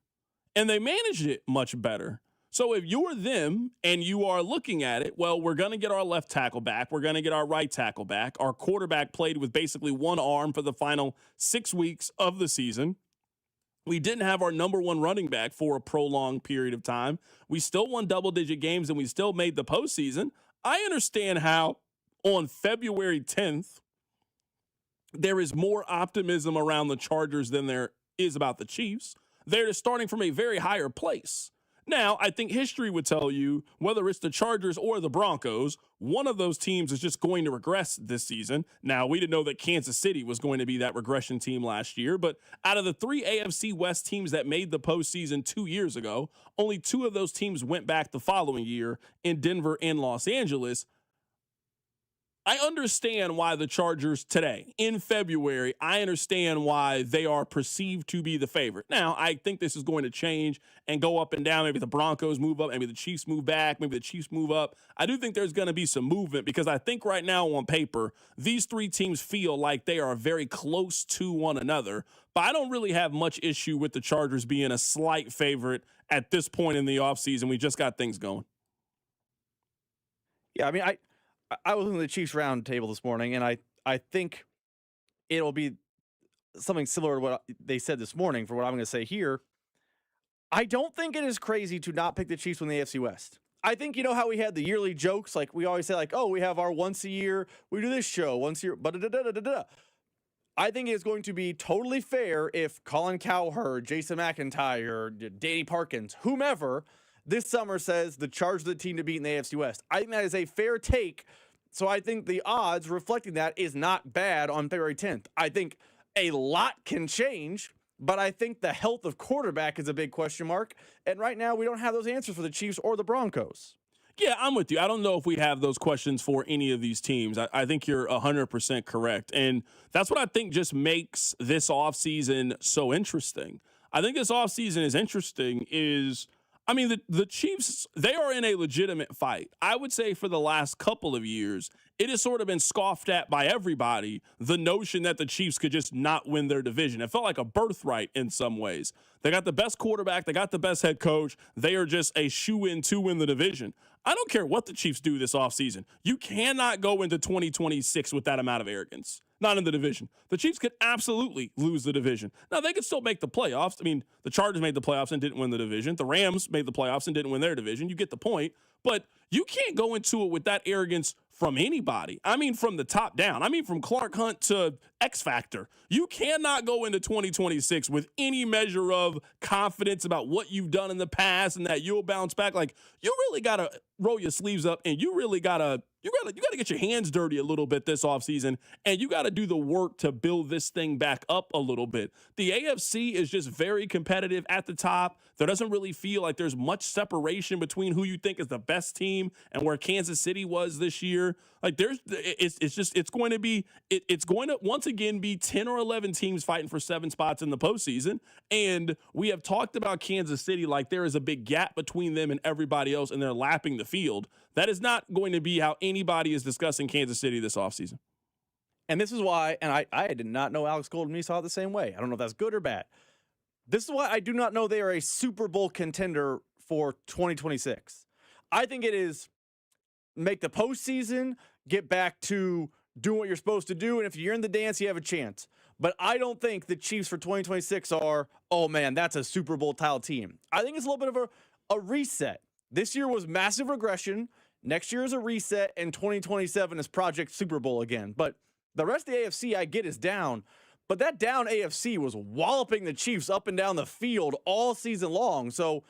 and they managed it much better. So if you're them and you are looking at it, well, we're going to get our left tackle back. We're going to get our right tackle back. Our quarterback played with basically one arm for the final 6 weeks of the season. We didn't have our number one running back for a prolonged period of time. We still won double-digit games, and we still made the postseason. I understand how on February 10th, there is more optimism around the Chargers than there is about the Chiefs. They're starting from a very higher place. Now, I think history would tell you, whether it's the Chargers or the Broncos, one of those teams is just going to regress this season. Now, we didn't know that Kansas City was going to be that regression team last year, but out of the 3 AFC West teams that made the postseason 2 years ago, only 2 of those teams went back the following year in Denver and Los Angeles. I understand why the Chargers today, in February, I understand why they are perceived to be the favorite. Now, I think this is going to change and go up and down. Maybe the Broncos move up, maybe the Chiefs move back, maybe the Chiefs move up. I do think there's going to be some movement because I think right now on paper, these 3 teams feel like they are very close to one another. But I don't really have much issue with the Chargers being a slight favorite at this point in the offseason. We just got things going. Yeah, I mean, I was in the Chiefs round table this morning, and I think it'll be something similar to what they said this morning for what I'm going to say here. I don't think it is crazy to not pick the Chiefs win the AFC West. I think, you know how we had the yearly jokes, like we always say, like, oh, we have our once a year, we do this show once a year, but I think it's going to be totally fair if Colin Cowherd, Jason McIntyre, Danny Parkins, whomever, this summer says the Chargers are the team to beat in the AFC West. I think that is a fair take. So I think the odds reflecting that is not bad on February 10th. I think a lot can change, but I think the health of quarterback is a big question mark. And right now we don't have those answers for the Chiefs or the Broncos. Yeah, I'm with you. I don't know if we have those questions for any of these teams. I think you're 100% correct. And that's what I think just makes this offseason so interesting. I think this offseason is interesting is, I mean, the Chiefs, they are in a legitimate fight. I would say for the last couple of years, it has sort of been scoffed at by everybody, the notion that the Chiefs could just not win their division. It felt like a birthright in some ways. They got the best quarterback. They got the best head coach. They are just a shoo-in to win the division. I don't care what the Chiefs do this offseason. You cannot go into 2026 with that amount of arrogance. Not in the division. The Chiefs could absolutely lose the division. Now, they could still make the playoffs. I mean, the Chargers made the playoffs and didn't win the division. The Rams made the playoffs and didn't win their division. You get the point. But you can't go into it with that arrogance from anybody. I mean, from the top down. I mean, from Clark Hunt to X Factor. You cannot go into 2026 with any measure of confidence about what you've done in the past and that you'll bounce back. Like, you really got to roll your sleeves up and you really got to get your hands dirty a little bit this offseason, and you got to do the work to build this thing back up a little bit. The AFC is just very competitive at the top. There doesn't really feel like there's much separation between who you think is the best team and where Kansas City was this year. Like it's going to once again be 10 or 11 teams fighting for 7 spots in the postseason. And we have talked about Kansas City like there is a big gap between them and everybody else, and they're lapping the field. That is not going to be how anybody is discussing Kansas City this offseason. And this is why, and I did not know Alex Gold and me saw it the same way. I don't know if that's good or bad. This is why I do not know they are a Super Bowl contender for 2026. I think it is make the postseason, get back to doing what you're supposed to do, and if you're in the dance, you have a chance. But I don't think the Chiefs for 2026 are, oh man, that's a Super Bowl title team. I think it's a little bit of a reset. This year was massive regression. Next year is a reset, and 2027 is Project Super Bowl again. But the rest of the AFC I get is down. But that down AFC was walloping the Chiefs up and down the field all season long. So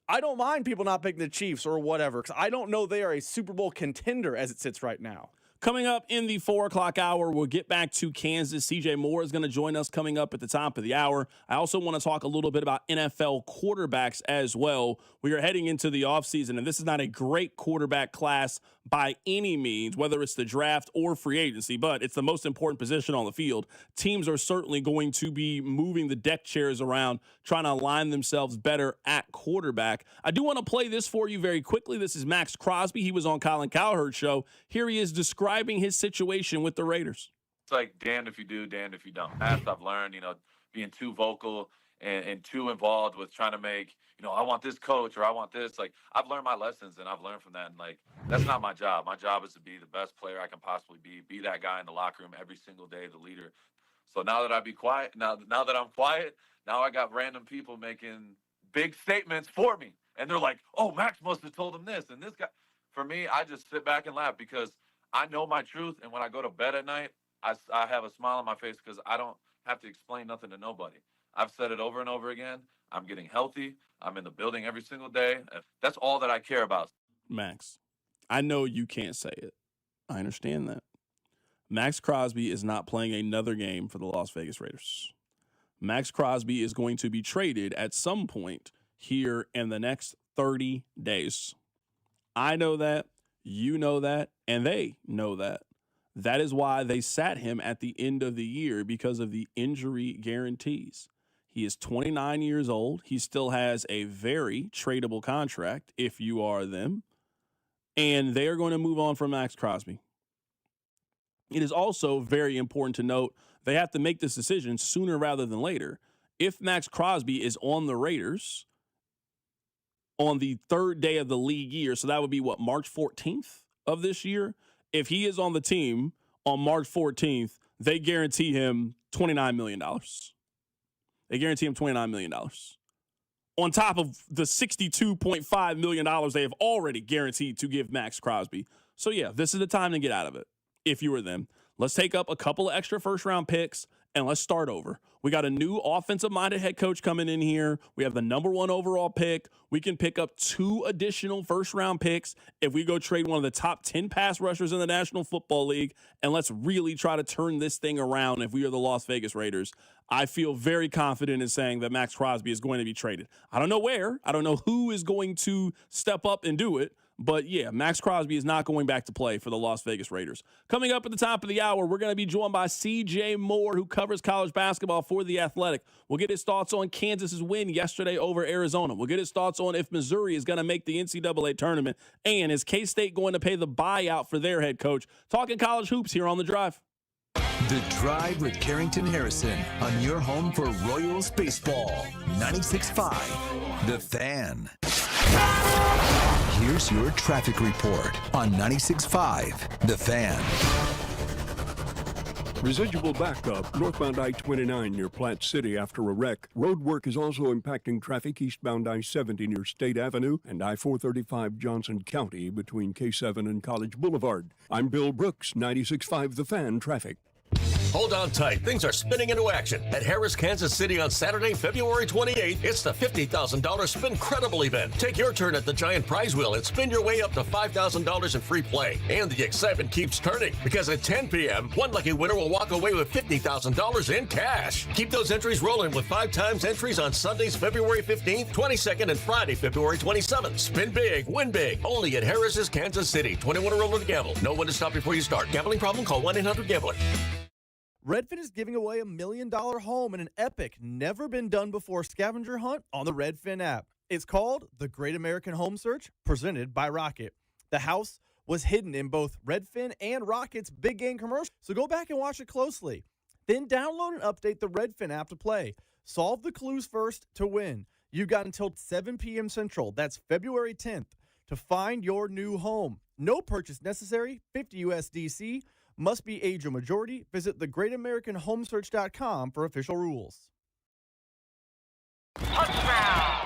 I don't mind people not picking the Chiefs or whatever, because I don't know they are a Super Bowl contender as it sits right now. Coming up in the 4 o'clock hour, we'll get back to Kansas. CJ Moore is going to join us coming up at the top of the hour. I also want to talk a little bit about NFL quarterbacks as well. We are heading into the offseason, and this is not a great quarterback class by any means, whether it's the draft or free agency, but it's the most important position on the field. Teams are certainly going to be moving the deck chairs around, trying to align themselves better at quarterback. I do want to play this for you very quickly. This is Max Crosby. He was on Colin Cowherd's show. Here he is describing his situation with the Raiders. It's like damned if you do, damned if you don't. As I've learned, being too vocal and too involved with trying to make, I want this coach or I want this. Like, I've learned my lessons and I've learned from that. And, like, that's not my job. My job is to be the best player I can possibly be that guy in the locker room every single day, the leader. So now that I be quiet, now that I'm quiet, now I got random people making big statements for me. And they're like, oh, Max must have told him this and this guy. For me, I just sit back and laugh because I know my truth. And when I go to bed at night, I have a smile on my face because I don't have to explain nothing to nobody. I've said it over and over again. I'm getting healthy. I'm in the building every single day. That's all that I care about. Max, I know you can't say it. I understand that. Max Crosby is not playing another game for the Las Vegas Raiders. Max Crosby is going to be traded at some point here in the next 30 days. I know that, you know that, and they know that. That is why they sat him at the end of the year, because of the injury guarantees. He is 29 years old. He still has a very tradable contract if you are them. And they are going to move on from Max Crosby. It is also very important to note they have to make this decision sooner rather than later. If Max Crosby is on the Raiders on the 3rd day of the league year, so that would be March 14th of this year. If he is on the team on March 14th, they guarantee him $29 million. They guarantee him $29 million. On top of the $62.5 million they have already guaranteed to give Max Crosby. So, yeah, this is the time to get out of it if you were them. Let's take up a couple of extra first-round picks and let's start over. We got a new offensive-minded head coach coming in here. We have the number 1 overall pick. We can pick up 2 additional first-round picks if we go trade one of the top 10 pass rushers in the National Football League, and let's really try to turn this thing around if we are the Las Vegas Raiders. I feel very confident in saying that Max Crosby is going to be traded. I don't know where. I don't know who is going to step up and do it. But, yeah, Max Crosby is not going back to play for the Las Vegas Raiders. Coming up at the top of the hour, we're going to be joined by C.J. Moore, who covers college basketball for The Athletic. We'll get his thoughts on Kansas's win yesterday over Arizona. We'll get his thoughts on if Missouri is going to make the NCAA tournament. And is K-State going to pay the buyout for their head coach? Talking college hoops here on The Drive. The Drive with Carrington Harrison on your home for Royals baseball. 96.5, The Fan. Here's your traffic report on 96.5, The Fan. Residual backup northbound I-29 near Platte City after a wreck. Road work is also impacting traffic eastbound I-70 near State Avenue and I-435 Johnson County between K7 and College Boulevard. I'm Bill Brooks, 96.5 The Fan traffic. Hold on tight. Things are spinning into action. At Harris, Kansas City on Saturday, February 28th, it's the $50,000 Spincredible event. Take your turn at the giant prize wheel and spin your way up to $5,000 in free play. And the excitement keeps turning because at 10 p.m., one lucky winner will walk away with $50,000 in cash. Keep those entries rolling with 5 times entries on Sundays, February 15th, 22nd, and Friday, February 27th. Spin big, win big. Only at Harris's Kansas City. 21 or older to gamble. Know when to stop before you start. Gambling problem? Call 1-800-GAMBLER. Redfin is giving away $1 million home in an epic, never-been-done-before scavenger hunt on the Redfin app. It's called The Great American Home Search, presented by Rocket. The house was hidden in both Redfin and Rocket's big game commercial, so go back and watch it closely. Then download and update the Redfin app to play. Solve the clues first to win. You've got until 7 p.m. Central, that's February 10th, to find your new home. No purchase necessary, 50 USDC. Must be age or majority. Visit thegreatamericanhomesearch.com for official rules.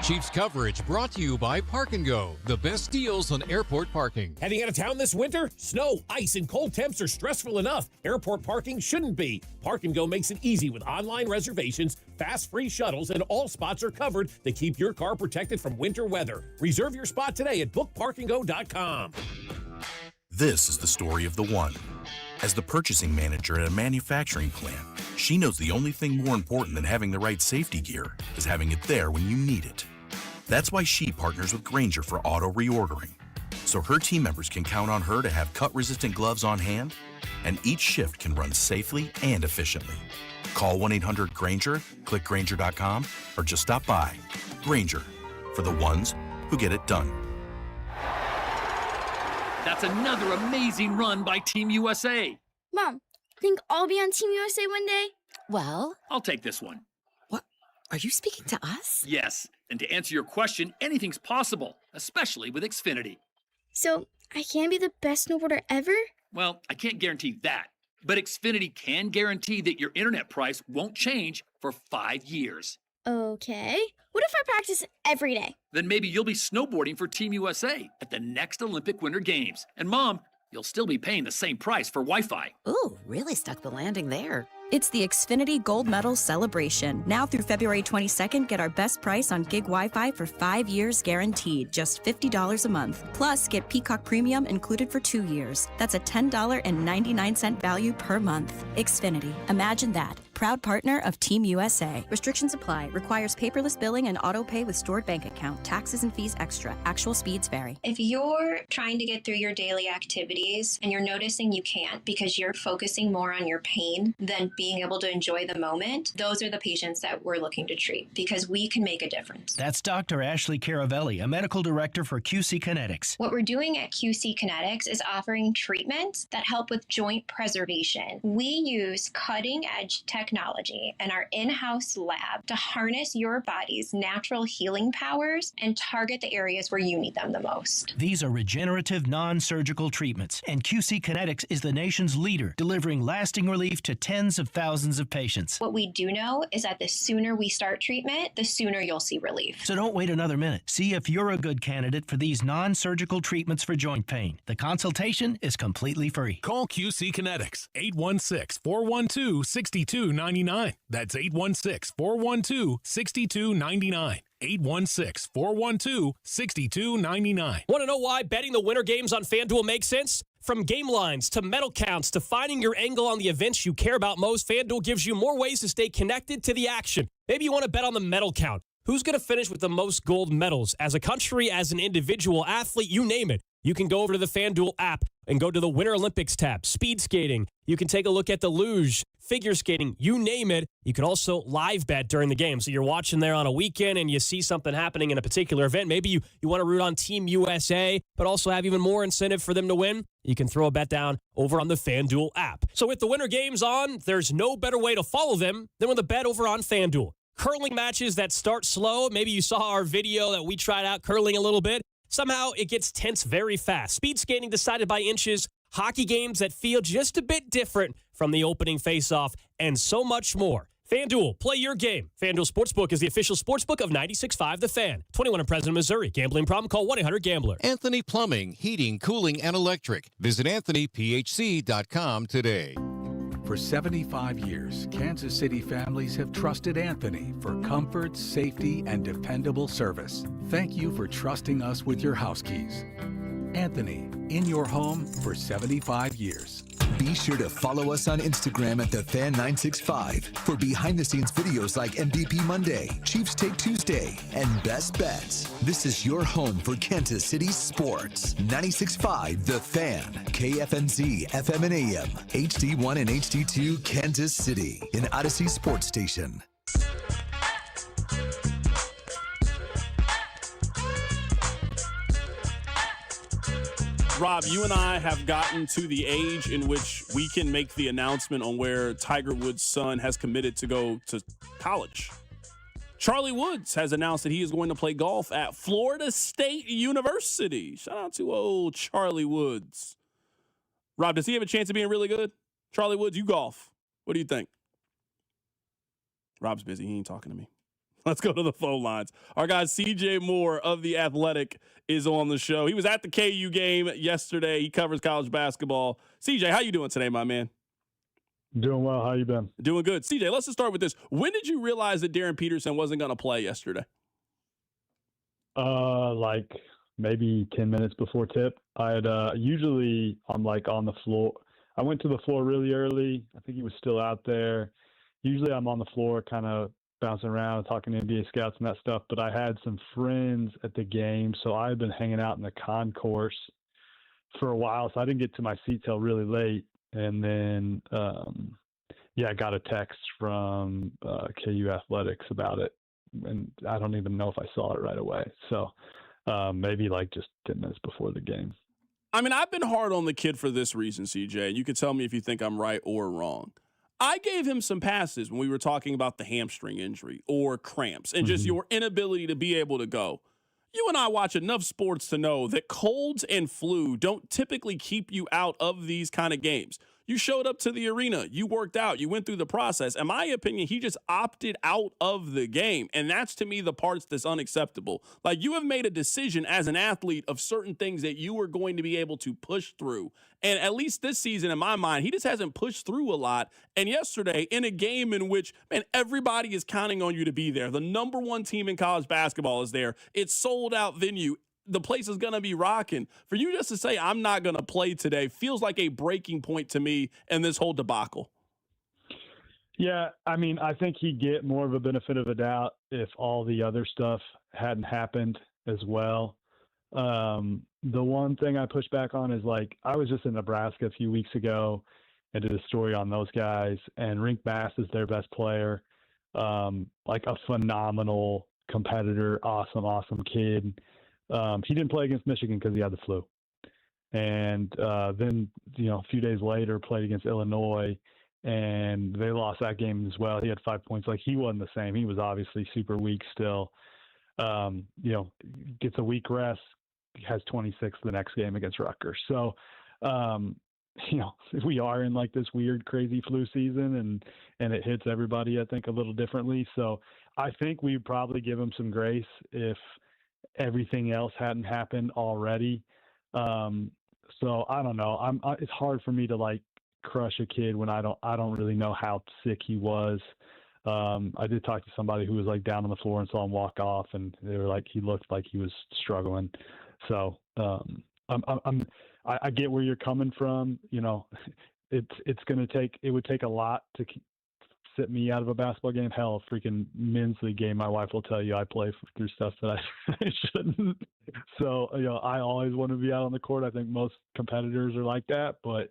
Chiefs coverage brought to you by Park & Go, the best deals on airport parking. Heading out of town this winter? Snow, ice, and cold temps are stressful enough. Airport parking shouldn't be. Park & Go makes it easy with online reservations, fast free shuttles, and all spots are covered to keep your car protected from winter weather. Reserve your spot today at bookparkandgo.com. This is the story of the one. As the purchasing manager at a manufacturing plant, she knows the only thing more important than having the right safety gear is having it there when you need it. That's why she partners with Grainger for auto reordering, so her team members can count on her to have cut-resistant gloves on hand, and each shift can run safely and efficiently. Call 1-800-GRAINGER, click Grainger.com, or just stop by. Grainger, for the ones who get it done. That's another amazing run by Team USA. Mom, think I'll be on Team USA one day? Well, I'll take this one. What? Are you speaking to us? Yes, and to answer your question, anything's possible, especially with Xfinity. So, I can be the best snowboarder ever? Well, I can't guarantee that, but Xfinity can guarantee that your internet price won't change for 5 years. Okay. What if I practice every day? Then maybe you'll be snowboarding for Team USA at the next Olympic Winter Games. And Mom, you'll still be paying the same price for Wi-Fi. Ooh, really stuck the landing there. It's the Xfinity Gold Medal Celebration. Now through February 22nd, get our best price on gig Wi-Fi for 5 years guaranteed, just $50 a month. Plus, get Peacock Premium included for 2 years. That's a $10.99 value per month. Xfinity. Imagine that. Proud partner of Team USA. Restrictions apply. Requires paperless billing and auto pay with stored bank account. Taxes and fees extra. Actual speeds vary. If you're trying to get through your daily activities and you're noticing you can't because you're focusing more on your pain than being able to enjoy the moment, those are the patients that we're looking to treat because we can make a difference. That's Dr. Ashley Caravelli, a medical director for QC Kinetics. What we're doing at QC Kinetics is offering treatments that help with joint preservation. We use cutting-edge technology in our in-house lab to harness your body's natural healing powers and target the areas where you need them the most. These are regenerative, non-surgical treatments, and QC Kinetics is the nation's leader, delivering lasting relief to tens of of thousands of patients. What we do know is that the sooner we start treatment, the sooner you'll see relief. So don't wait another minute. See if you're a good candidate for these non-surgical treatments for joint pain. The consultation is completely free. Call QC Kinetics, 816-412-6299. That's 816-412-6299. 816-412-6299. Want to know why betting the winter games on FanDuel makes sense? From game lines to medal counts to finding your angle on the events you care about most, FanDuel gives you more ways to stay connected to the action. Maybe you want to bet on the medal count. Who's going to finish with the most gold medals? As a country, as an individual athlete, you name it. You can go over to the FanDuel app and go to the Winter Olympics tab, speed skating. You can take a look at the luge, figure skating, you name it. You can also live bet during the game. So you're watching there on a weekend and you see something happening in a particular event. Maybe you want to root on Team USA, but also have even more incentive for them to win. You can throw a bet down over on the FanDuel app. So with the Winter Games on, there's no better way to follow them than with a bet over on FanDuel. Curling matches that start slow. Maybe you saw our video that we tried out curling a little bit. Somehow it gets tense very fast. Speed skating decided by inches. Hockey games that feel just a bit different from the opening faceoff, and so much more. FanDuel, play your game. FanDuel Sportsbook is the official sportsbook of 96.5 The Fan. 21 in President, Missouri. Gambling problem? Call 1-800-GAMBLER. Anthony Plumbing, Heating, Cooling, and Electric. Visit AnthonyPHC.com today. For 75 years, Kansas City families have trusted Anthony for comfort, safety, and dependable service. Thank you for trusting us with your house keys. Anthony, in your home for 75 years. Be sure to follow us on Instagram at TheFan965 for behind-the-scenes videos like MVP Monday, Chiefs Take Tuesday, and Best Bets. This is your home for Kansas City sports. 96.5 The Fan, KFNZ, FM and AM, HD1 and HD2, Kansas City, an Odyssey sports station. Rob, you and I have gotten to the age in which we can make the announcement on where Tiger Woods' son has committed to go to college. Charlie Woods has announced that he is going to play golf at Florida State University. Shout out to old Charlie Woods. Rob, does he have a chance of being really good? Charlie Woods, you golf. What do you think? Rob's busy. He ain't talking to me. Let's go to the phone lines. Our guy CJ Moore of The Athletic is on the show. He was at the KU game yesterday. He covers college basketball. CJ, how you doing today, my man? Doing well. How you been? Doing good. CJ, let's just start with this. When did you realize that Darren Peterson wasn't going to play yesterday? Like maybe 10 minutes before tip. I had usually I'm like on the floor. I went to the floor really early. I think he was still out there. Usually I'm on the floor kind of bouncing around, talking to NBA scouts and that stuff, but I had some friends at the game, so I had been hanging out in the concourse for a while, so I didn't get to my seat till really late. And then, I got a text from KU Athletics about it, and I don't even know if I saw it right away. So maybe like just 10 minutes before the game. I mean, I've been hard on the kid for this reason, CJ. You can tell me if you think I'm right or wrong. I gave him some passes when we were talking about the hamstring injury or cramps and just your inability to be able to go. You and I watch enough sports to know that colds and flu don't typically keep you out of these kind of games. You showed up to the arena. You worked out. You went through the process. In my opinion, he just opted out of the game. And that's, to me, the parts that's unacceptable. Like, you have made a decision as an athlete of certain things that you are going to be able to push through. And at least this season, in my mind, he just hasn't pushed through a lot. And yesterday, in a game in which, man, everybody is counting on you to be there. The number one team in college basketball is there. It's sold out venue. The place is going to be rocking. For you just to say, I'm not going to play today, feels like a breaking point to me in this whole debacle. Yeah, I mean, I think he'd get more of a benefit of a doubt if all the other stuff hadn't happened as well. The one thing I push back on is, like, I was just in Nebraska a few weeks ago and did a story on those guys, and Rink Bass is their best player, like a phenomenal competitor, awesome kid. He didn't play against Michigan because he had the flu. And then, a few days later, played against Illinois, and they lost that game as well. He had 5 points. Like, he wasn't the same. He was obviously super weak still. Gets a week rest, has 26 the next game against Rutgers. So we are in like this weird, crazy flu season, and it hits everybody, I think, a little differently. So I think we'd probably give him some grace if everything else hadn't happened already. So I don't know. It's hard for me to like crush a kid when I don't really know how sick he was. I did talk to somebody who was like down on the floor and saw him walk off, and they were like, he looked like he was struggling. So I get where you're coming from. It would take a lot to sit me out of a basketball game. Hell, a freaking men's league game, my wife will tell you I play through stuff that I shouldn't. So, I always want to be out on the court. I think most competitors are like that, but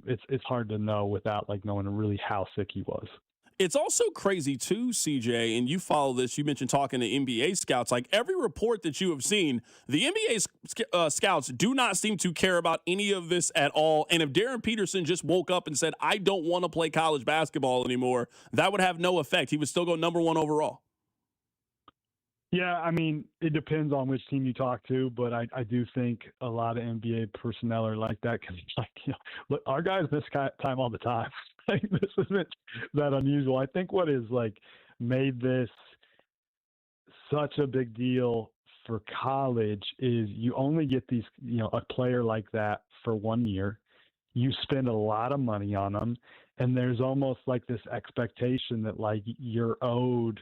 it's hard to know without like knowing really how sick he was. It's also crazy too, CJ, and you follow this. You mentioned talking to NBA scouts. Like every report that you have seen, the NBA scouts do not seem to care about any of this at all. And if Darren Peterson just woke up and said, I don't want to play college basketball anymore, that would have no effect. He would still go number one overall. Yeah, I mean, it depends on which team you talk to, but I do think a lot of NBA personnel are like that because, look, our guys miss time all the time. This isn't that unusual. I think what is like made this such a big deal for college is you only get these, a player like that for 1 year. You spend a lot of money on them, and there's almost like this expectation that like you're owed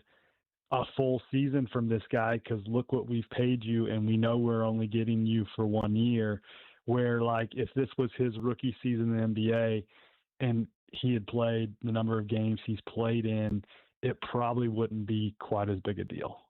a full season from this guy because look what we've paid you, and we know we're only getting you for 1 year. Where like if this was his rookie season in the NBA and he had played the number of games he's played in, it probably wouldn't be quite as big a deal.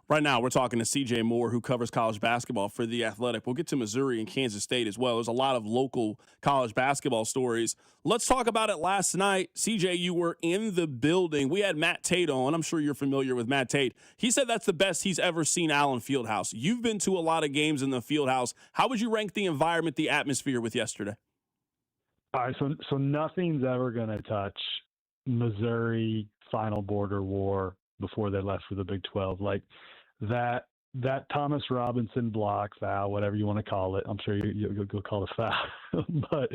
Right now, we're talking to CJ Moore, who covers college basketball for The Athletic. We'll get to Missouri and Kansas State as well. There's a lot of local college basketball stories. Let's talk about it last night. CJ, you were in the building. We had Matt Tate on. I'm sure you're familiar with Matt Tate. He said that's the best he's ever seen Allen Fieldhouse. You've been to a lot of games in the Fieldhouse. How would you rank the environment, the atmosphere with yesterday? All right, so nothing's ever going to touch Missouri final border war before they left for the Big 12. Like that Thomas Robinson block foul, whatever you want to call it. I'm sure you'll call it a foul. But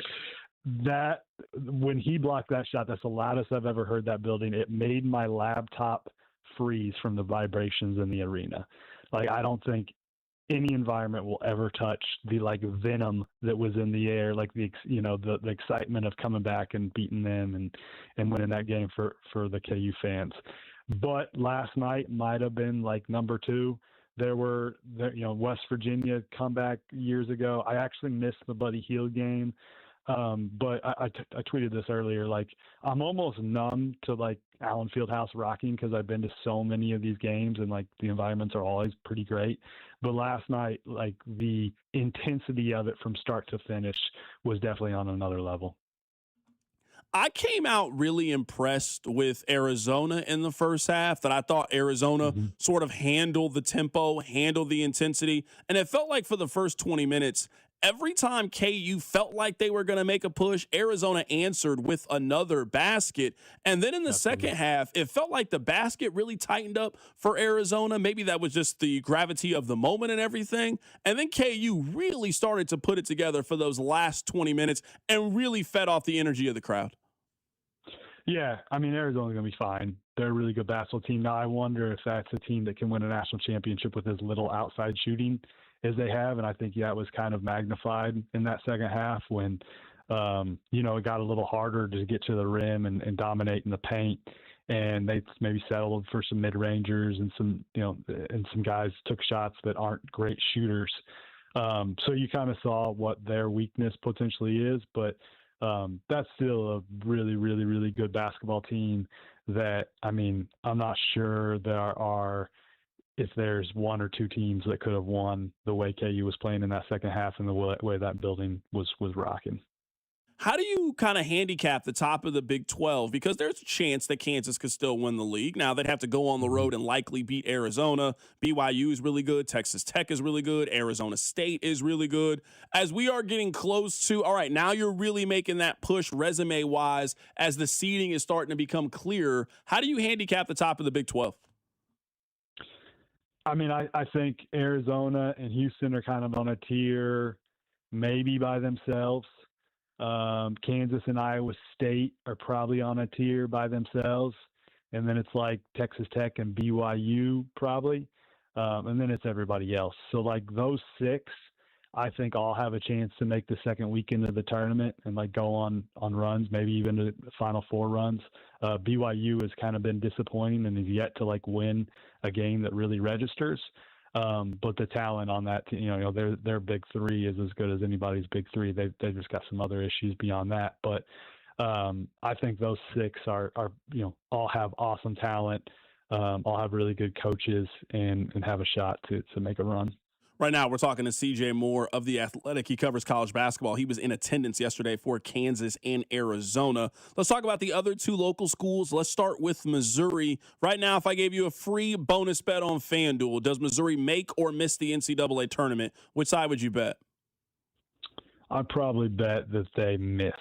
that when he blocked that shot, that's the loudest I've ever heard that building. It made my laptop freeze from the vibrations in the arena. Like I don't think any environment will ever touch the like venom that was in the air, like the excitement of coming back and beating them and winning that game for the KU fans. But last night might have been like number two. There were West Virginia comeback years ago. I actually missed the Buddy Hield game. But I tweeted this earlier, like I'm almost numb to like Allen Fieldhouse rocking because I've been to so many of these games and like the environments are always pretty great. But last night, like the intensity of it from start to finish was definitely on another level. I came out really impressed with Arizona in the first half, that I thought Arizona sort of handled the tempo, handled the intensity. And it felt like for the first 20 minutes, every time KU felt like they were going to make a push, Arizona answered with another basket. And then in the second half, it felt like the basket really tightened up for Arizona. Maybe that was just the gravity of the moment and everything. And then KU really started to put it together for those last 20 minutes and really fed off the energy of the crowd. Yeah, I mean, Arizona's going to be fine. They're a really good basketball team. Now, I wonder if that's a team that can win a national championship with as little outside shooting as they have, and I think that was kind of magnified in that second half when, it got a little harder to get to the rim and dominate in the paint, and they maybe settled for some mid-rangers and some guys took shots that aren't great shooters. So you kind of saw what their weakness potentially is, but that's still a really, really, really good basketball team that, I mean, I'm not sure if there's one or two teams that could have won the way KU was playing in that second half and the way that building was rocking. How do you kind of handicap the top of the Big 12? Because there's a chance that Kansas could still win the league. Now, they'd have to go on the road and likely beat Arizona. BYU is really good. Texas Tech is really good. Arizona State is really good. As we are getting close to, all right, now you're really making that push resume-wise as the seeding is starting to become clearer. How do you handicap the top of the Big 12? I mean, I think Arizona and Houston are kind of on a tier maybe by themselves. Kansas and Iowa State are probably on a tier by themselves. And then it's like Texas Tech and BYU probably. And then it's everybody else. So like those 6, I think all have a chance to make the second weekend of the tournament and like go on runs, maybe even the Final Four runs. BYU has kind of been disappointing and is yet to like win a game that really registers. But the talent on that, their big 3 is as good as anybody's big 3. They've just got some other issues beyond that. But I think those 6 are all have awesome talent, all have really good coaches and have a shot to make a run. Right now, we're talking to CJ Moore of The Athletic. He covers college basketball. He was in attendance yesterday for Kansas and Arizona. Let's talk about the other 2 local schools. Let's start with Missouri. Right now, if I gave you a free bonus bet on FanDuel, does Missouri make or miss the NCAA tournament? Which side would you bet? I'd probably bet that they miss.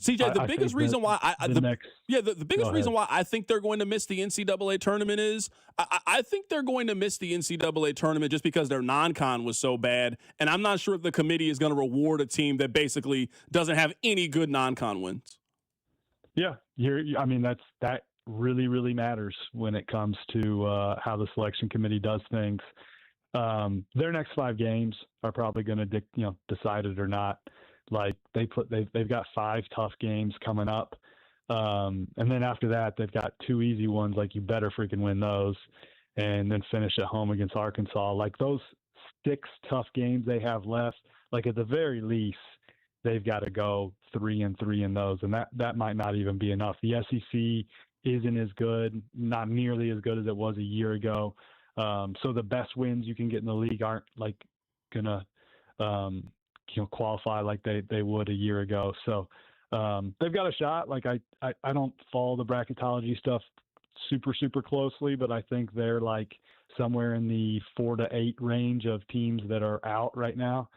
CJ, the biggest reason why the biggest reason why I think they're going to miss the NCAA tournament is I think they're going to miss the NCAA tournament just because their non-con was so bad, and I'm not sure if the committee is going to reward a team that basically doesn't have any good non-con wins. Yeah, that really, really matters when it comes to how the selection committee does things. Their next 5 games are probably going to decide it or not. Like they've got 5 tough games coming up, and then after that they've got 2 easy ones. Like you better freaking win those, and then finish at home against Arkansas. Like those 6 tough games they have left. Like at the very least, they've got to go 3-3 in those, and that might not even be enough. The SEC isn't as good, not nearly as good as it was a year ago. So the best wins you can get in the league aren't like gonna qualify like they would a year ago. So they've got a shot. Like I don't follow the bracketology stuff super closely, but I think they're like somewhere in the 4 to 8 range of teams that are out right now.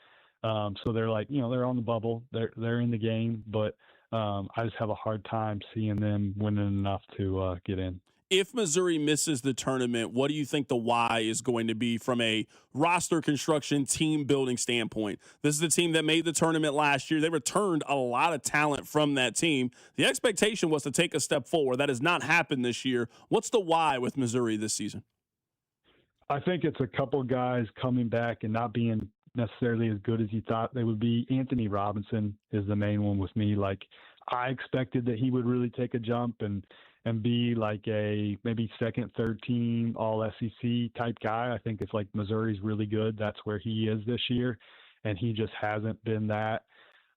So they're like, they're on the bubble. They're in the game, but I just have a hard time seeing them winning enough to get in. If Missouri misses the tournament, what do you think the why is going to be from a roster construction, team building standpoint? This is the team that made the tournament last year. They returned a lot of talent from that team. The expectation was to take a step forward. That has not happened this year. What's the why with Missouri this season? I think it's a couple guys coming back and not being necessarily as good as you thought they would be. Anthony Robinson is the main one with me. Like I expected that he would really take a jump and be like a maybe second, third team all SEC type guy. I think if like Missouri's really good, that's where he is this year. And he just hasn't been that.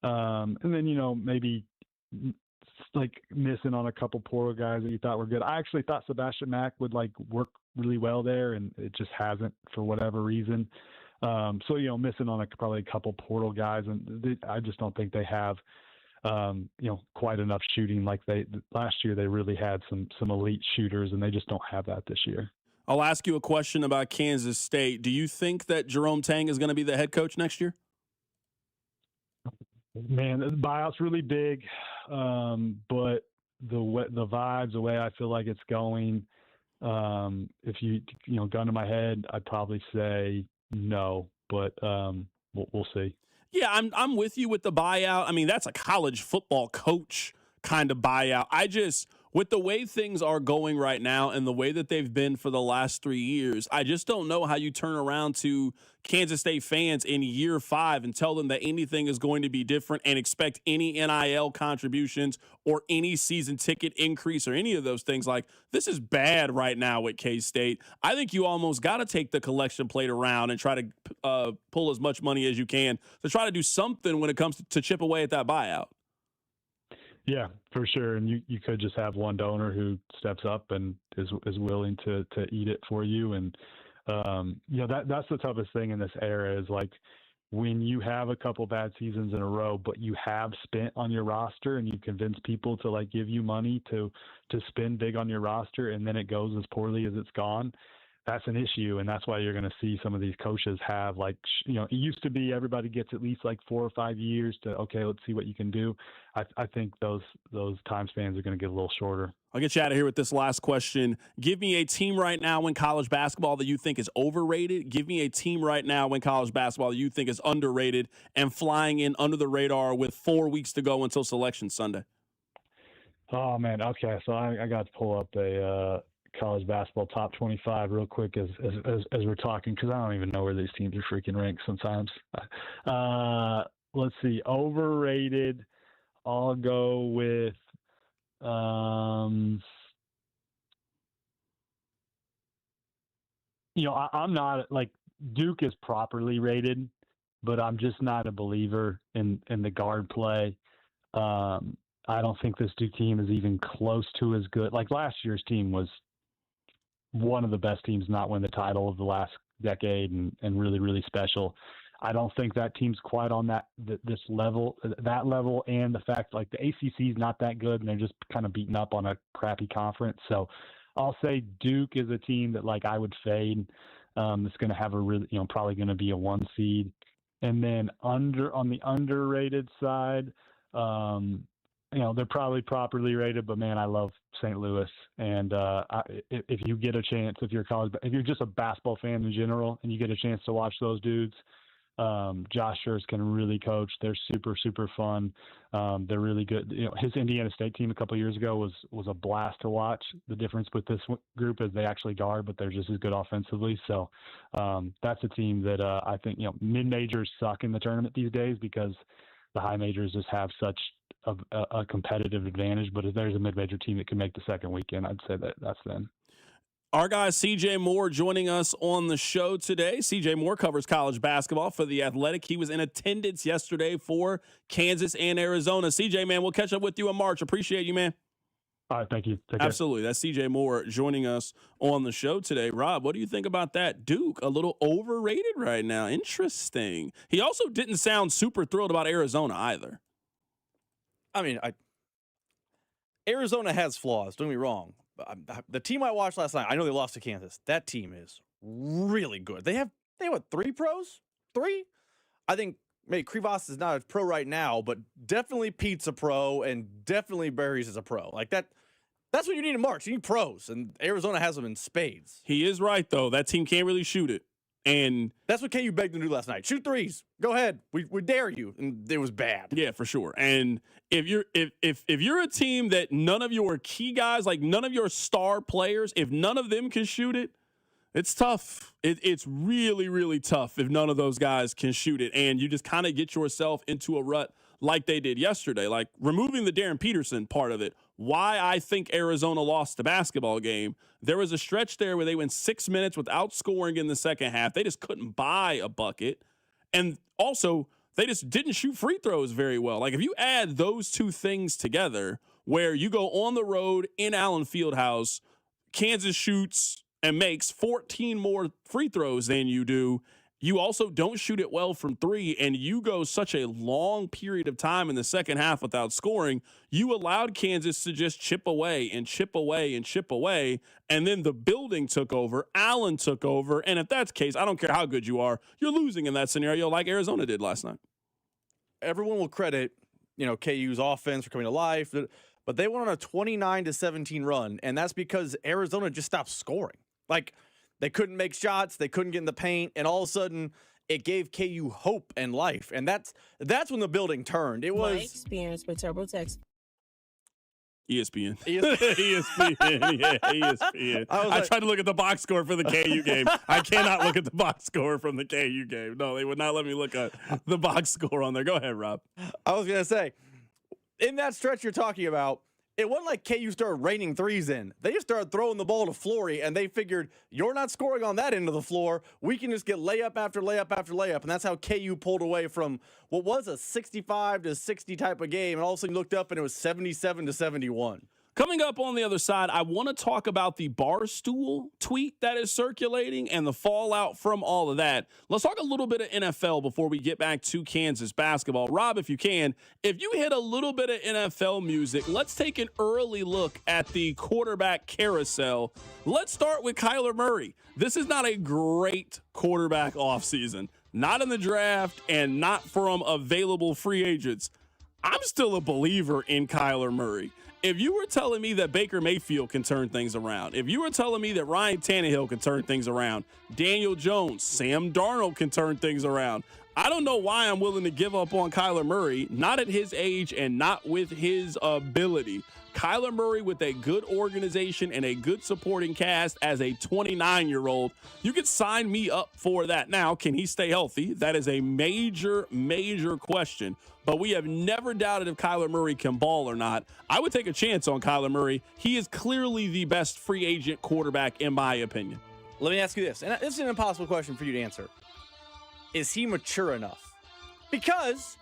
And then, maybe like missing on a couple portal guys that you thought were good. I actually thought Sebastian Mack would like work really well there, and it just hasn't for whatever reason. So, missing on probably a couple portal guys, and I just don't think they have, quite enough shooting. Like last year, they really had some elite shooters, and they just don't have that this year. I'll ask you a question about Kansas State. Do you think that Jerome Tang is going to be the head coach next year? Man, the buyout's really big, but the vibes, the way I feel like it's going, if gun to my head, I'd probably say no, but we'll see. Yeah, I'm with you with the buyout. I mean, that's a college football coach kind of buyout. With the way things are going right now and the way that they've been for the last 3 years, I just don't know how you turn around to Kansas State fans in year 5 and tell them that anything is going to be different and expect any NIL contributions or any season ticket increase or any of those things. Like, this is bad right now at K-State. I think you almost got to take the collection plate around and try to pull as much money as you can to try to do something when it comes to chip away at that buyout. Yeah, for sure. And you could just have one donor who steps up and is willing to eat it for you. And, that's the toughest thing in this era is like when you have a couple bad seasons in a row, but you have spent on your roster and you convince people to like give you money to spend big on your roster, and then it goes as poorly as it's gone. that's an issue, and that's why you're going to see some of these coaches have it used to be everybody gets at least like 4 or 5 years to, okay, let's see what you can do. I think those time spans are going to get a little shorter. I'll get you out of here with this last question. Give me a team right now in college basketball that you think is overrated. Give me a team right now in college basketball that you think is underrated and flying in under the radar with 4 weeks to go until Selection Sunday. Oh, man. Okay, so I got to pull up a college basketball top 25 real quick as we're talking, because I don't even know where these teams are freaking ranked sometimes. Let's see. Overrated, I'll go with I'm not like Duke is properly rated, but I'm just not a believer in the guard play. I don't think this Duke team is even close to as good. Like last year's team was one of the best teams not win the title of the last decade and really, really special. I don't think that team's quite on that level, and the fact like the ACC is not that good and they're just kind of beaten up on a crappy conference. So I'll say Duke is a team that like I would fade. It's going to have a really, probably going to be a 1 seed. And then on the underrated side, they're probably properly rated, but man, I love St. Louis. And if you get a chance, if you're just a basketball fan in general and you get a chance to watch those dudes, Josh Scherz can really coach. They're super, super fun. They're really good. His Indiana State team a couple of years ago was a blast to watch. The difference with this group is they actually guard, but they're just as good offensively. So that's a team that I think, mid-majors suck in the tournament these days because the high majors just have such a competitive advantage. But if there's a mid-major team that can make the second weekend, I'd say that's them. Our guy CJ Moore joining us on the show today. CJ Moore covers college basketball for The Athletic. He was in attendance yesterday for Kansas and Arizona. CJ, man, we'll catch up with you in March. Appreciate you, man. All right, thank you. Take Absolutely. Care. That's CJ Moore joining us on the show today. Rob, what do you think about that? Duke, a little overrated right now. Interesting. He also didn't sound super thrilled about Arizona either. I mean, Arizona has flaws, don't get me wrong. The team I watched last night, I know they lost to Kansas. That team is really good. They have what, 3 pros? 3? I think maybe Krivas is not a pro right now, but definitely Pete's a pro and definitely Berries is a pro. Like that's what you need in March. You need pros, and Arizona has them in spades. He is right, though. That team can't really shoot it. And that's what KU begged them to do last night. Shoot threes. Go ahead. We dare you. And it was bad. Yeah, for sure. And if you're a team that none of your key guys, like none of your star players, if none of them can shoot it, it's tough. It's really, really tough if none of those guys can shoot it. And you just kind of get yourself into a rut like they did yesterday. Like removing the Darren Peterson part of it, why I think Arizona lost the basketball game, there was a stretch there where they went 6 minutes without scoring in the second half. They just couldn't buy a bucket. And also, they just didn't shoot free throws very well. Like if you add those two things together, where you go on the road in Allen Fieldhouse, Kansas shoots and makes 14 more free throws than you do. You also don't shoot it well from 3, and you go such a long period of time in the second half without scoring. You allowed Kansas to just chip away and chip away and chip away, and then the building took over. Allen took over, and if that's the case, I don't care how good you are, you're losing in that scenario like Arizona did last night. Everyone will credit, KU's offense for coming to life, but they went on a 29-17 run, and that's because Arizona just stopped scoring. Like, they couldn't make shots, they couldn't get in the paint, and all of a sudden, it gave KU hope and life. And that's when the building turned. It was my experience with TurboTax. ESPN. ESPN. Yeah, ESPN. I tried to look at the box score for the KU game. I cannot look at the box score from the KU game. No, they would not let me look at the box score on there. Go ahead, Rob. I was going to say, in that stretch you're talking about, it wasn't like KU started raining threes in. They just started throwing the ball to Flory, and they figured, you're not scoring on that end of the floor. We can just get layup after layup after layup, and that's how KU pulled away from what was a 65-60 type of game, and all of a sudden you looked up, and it was 77-71. Coming up on the other side, I want to talk about the Barstool tweet that is circulating and the fallout from all of that. Let's talk a little bit of NFL before we get back to Kansas basketball. Rob, if you can, if you hit a little bit of NFL music, let's take an early look at the quarterback carousel. Let's start with Kyler Murray. This is not a great quarterback offseason, not in the draft and not from available free agents. I'm still a believer in Kyler Murray. If you were telling me that Baker Mayfield can turn things around, if you were telling me that Ryan Tannehill can turn things around, Daniel Jones, Sam Darnold can turn things around, I don't know why I'm willing to give up on Kyler Murray, not at his age and not with his ability. Kyler Murray with a good organization and a good supporting cast as a 29-year-old, you could sign me up for that. Now, can he stay healthy? That is a major, major question. But we have never doubted if Kyler Murray can ball or not. I would take a chance on Kyler Murray. He is clearly the best free agent quarterback, in my opinion. Let me ask you this, and this is an impossible question for you to answer. Is he mature enough? Because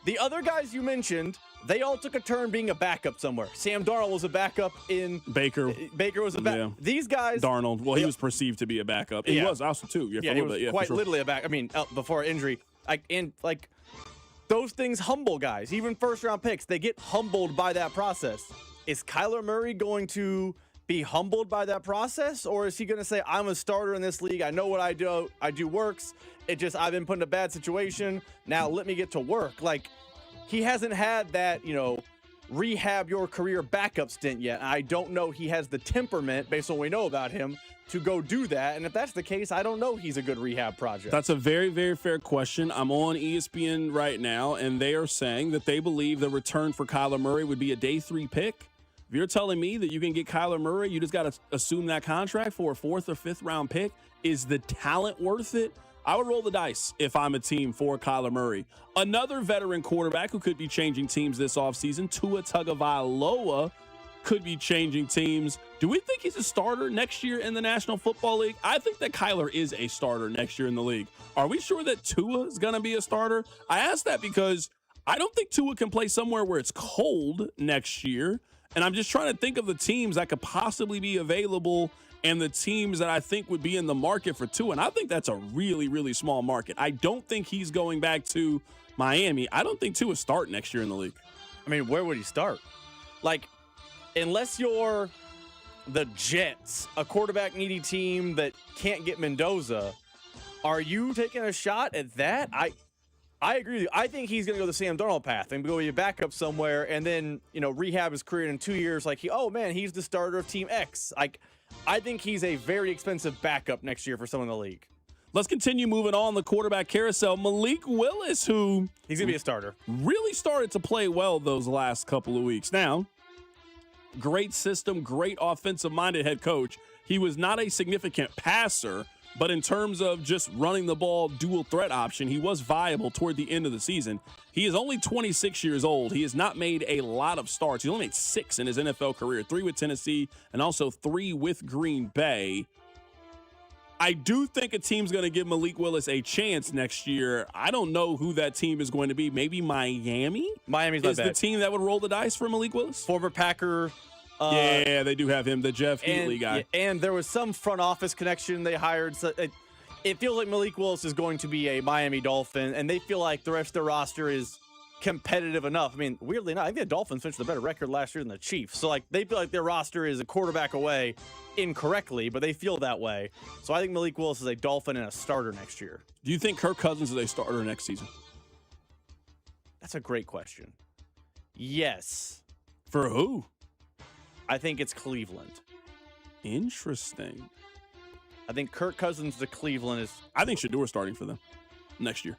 the other guys you mentioned, they all took a turn being a backup somewhere. Sam Darnold was a backup in Baker. Baker was a backup. Yeah. These guys. Darnold. Well, he was perceived to be a backup. He was also too. Yeah, he was quite literally a backup. I mean, before injury. Those things humble guys. Even first-round picks, they get humbled by that process. Is Kyler Murray going to be humbled by that process, or is he going to say, I'm a starter in this league. I know what I do works. I've been put in a bad situation. Now let me get to work. Like, he hasn't had that, rehab your career backup stint yet. I don't know he has the temperament, based on what we know about him, to go do that. And if that's the case, I don't know he's a good rehab project. That's a very, very fair question. I'm on ESPN right now, and they are saying that they believe the return for Kyler Murray would be a day 3 pick. If you're telling me that you can get Kyler Murray, you just got to assume that contract for a 4th or 5th round pick. Is the talent worth it? I would roll the dice if I'm a team for Kyler Murray. Another veteran quarterback who could be changing teams this offseason, Tua Tagovailoa, could be changing teams. Do we think he's a starter next year in the National Football League? I think that Kyler is a starter next year in the league. Are we sure that Tua is going to be a starter? I ask that because I don't think Tua can play somewhere where it's cold next year. And I'm just trying to think of the teams that could possibly be available and the teams that I think would be in the market for Tua. And I think that's a really, really small market. I don't think he's going back to Miami. I don't think Tua start next year in the league. I mean, where would he start? Like, unless you're the Jets, a quarterback-needy team that can't get Mendoza, are you taking a shot at that? I agree with you. I think he's going to go the Sam Darnold path and go be a backup somewhere and then, rehab his career in 2 years. Like, he's the starter of Team X. I think he's a very expensive backup next year for someone in the league. Let's continue moving on the quarterback carousel. Malik Willis, who he's going to be a starter, really started to play well those last couple of weeks. Now, great system, great offensive-minded head coach. He was not a significant passer, but in terms of just running the ball dual threat option, he was viable toward the end of the season. He is only 26 years old. He has not made a lot of starts. He's only made 6 in his NFL career, 3 with Tennessee and also 3 with Green Bay. I do think a team's going to give Malik Willis a chance next year. I don't know who that team is going to be. Maybe Miami? Miami's not bad. Is the team that would roll the dice for Malik Willis? Former Packer. Yeah, they do have him, the Jeff Heatley guy. And there was some front office connection they hired. So it feels like Malik Willis is going to be a Miami Dolphin, and they feel like the rest of their roster is competitive enough. I mean, weirdly enough, I think the Dolphins finished a better record last year than the Chiefs. So, they feel like their roster is a quarterback away incorrectly, but they feel that way. So I think Malik Willis is a Dolphin and a starter next year. Do you think Kirk Cousins is a starter next season? That's a great question. Yes. For who? I think it's Cleveland. Interesting. I think Kirk Cousins to Cleveland is... I think Shadour's starting for them next year.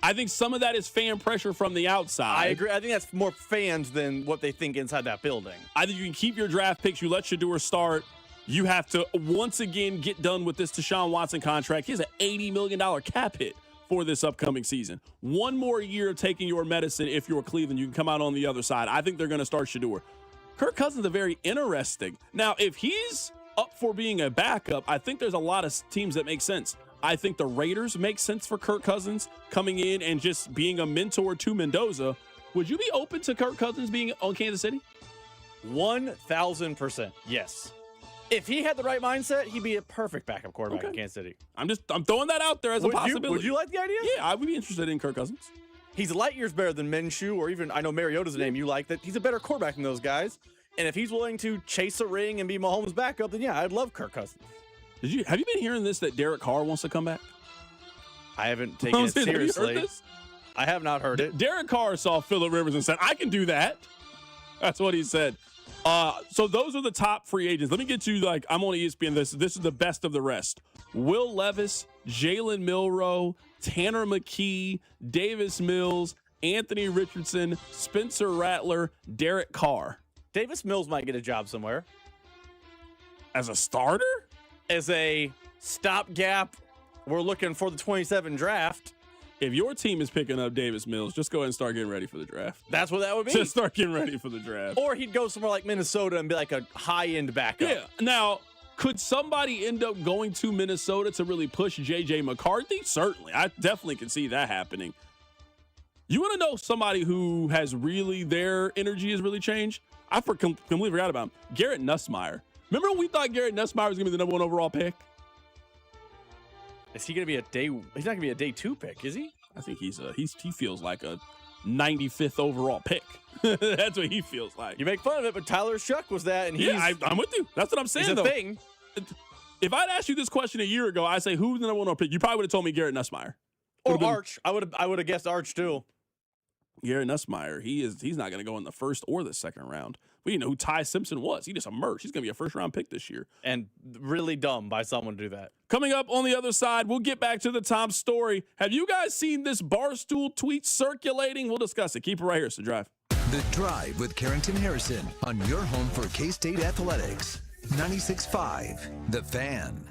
I think some of that is fan pressure from the outside. I agree. I think that's more fans than what they think inside that building. I think you can keep your draft picks. You let Shadour start. You have to, once again, get done with this Deshaun Watson contract. He has an $80 million cap hit for this upcoming season. One more year of taking your medicine if you're Cleveland. You can come out on the other side. I think they're going to start Shadour. Kirk Cousins is very interesting. Now, if he's up for being a backup, I think there's a lot of teams that make sense. I think the Raiders make sense for Kirk Cousins coming in and just being a mentor to Mendoza. Would you be open to Kirk Cousins being on Kansas City? 1,000%. Yes. If he had the right mindset, he'd be a perfect backup quarterback in Kansas City. I'm throwing that out there as a possibility. Would you like the idea? Yeah, I would be interested in Kirk Cousins. He's light years better than Minshew, or even, I know Mariota's a name you like, that he's a better quarterback than those guys. And if he's willing to chase a ring and be Mahomes' backup, then yeah, I'd love Kirk Cousins. Have you been hearing this, that Derek Carr wants to come back? I haven't taken it seriously. Have you heard this? I have not heard it. Derek Carr saw Phillip Rivers and said, I can do that. That's what he said. So those are the top free agents. Let me get you, I'm on ESPN. This is the best of the rest. Will Levis, Jalen Milroe, Tanner McKee, Davis Mills, Anthony Richardson, Spencer Rattler, Derek Carr. Davis Mills might get a job somewhere. As a starter? As a stopgap, we're looking for the 27 draft. If your team is picking up Davis Mills, just go ahead and start getting ready for the draft. That's what that would be. Just start getting ready for the draft. Or he'd go somewhere like Minnesota and be like a high-end backup. Yeah. Now, could somebody end up going to Minnesota to really push J.J. McCarthy? Certainly. I definitely can see that happening. You want to know somebody who has really, their energy has really changed? I completely forgot about him. Garrett Nussmeier. Remember when we thought Garrett Nussmeier was going to be the number 1 overall pick? Is he going to be he's not going to be a day 2 pick, is he? I think he feels like a 95th overall pick. That's what he feels like. You make fun of it, but Tyler Shuck was that, and I'm with you. That's what I'm saying, he's though. a thing. If I'd asked you this question a year ago, I'd say, who's the number 1 overall pick? You probably would have told me Garrett Nussmeier. Or Arch. I would have guessed Arch, too. Garrett Nussmeier, he's not going to go in the first or the second round. We know who Ty Simpson was. He just emerged. He's going to be a first-round pick this year. And really dumb by someone to do that. Coming up on the other side, we'll get back to the top story. Have you guys seen this Barstool tweet circulating? We'll discuss it. Keep it right here. It's The Drive. The Drive with Carrington Harrison on your home for K-State Athletics. 96.5, The Fan.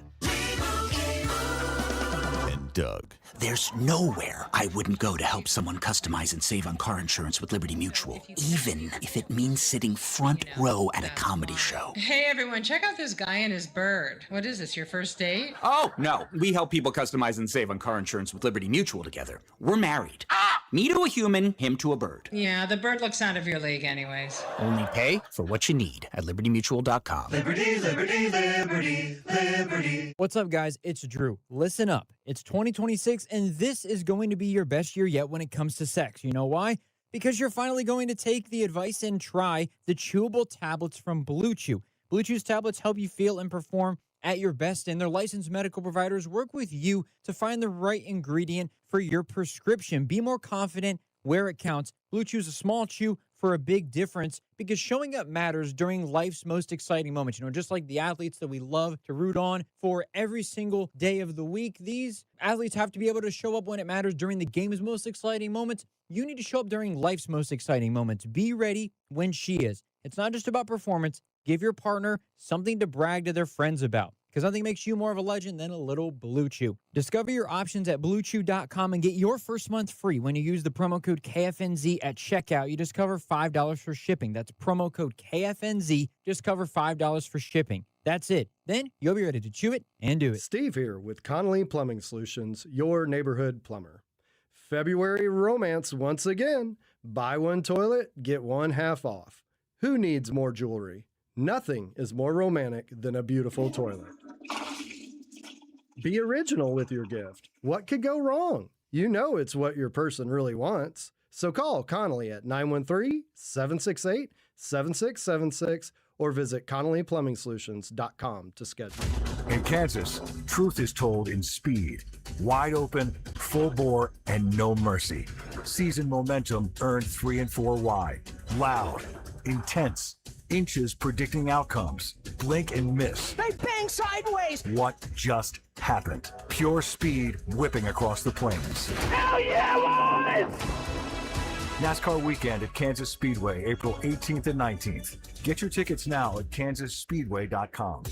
And Doug. There's nowhere I wouldn't go to help someone customize and save on car insurance with Liberty Mutual, even if it means sitting front row at a comedy show. Hey everyone, check out this guy and his bird. What is this, your first date? Oh, no. We help people customize and save on car insurance with Liberty Mutual together. We're married. Me to a human, him to a bird. Yeah, the bird looks out of your league anyways. Only pay for what you need at libertymutual.com. Liberty, liberty, liberty, liberty. What's up, guys? It's Drew. Listen up. It's 2026, and this is going to be your best year yet when it comes to sex. You know why? Because you're finally going to take the advice and try the chewable tablets from Blue Chew. Blue Chew's tablets help you feel and perform at your best, and their licensed medical providers work with you to find the right ingredient for your prescription. Be more confident where it counts. Blue Chew's a small chew for a big difference because showing up matters during life's most exciting moments. You know, just like the athletes that we love to root on for every single day of the week, these athletes have to be able to show up when it matters during the game's most exciting moments. You need to show up during life's most exciting moments. Be ready when she is. It's not just about performance. Give your partner something to brag to their friends about, because nothing makes you more of a legend than a little Blue Chew. Discover your options at BlueChew.com and get your first month free when you use the promo code KFNZ at checkout. You just cover $5 for shipping. That's promo code KFNZ. Just cover $5 for shipping. That's it. Then you'll be ready to chew it and do it. Steve here with Connolly Plumbing Solutions, your neighborhood plumber. February romance once again. Buy one toilet, get one half off. Who needs more jewelry? Nothing is more romantic than a beautiful toilet. Be original with your gift. What could go wrong? You know it's what your person really wants. So call Connolly at 913-768-7676 or visit ConnollyPlumbingSolutions.com to schedule. In Kansas, truth is told in speed, wide open, full bore, and no mercy. Season momentum earned 3 and 4 wide, loud, intense, inches predicting outcomes, blink and miss. They bang sideways! What just happened? Pure speed whipping across the plains. Hell yeah, boys! NASCAR weekend at Kansas Speedway, April 18th and 19th. Get your tickets now at KansasSpeedway.com.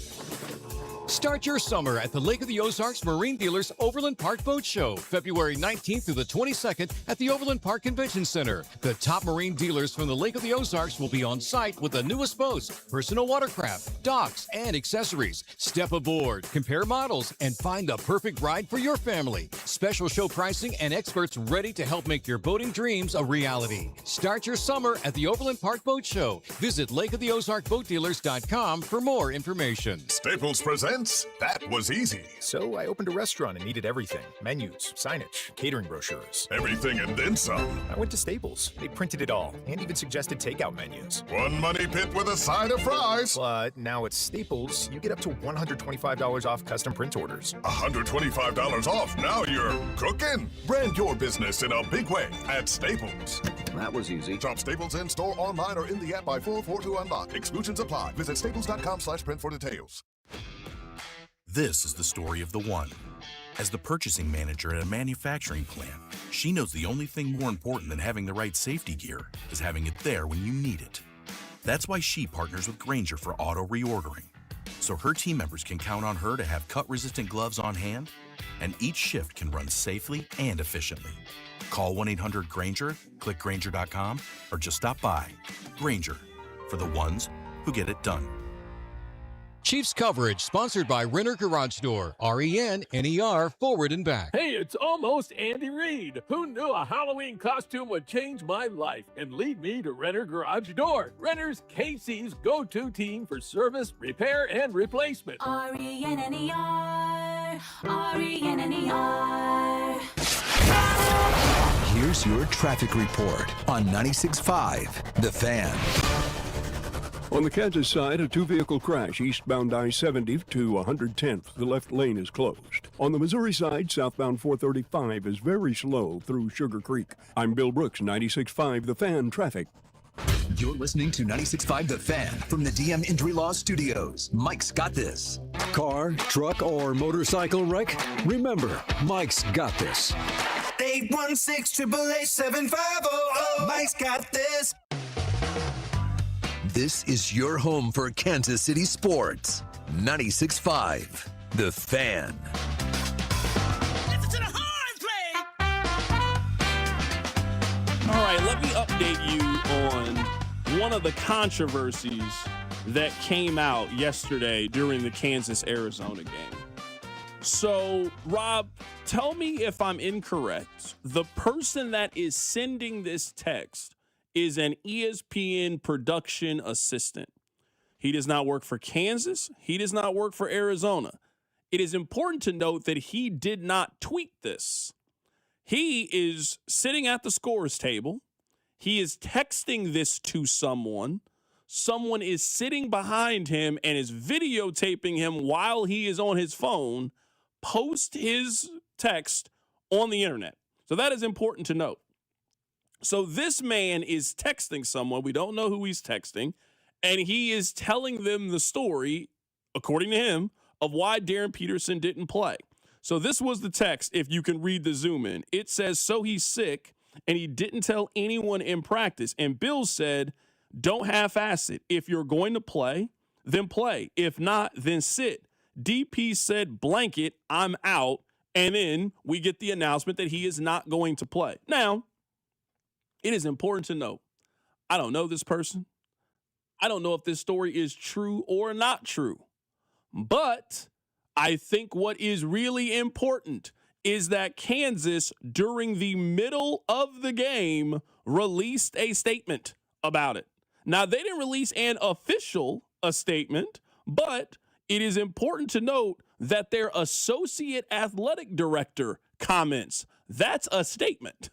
Start your summer at the Lake of the Ozarks Marine Dealers Overland Park Boat Show, February 19th through the 22nd at the Overland Park Convention Center. The top marine dealers from the Lake of the Ozarks will be on site with the newest boats, personal watercraft, docks, and accessories. Step aboard, compare models, and find the perfect ride for your family. Special show pricing and experts ready to help make your boating dreams a reality. Start your summer at the Overland Park Boat Show. Visit lakeoftheozarkboatdealers.com for more information. Staples presents That Was Easy. So I opened a restaurant and needed everything. Menus, signage, catering brochures. Everything and then some. I went to Staples. They printed it all and even suggested takeout menus. One money pit with a side of fries. But now at Staples, you get up to $125 off custom print orders. $125 off. Now you're cooking. Brand your business in a big way at Staples. That was easy. Shop Staples in store, online, or in the app by 4/4 to unlock. Exclusions apply. Visit staples.com/print for details. This is the story of the one. As the purchasing manager at a manufacturing plant, she knows the only thing more important than having the right safety gear is having it there when you need it. That's why she partners with Grainger for auto reordering, so her team members can count on her to have cut-resistant gloves on hand, and each shift can run safely and efficiently. Call 1-800-GRAINGER, click Grainger.com, or just stop by. Grainger, for the ones who get it done. Chiefs coverage sponsored by Renner Garage Door, RENNER, forward and back. Hey, it's almost Andy Reid. Who knew a Halloween costume would change my life and lead me to Renner Garage Door? Renner's KC's go-to team for service, repair, and replacement. RENNER, RENNER. Here's your traffic report on 96.5 The Fan. On the Kansas side, a two-vehicle crash eastbound I-70 to 110th. The left lane is closed. On the Missouri side, southbound 435 is very slow through Sugar Creek. I'm Bill Brooks, 96.5 The Fan traffic. You're listening to 96.5 The Fan from the DM Injury Law Studios. Mike's got this. Car, truck, or motorcycle wreck? Remember, Mike's got this. 816-888-7500. Mike's got this. This is your home for Kansas City sports. 96.5 The Fan. Listen to the horns play. All right, let me update you on one of the controversies that came out yesterday during the Kansas-Arizona game. So, Rob, tell me if I'm incorrect. The person that is sending this text is an ESPN production assistant. He does not work for Kansas. He does not work for Arizona. It is important to note that he did not tweet this. He is sitting at the scores table. He is texting this to someone. Someone is sitting behind him and is videotaping him while he is on his phone, post his text on the internet. So that is important to note. So this man is texting someone, we don't know who he's texting, and he is telling them the story, according to him, of why Darren Peterson didn't play. So this was the text, if you can read the zoom in. It says, so he's sick, and he didn't tell anyone in practice. And Bill said, don't half-ass it. If you're going to play, then play. If not, then sit. DP said, blanket, I'm out. And then we get the announcement that he is not going to play. Now, it is important to note, I don't know this person. I don't know if this story is true or not true. But I think what is really important is that Kansas, during the middle of the game, released a statement about it. Now, they didn't release an official statement, but it is important to note that their associate athletic director comments. That's a statement.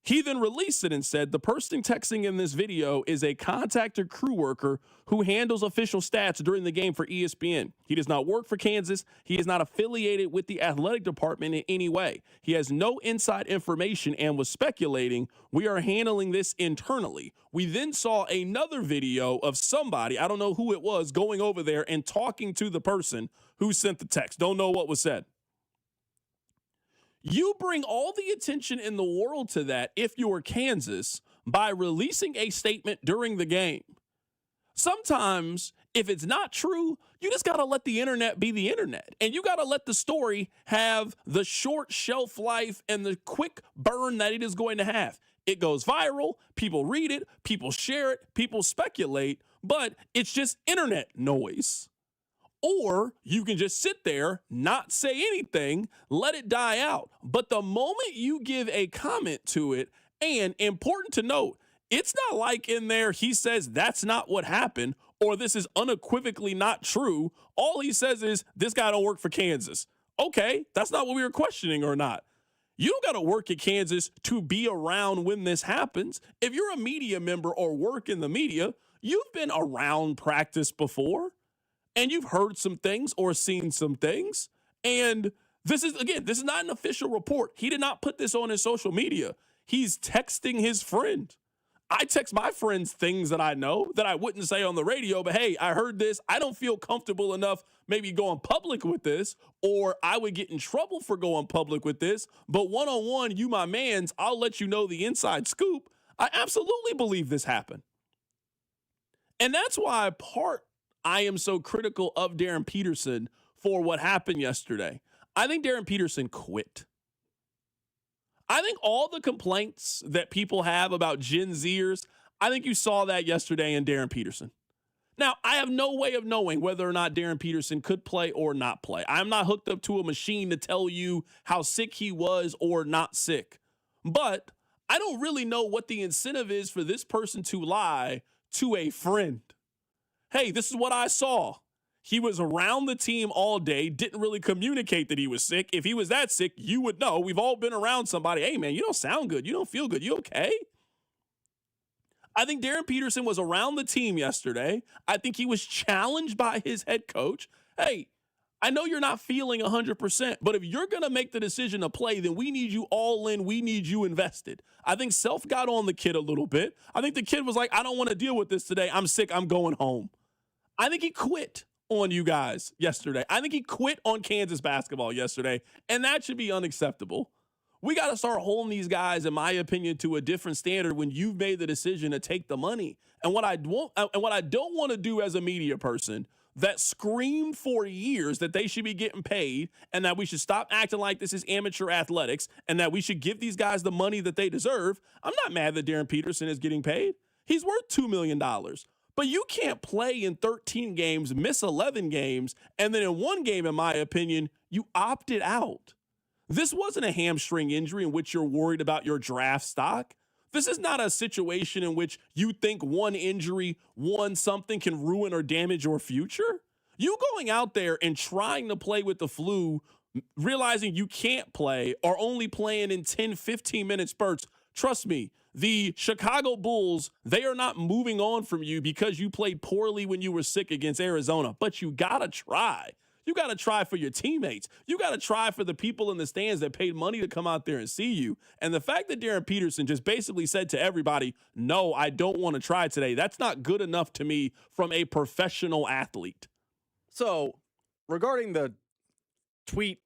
He then released it and said, the person texting in this video is a contactor crew worker who handles official stats during the game for ESPN. He does not work for Kansas. He is not affiliated with the athletic department in any way. He has no inside information and was speculating, we are handling this internally. We then saw another video of somebody, I don't know who it was, going over there and talking to the person who sent the text. Don't know what was said. You bring all the attention in the world to that if you were Kansas by releasing a statement during the game. Sometimes, if it's not true, You just got to let the internet be the internet. And you got to let the story have the short shelf life and the quick burn that it is going to have. It goes viral, people read it, people share it, people speculate, but it's just internet noise. Or you can just sit there, not say anything, let it die out. But the moment you give a comment to it, and important to note, it's not like in there he says that's not what happened or this is unequivocally not true. All he says is this guy don't work for Kansas. Okay, that's not what we were questioning or not. You don't got to work at Kansas to be around when this happens. If you're a media member or work in the media, you've been around practice before and you've heard some things or seen some things. And this is not an official report. He did not put this on his social media. He's texting his friend. I text my friends things that I know that I wouldn't say on the radio, but hey, I heard this. I don't feel comfortable enough maybe going public with this, or I would get in trouble for going public with this. But one-on-one, you my mans, I'll let you know the inside scoop. I absolutely believe this happened. And that's why I am so critical of Darren Peterson for what happened yesterday. I think Darren Peterson quit. I think all the complaints that people have about Gen Zers, I think you saw that yesterday in Darren Peterson. Now, I have no way of knowing whether or not Darren Peterson could play or not play. I'm not hooked up to a machine to tell you how sick he was or not sick. But I don't really know what the incentive is for this person to lie to a friend. Hey, this is what I saw. He was around the team all day, didn't really communicate that he was sick. If he was that sick, you would know. We've all been around somebody. Hey, man, you don't sound good. You don't feel good. You okay? I think Darren Peterson was around the team yesterday. I think he was challenged by his head coach. Hey, I know you're not feeling 100%, but if you're going to make the decision to play, then we need you all in. We need you invested. I think Self got on the kid a little bit. I think the kid was like, I don't want to deal with this today. I'm sick. I'm going home. I think he quit on you guys yesterday. I think he quit on Kansas basketball yesterday, and that should be unacceptable. We got to start holding these guys, in my opinion, to a different standard when you've made the decision to take the money. And what I don't want to do as a media person that screamed for years that they should be getting paid and that we should stop acting like this is amateur athletics and that we should give these guys the money that they deserve. I'm not mad that Darren Peterson is getting paid. He's worth $2 million. But you can't play in 13 games, miss 11 games, and then in one game, in my opinion, you opted out. This wasn't a hamstring injury in which you're worried about your draft stock. This is not a situation in which you think one injury, one something can ruin or damage your future. You going out there and trying to play with the flu, realizing you can't play or only playing in 10, 15-minute spurts, trust me, the Chicago Bulls, they are not moving on from you because you played poorly when you were sick against Arizona, but you got to try. You got to try for your teammates. You got to try for the people in the stands that paid money to come out there and see you. And the fact that Darren Peterson just basically said to everybody, no, I don't want to try today, that's not good enough to me from a professional athlete. So regarding the tweet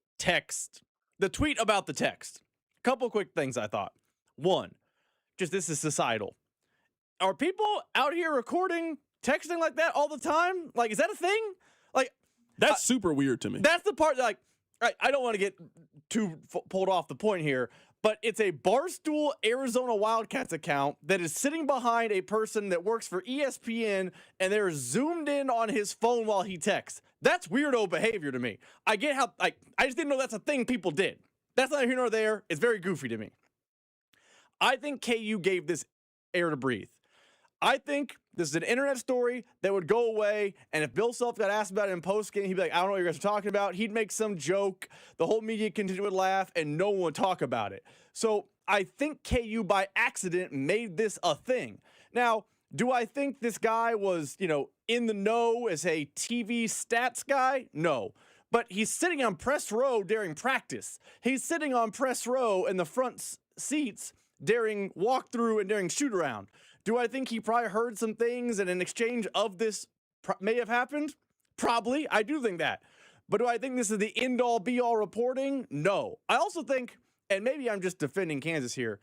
about the text, a couple quick things I thought. One, just this is societal. Are people out here recording, texting like that all the time? Like, is that a thing? Like, that's super weird to me. That's the part that, like, I don't want to get too pulled off the point here, but it's a Barstool Arizona Wildcats account that is sitting behind a person that works for ESPN, and they're zoomed in on his phone while he texts. That's weirdo behavior to me. I get how, like, I just didn't know that's a thing people did. That's not here nor there. It's very goofy to me. I think KU gave this air to breathe. I think this is an internet story that would go away, and if Bill Self got asked about it in postgame, he'd be like, I don't know what you guys are talking about. He'd make some joke. The whole media would laugh, and no one would talk about it. So I think KU, by accident, made this a thing. Now, do I think this guy was, in the know as a TV stats guy? No. But he's sitting on press row during practice. He's sitting on press row in the front seats during walkthrough and during shoot around. Do I think he probably heard some things and an exchange of this may have happened? Probably. I do think that. But do I think this is the end-all be-all reporting? No. I also think, and maybe I'm just defending Kansas here,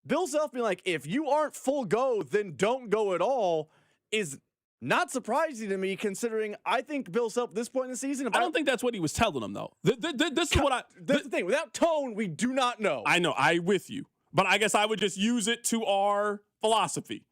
Bill Self being like, if you aren't full go, then don't go at all, is Not surprising to me, considering I think Bill Self at this point in the season. I don't think that's what he was telling him, though. This is what That's the thing. Without tone, we do not know. I know. I'm with you. But I guess I would just use it to our philosophy.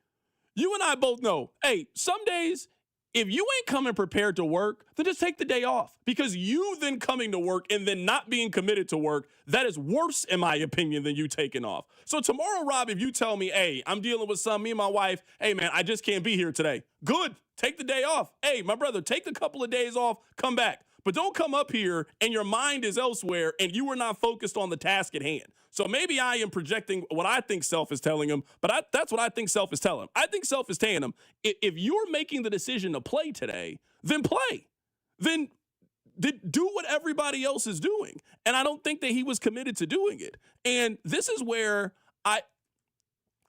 You and I both know, hey, some days, if you ain't coming prepared to work, then just take the day off. Because you then coming to work and then not being committed to work, that is worse, in my opinion, than you taking off. So tomorrow, Rob, if you tell me, hey, I'm dealing with me and my wife, hey, man, I just can't be here today. Good. Take the day off. Hey, my brother, take a couple of days off, come back. But don't come up here and your mind is elsewhere and you are not focused on the task at hand. So maybe I am projecting what I think Self is telling him, but that's what I think Self is telling him. I think Self is telling him, if you're making the decision to play today, then play. Then do what everybody else is doing. And I don't think that he was committed to doing it. And this is where I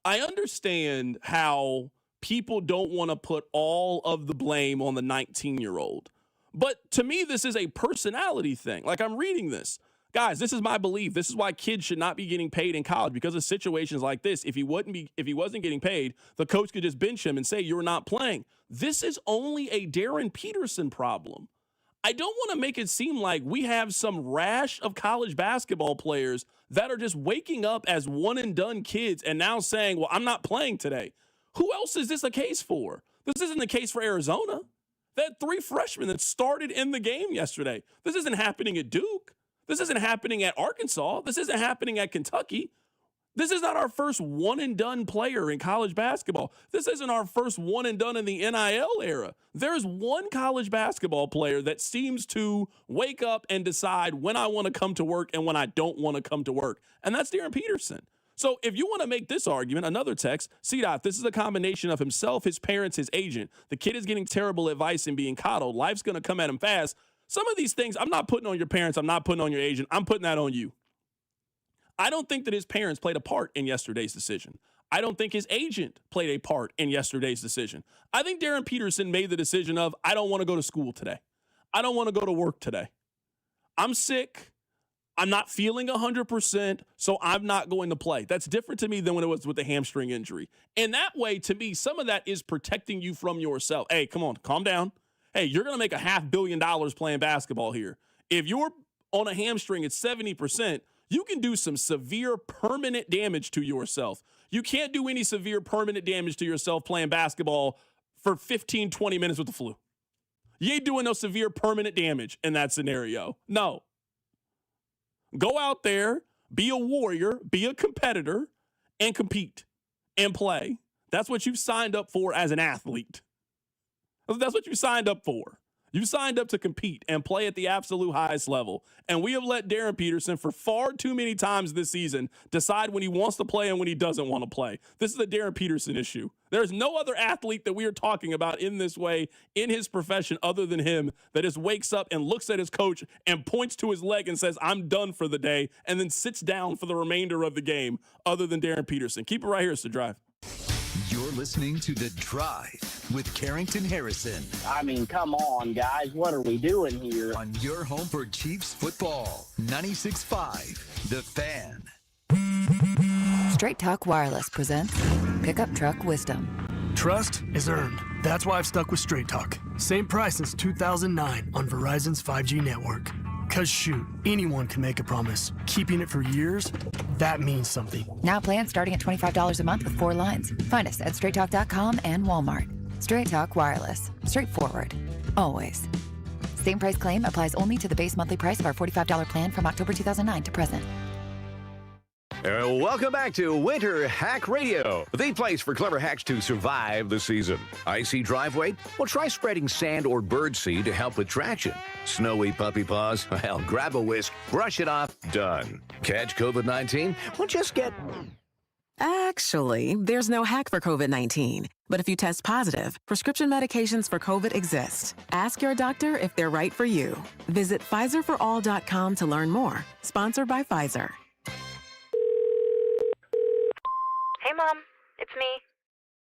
understand how people don't want to put all of the blame on the 19-year-old. But to me, this is a personality thing. Like, I'm reading this. Guys, this is my belief. This is why kids should not be getting paid in college, because of situations like this. If he wasn't getting paid, the coach could just bench him and say, you're not playing. This is only a Darren Peterson problem. I don't want to make it seem like we have some rash of college basketball players that are just waking up as one-and-done kids and now saying, well, I'm not playing today. Who else is this a case for? This isn't the case for Arizona. They had 3 freshmen that started in the game yesterday. This isn't happening at Duke. This isn't happening at Arkansas. This isn't happening at Kentucky. This is not our first one-and-done player in college basketball. This isn't our first one-and-done in the NIL era. There's one college basketball player that seems to wake up and decide when I want to come to work and when I don't want to come to work, and that's Darren Peterson. So if you want to make this argument, another text, CDOT, this is a combination of himself, his parents, his agent. The kid is getting terrible advice and being coddled. Life's going to come at him fast. Some of these things I'm not putting on your parents. I'm not putting on your agent. I'm putting that on you. I don't think that his parents played a part in yesterday's decision. I don't think his agent played a part in yesterday's decision. I think Darren Peterson made the decision of, I don't want to go to school today. I don't want to go to work today. I'm sick. I'm not feeling 100%, so I'm not going to play. That's different to me than when it was with the hamstring injury. And that way, to me, some of that is protecting you from yourself. Hey, come on, calm down. Hey, you're going to make $500 million playing basketball here. If you're on a hamstring at 70%, you can do some severe permanent damage to yourself. You can't do any severe permanent damage to yourself playing basketball for 15, 20 minutes with the flu. You ain't doing no severe permanent damage in that scenario. No. Go out there, be a warrior, be a competitor, and compete and play. That's what you've signed up for as an athlete. That's what you signed up for. You signed up to compete and play at the absolute highest level. And we have let Darren Peterson for far too many times this season decide when he wants to play and when he doesn't want to play. This is a Darren Peterson issue. There's no other athlete that we are talking about in this way in his profession other than him that just wakes up and looks at his coach and points to his leg and says, I'm done for the day, and then sits down for the remainder of the game other than Darren Peterson. Keep it right here. It's The Drive. You're listening to The Drive with Carrington Harrison. I mean, come on, guys. What are we doing here? On your home for Chiefs football, 96.5, The Fan. Straight Talk Wireless presents Pickup Truck Wisdom. Trust is earned. That's why I've stuck with Straight Talk. Same price since 2009 on Verizon's 5G network. Because shoot, anyone can make a promise. Keeping it for years, that means something. Now plans starting at $25 a month with 4 lines. Find us at straighttalk.com and Walmart. Straight Talk Wireless. Straightforward. Always. Same price claim applies only to the base monthly price of our $45 plan from October 2009 to present. Welcome back to Winter Hack Radio, the place for clever hacks to survive the season. Icy driveway? Well, try spreading sand or birdseed to help with traction. Snowy puppy paws? Well, grab a whisk, brush it off, done. Catch COVID-19? Well, just get... Actually, there's no hack for COVID-19. But if you test positive, prescription medications for COVID exist. Ask your doctor if they're right for you. Visit PfizerForAll.com to learn more. Sponsored by Pfizer. Hey, Mom. It's me.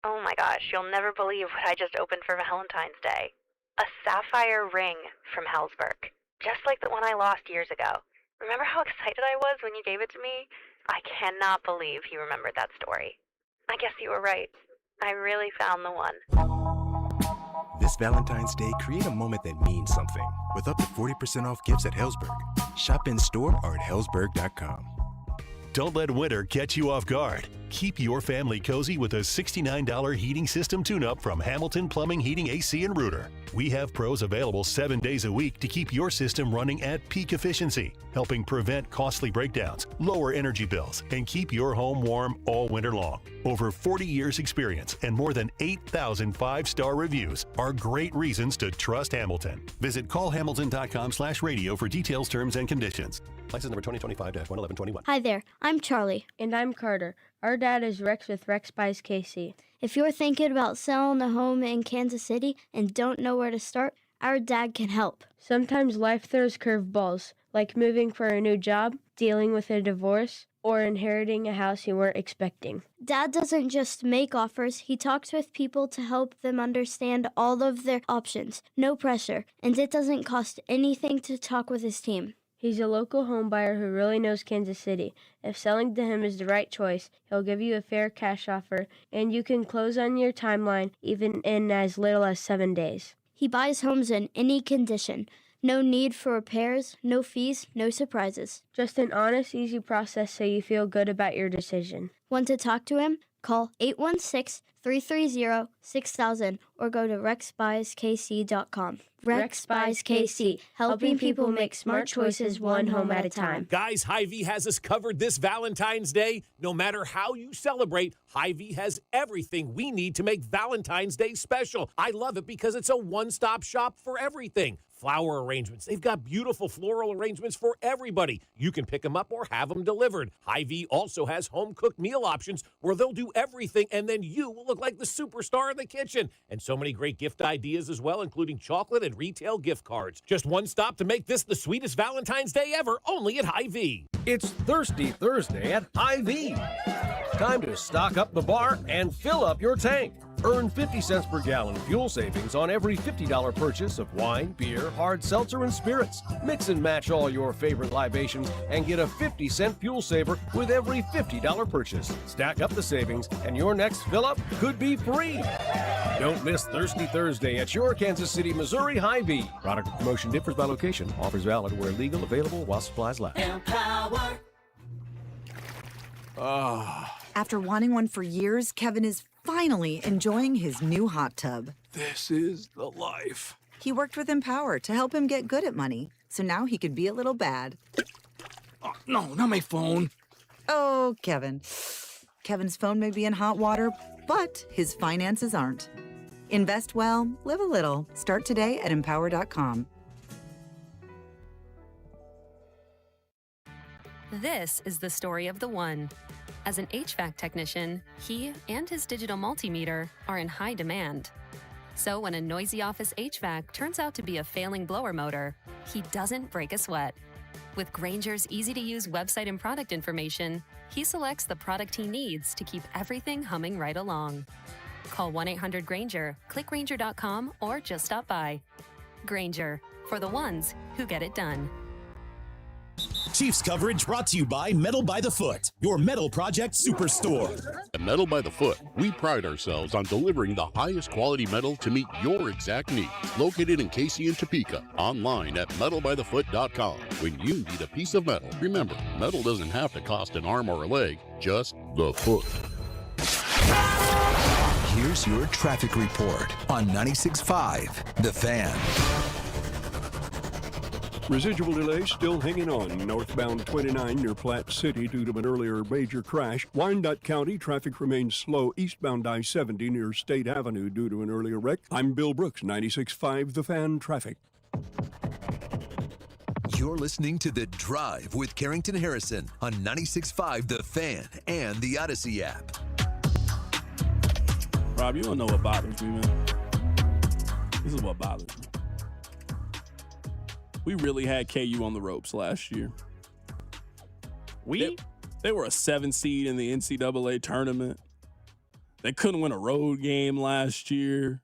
Oh my gosh, you'll never believe what I just opened for Valentine's Day. A sapphire ring from Hellsberg. Just like the one I lost years ago. Remember how excited I was when you gave it to me? I cannot believe you remembered that story. I guess you were right. I really found the one. This Valentine's Day, create a moment that means something with up to 40% off gifts at Helzberg. Shop in store or at helzberg.com. Don't let winter catch you off guard. Keep your family cozy with a $69 heating system tune-up from Hamilton Plumbing, Heating, AC, and Rooter. We have pros available 7 days a week to keep your system running at peak efficiency, helping prevent costly breakdowns, lower energy bills, and keep your home warm all winter long. Over 40 years experience and more than 8,000 five-star reviews are great reasons to trust Hamilton. Visit callhamilton.com/radio for details, terms, and conditions. License number 2025-11121. Hi there, I'm Charlie. And I'm Carter. Our dad is Rex with Rex Buys KC. If you're thinking about selling a home in Kansas City and don't know where to start, our dad can help. Sometimes life throws curveballs, like moving for a new job, dealing with a divorce, or inheriting a house you weren't expecting. Dad doesn't just make offers, he talks with people to help them understand all of their options. No pressure, and it doesn't cost anything to talk with his team. He's a local home buyer who really knows Kansas City. If selling to him is the right choice, he'll give you a fair cash offer, and you can close on your timeline even in as little as 7 days. He buys homes in any condition. No need for repairs, no fees, no surprises. Just an honest, easy process so you feel good about your decision. Want to talk to him? Call 816-330-6000 or go to rexbuyskc.com. Rex Buys KC, helping people make smart choices one home at a time. Guys, Hy-Vee has us covered this Valentine's Day. No matter how you celebrate, Hy-Vee has everything we need to make Valentine's Day special. I love it because it's a one-stop shop for everything. Flower arrangements. They've got beautiful floral arrangements for everybody. You can pick them up or have them delivered. Hy-Vee also has home-cooked meal options where they'll do everything, and then you will look like the superstar in the kitchen. And so many great gift ideas as well, including chocolate and retail gift cards. Just one stop to make this the sweetest Valentine's Day ever, only at Hy-Vee. It's Thirsty Thursday at Hy-Vee. Time to stock up the bar and fill up your tank. Earn 50 cents per gallon fuel savings on every $50 purchase of wine, beer, hard seltzer, and spirits. Mix and match all your favorite libations and get a 50-cent fuel saver with every $50 purchase. Stack up the savings and your next fill-up could be free. Don't miss Thirsty Thursday at your Kansas City, Missouri Hy-Vee. Product promotion differs by location. Offers valid where legal, available while supplies last. Empower. After wanting one for years, Kevin is finally enjoying his new hot tub. This is the life. He worked with Empower to help him get good at money, so now he could be a little bad. Oh, no, not my phone. Oh, Kevin. Kevin's phone may be in hot water, but his finances aren't. Invest well, live a little. Start today at empower.com. This is the story of the one. As an HVAC technician, he and his digital multimeter are in high demand. So when a noisy office HVAC turns out to be a failing blower motor, he doesn't break a sweat. With Grainger's easy-to-use website and product information, he selects the product he needs to keep everything humming right along. Call 1-800-GRAINGER, click Grainger.com, or just stop by. Grainger, for the ones who get it done. Chiefs coverage brought to you by Metal by the Foot, your metal project superstore. At Metal by the Foot, we pride ourselves on delivering the highest quality metal to meet your exact needs. Located in Casey and Topeka, online at metalbythefoot.com. When you need a piece of metal, remember, metal doesn't have to cost an arm or a leg, just the foot. Here's your traffic report on 96.5 The Fan. Residual delays still hanging on. Northbound 29 near Platte City due to an earlier major crash. Wyandotte County traffic remains slow eastbound I-70 near State Avenue due to an earlier wreck. I'm Bill Brooks, 96.5 The Fan Traffic. You're listening to The Drive with Carrington Harrison on 96.5 The Fan and the Odyssey app. Rob, you don't know what bothers me, man. This is what bothers me. We really had KU on the ropes last year. They were a 7 seed in the NCAA tournament. They couldn't win a road game last year.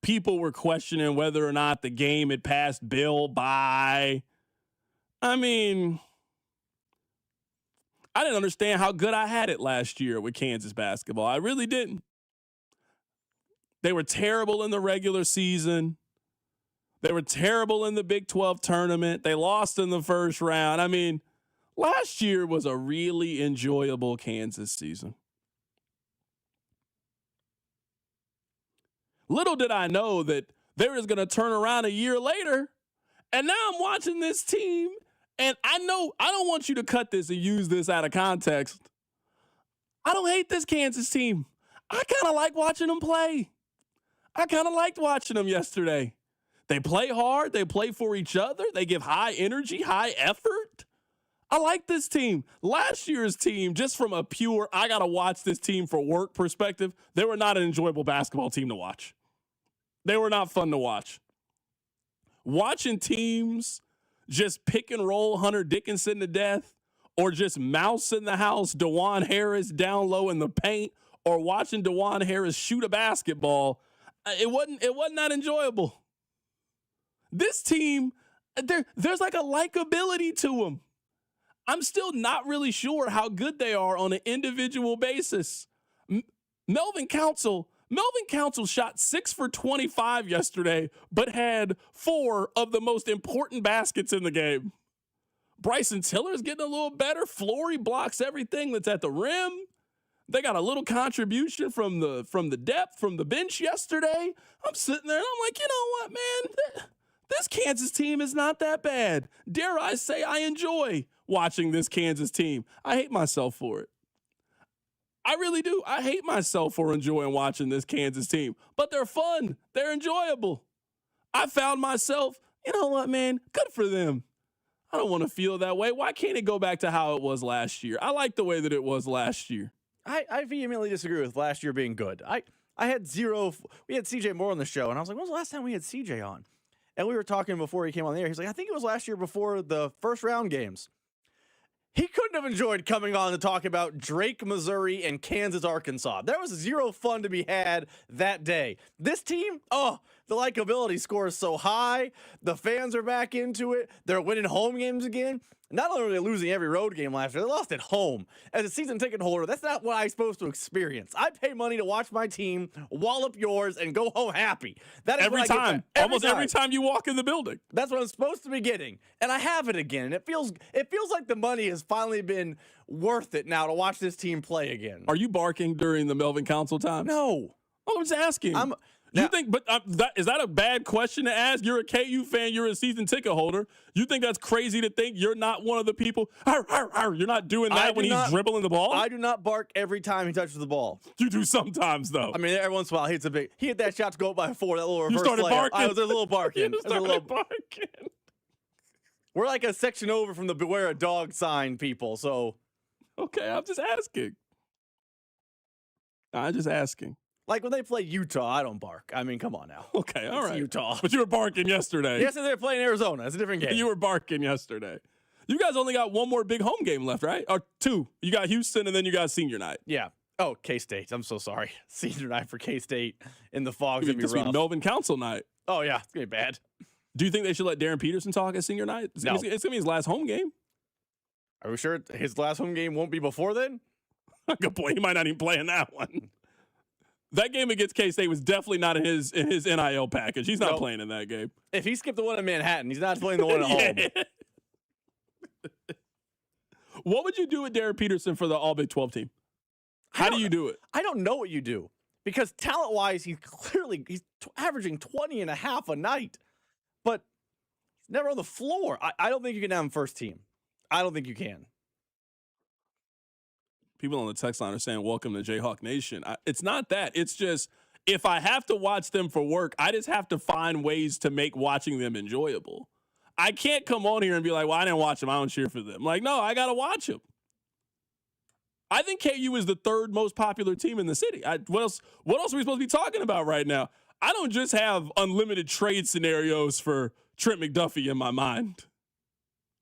People were questioning whether or not the game had passed Bill by. I mean, I didn't understand how good I had it last year with Kansas basketball. I really didn't. They were terrible in the regular season. They were terrible in the Big 12 tournament. They lost in the first round. I mean, last year was a really enjoyable Kansas season. Little did I know that they were going to turn around a year later, and now I'm watching this team, and I know I don't want you to cut this and use this out of context. I don't hate this Kansas team. I kind of like watching them play. I kind of liked watching them yesterday. They play hard. They play for each other. They give high energy, high effort. I like this team. Last year's team, just from a pure, I got to watch this team for work perspective, they were not an enjoyable basketball team to watch. They were not fun to watch. Watching teams just pick and roll Hunter Dickinson to death, or just mouse in the house DeJuan Harris down low in the paint, or watching DeJuan Harris shoot a basketball, it wasn't that enjoyable. This team, there's like a likability to them. I'm still not really sure how good they are on an individual basis. Melvin Council shot 6 for 25 yesterday, but had 4 of the most important baskets in the game. Bryson Tiller's getting a little better. Flory blocks everything that's at the rim. They got a little contribution from the depth, from the bench yesterday. I'm sitting there and I'm like, you know what, man? This Kansas team is not that bad. Dare I say I enjoy watching this Kansas team. I hate myself for it. I really do. I hate myself for enjoying watching this Kansas team. But they're fun. They're enjoyable. I found myself, you know what, man? Good for them. I don't want to feel that way. Why can't it go back to how it was last year? I like the way that it was last year. I vehemently disagree with last year being good. We had CJ Moore on the show, and I was like, when was the last time we had CJ on? And we were talking before he came on the air. He's like, I think it was last year before the first round games. He couldn't have enjoyed coming on to talk about Drake, Missouri, and Kansas, Arkansas. There was zero fun to be had that day. This team, the likability score is so high. The fans are back into it. They're winning home games again. Not only are they losing every road game last year, they lost at home. As a season ticket holder, that's not what I'm supposed to experience. I pay money to watch my team wallop yours and go home happy. That is every time. Almost every time you walk in the building. That's what I'm supposed to be getting. And I have it again. And it feels like the money has finally been worth it now to watch this team play again. Are you barking during the Melvin Council time? No. I'm just asking. Is that a bad question to ask? You're a KU fan. You're a season ticket holder. You think that's crazy to think you're not one of the people? You're not doing that when he's dribbling the ball? I do not bark every time he touches the ball. You do sometimes, though. I mean, every once in a while, he hit that shot to go up by 4, that little reverse You started layup. barking? I was a little barking. You started barking. We're like a section over from the Beware a Dog sign people, so. Okay, I'm just asking. Like when they play Utah, I don't bark. I mean, come on now. Okay, all right. Utah. But you were barking yesterday. Yes, they're playing Arizona. It's a different game. You were barking yesterday. You guys only got one more big home game left, right? Or 2. You got Houston, and then you got senior night. Yeah. Oh, K-State. I'm so sorry. Senior night for K-State in the fog. It's going to be rough. Melvin Council night. Oh, yeah. It's going to be bad. Do you think they should let Darren Peterson talk at senior night? No. It's going to be his last home game. Are we sure his last home game won't be before then? Good point. He might not even play in that one. That game against K-State was definitely not in his NIL package. He's not playing in that game. If he skipped the one in Manhattan, he's not playing the one at home. What would you do with Darren Peterson for the All Big 12 team? How do you do it? I don't know what you do. Because talent-wise, he's averaging 20 and a half a night. But he's never on the floor. I don't think you can have him first team. I don't think you can. People on the text line are saying, welcome to Jayhawk Nation. It's not that. It's just, if I have to watch them for work, I just have to find ways to make watching them enjoyable. I can't come on here and be like, well, I didn't watch them. I don't cheer for them. Like, no, I got to watch them. I think KU is the 3rd most popular team in the city. What else are we supposed to be talking about right now? I don't just have unlimited trade scenarios for Trent McDuffie in my mind.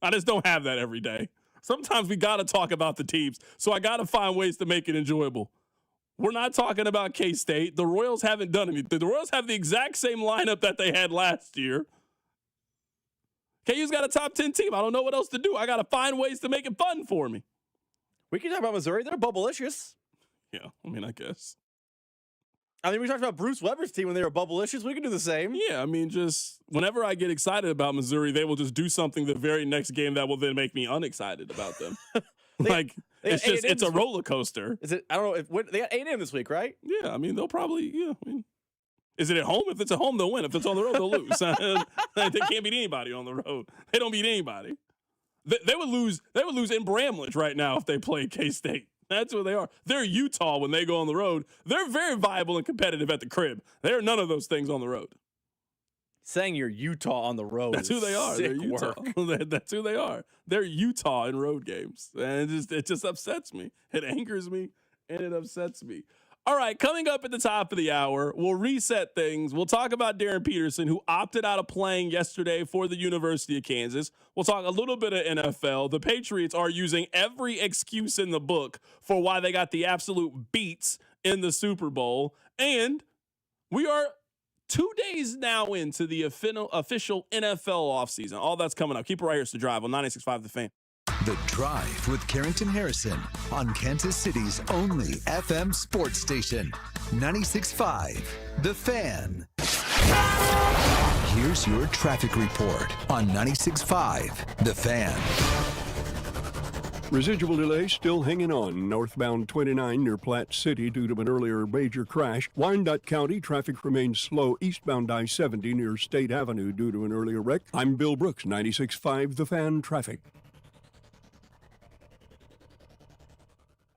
I just don't have that every day. Sometimes we got to talk about the teams, so I got to find ways to make it enjoyable. We're not talking about K-State. The Royals haven't done anything. The Royals have the exact same lineup that they had last year. KU's got a top 10 team. I don't know what else to do. I got to find ways to make it fun for me. We can talk about Missouri. They're bubblicious. Yeah, I mean, I guess. I mean, we talked about Bruce Weber's team when they were bubble-licious. We can do the same. Yeah, I mean, just whenever I get excited about Missouri, they will just do something the very next game that will then make me unexcited about them. It's a roller coaster. Is it? I don't know. They got A&M this week, right? Yeah, I mean, they'll probably, is it at home? If it's at home, they'll win. If it's on the road, they'll lose. They can't beat anybody on the road. They don't beat anybody. They would lose. They would lose in Bramlage right now if they played K-State. That's what they are. They're Utah when they go on the road. They're very viable and competitive at the crib. They're none of those things on the road. Saying you're Utah on the road. That's who they are. They're Utah. That's who they are. They're Utah in road games. And it just upsets me. It angers me and it upsets me. All right, coming up at the top of the hour, we'll reset things. We'll talk about Darren Peterson, who opted out of playing yesterday for the University of Kansas. We'll talk a little bit of NFL. The Patriots are using every excuse in the book for why they got the absolute beats in the Super Bowl. And we are 2 days now into the official NFL offseason. All that's coming up. Keep it right here. It's The Drive on 96.5 The Fan. The Drive with Carrington Harrison on Kansas City's only FM sports station, 96.5 The Fan. Here's your traffic report on 96.5 The Fan. Residual delay still hanging on. Northbound 29 near Platte City due to an earlier major crash. Wyandotte County traffic remains slow eastbound I-70 near State Avenue due to an earlier wreck. I'm Bill Brooks, 96.5 The Fan traffic.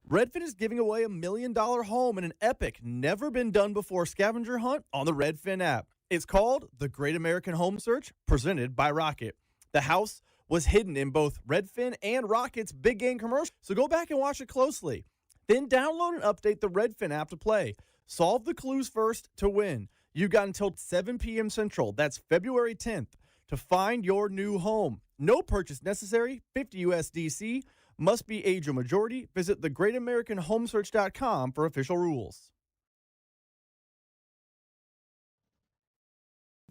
Redfin is giving away $1 million home in an epic, never-been-done-before scavenger hunt on the Redfin app. It's called the Great American Home Search, presented by Rocket. The house was hidden in both Redfin and Rocket's big game commercial, so go back and watch it closely. Then download and update the Redfin app to play. Solve the clues first to win. You've got until 7 p.m. Central, that's February 10th, to find your new home. No purchase necessary, 50 USDC. Must be age or majority. Visit thegreatamericanhomesearch.com for official rules.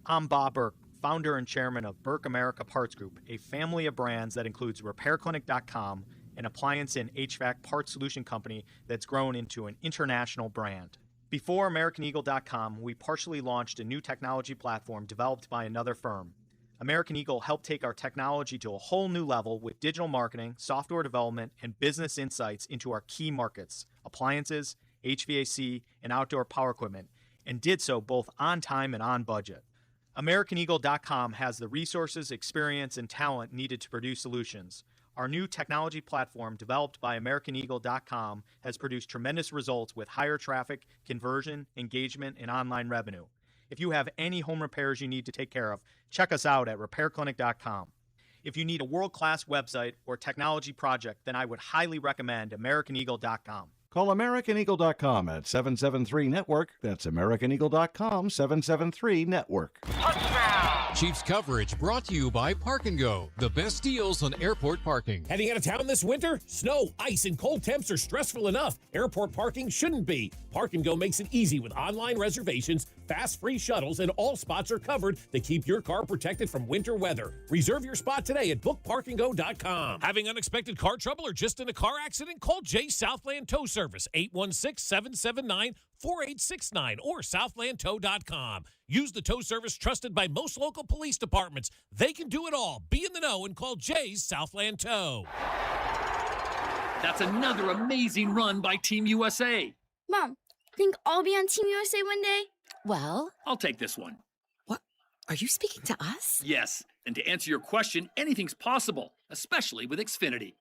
I'm Bob Burke, founder and chairman of Burke America Parts Group, a family of brands that includes RepairClinic.com, an appliance and HVAC parts solution company that's grown into an international brand. Before AmericanEagle.com, we partially launched a new technology platform developed by another firm. American Eagle helped take our technology to a whole new level with digital marketing, software development, and business insights into our key markets, appliances, HVAC, and outdoor power equipment, and did so both on time and on budget. AmericanEagle.com has the resources, experience, and talent needed to produce solutions. Our new technology platform, developed by AmericanEagle.com, has produced tremendous results with higher traffic, conversion, engagement, and online revenue. If you have any home repairs you need to take care of, check us out at RepairClinic.com. If you need a world-class website or technology project, then I would highly recommend AmericanEagle.com. Call AmericanEagle.com at 773-NETWORK. That's AmericanEagle.com, 773-NETWORK. Chiefs coverage brought to you by Park & Go, the best deals on airport parking. Heading out of town this winter? Snow, ice, and cold temps are stressful enough. Airport parking shouldn't be. Park & Go makes it easy with online reservations, fast free shuttles, and all spots are covered to keep your car protected from winter weather. Reserve your spot today at bookparkandgo.com. Having unexpected car trouble or just in a car accident? Call Jay Southland Tow Service, 816-779-4869 or southlandtow.com. Use the tow service trusted by most local police departments. They can do it all. Be in the know and call Jay's Southland Tow. That's another amazing run by Team USA. Mom, think I'll be on Team USA one day? Well, I'll take this one. What? Are you speaking to us? Yes, and to answer your question, anything's possible, especially with Xfinity.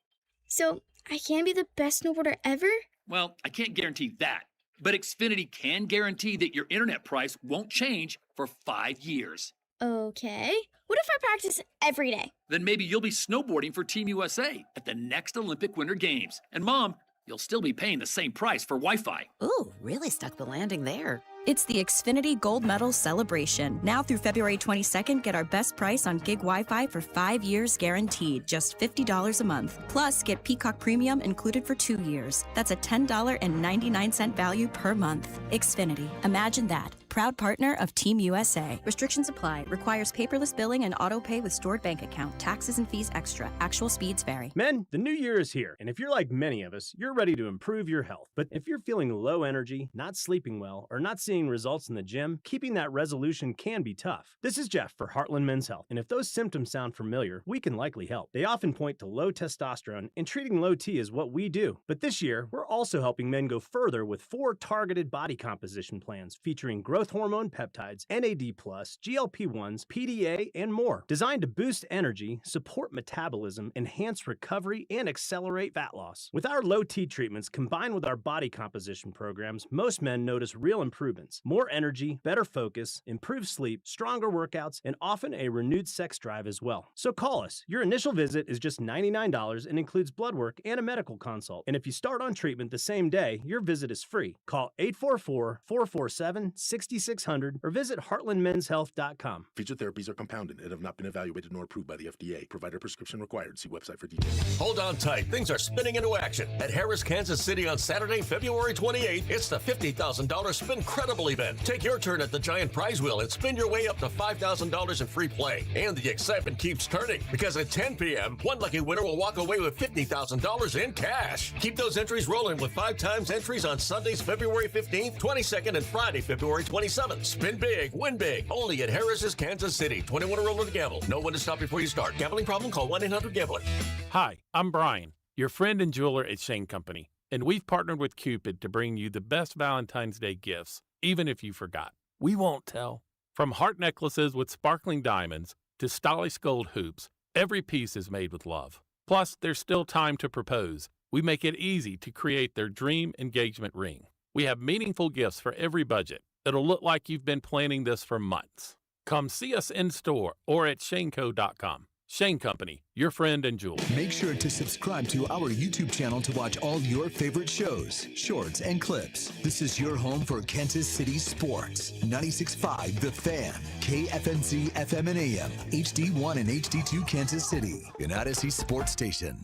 So, I can be the best snowboarder ever? Well, I can't guarantee that, but Xfinity can guarantee that your internet price won't change for 5 years. Okay. What if I practice every day? Then maybe you'll be snowboarding for Team USA at the next Olympic Winter Games. And Mom, you'll still be paying the same price for Wi-Fi. Ooh, really stuck the landing there. It's the Xfinity Gold Medal Celebration. Now through February 22nd, get our best price on gig Wi-Fi for 5 years guaranteed, just $50 a month. Plus, get Peacock Premium included for 2 years. That's a $10.99 value per month. Xfinity. Imagine that. Proud partner of Team USA. Restrictions apply. Requires paperless billing and auto pay with stored bank account. Taxes and fees extra. Actual speeds vary. Men, the new year is here, and if you're like many of us, you're ready to improve your health. But if you're feeling low energy, not sleeping well, or not seeing seeing results in the gym, keeping that resolution can be tough. This is Jeff for Heartland Men's Health, and if those symptoms sound familiar, we can likely help. They often point to low testosterone, and treating low T is what we do. But this year, we're also helping men go further with 4 targeted body composition plans featuring growth hormone peptides, NAD+, GLP-1s, PDA, and more, designed to boost energy, support metabolism, enhance recovery, and accelerate fat loss. With our low T treatments combined with our body composition programs, most men notice real improvements: more energy, better focus, improved sleep, stronger workouts, and often a renewed sex drive as well. So call us. Your initial visit is just $99 and includes blood work and a medical consult. And if you start on treatment the same day, your visit is free. Call 844-447-6600 or visit heartlandmenshealth.com. Featured therapies are compounded and have not been evaluated nor approved by the FDA. Provider prescription required. See website for details. Hold on tight. Things are spinning into action. At Harris, Kansas City on Saturday, February 28th, it's the $50,000 Spincredible event. Take your turn at the giant prize wheel and spin your way up to $5,000 in free play. And the excitement keeps turning because at 10 p.m., one lucky winner will walk away with $50,000 in cash. Keep those entries rolling with 5 times entries on Sundays, February 15th, 22nd, and Friday, February 27th. Spin big, win big. Only at Harris's Kansas City. 21 or older to gamble. Know when to stop before you start. Gambling problem? Call 1-800-GAMBLER. Hi, I'm Brian, your friend and jeweler at Shane Company, and we've partnered with Cupid to bring you the best Valentine's Day gifts, even if you forgot. We won't tell. From heart necklaces with sparkling diamonds to stylish gold hoops, every piece is made with love. Plus, there's still time to propose. We make it easy to create their dream engagement ring. We have meaningful gifts for every budget. It'll look like you've been planning this for months. Come see us in store or at shaneco.com. Shane Company, your friend and jeweler. Make sure to subscribe to our YouTube channel to watch all your favorite shows, shorts, and clips. This is your home for Kansas City sports. 96.5 The Fan, KFNZ FM and AM, HD1 and HD2 Kansas City, an Odyssey sports station.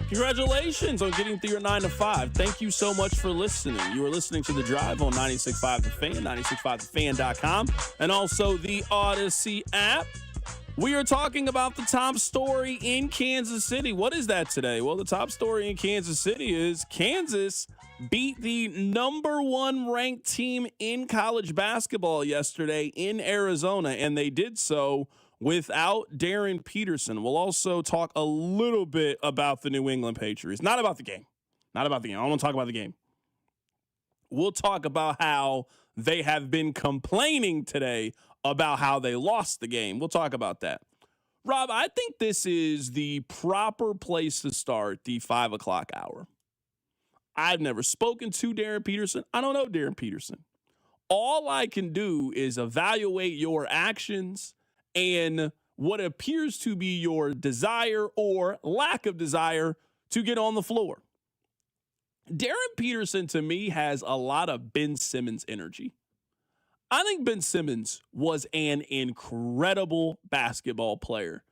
Congratulations on getting through your 9 to 5. Thank you so much for listening. You are listening to The Drive on 96.5 The Fan, 96.5thefan.com, and also the Odyssey app. We are talking about the top story in Kansas City. What is that today? Well, the top story in Kansas City is Kansas beat the number 1 ranked team in college basketball yesterday in Arizona, and they did so without Darren Peterson. We'll also talk a little bit about the New England Patriots. Not about the game. I don't want to talk about the game. We'll talk about how they have been complaining today about how they lost the game. We'll talk about that. Rob, I think this is the proper place to start the 5 o'clock hour. I've never spoken to Darren Peterson. I don't know Darren Peterson. All I can do is evaluate your actions and what appears to be your desire or lack of desire to get on the floor. Darren Peterson, to me, has a lot of Ben Simmons energy. I think Ben Simmons was an incredible basketball player.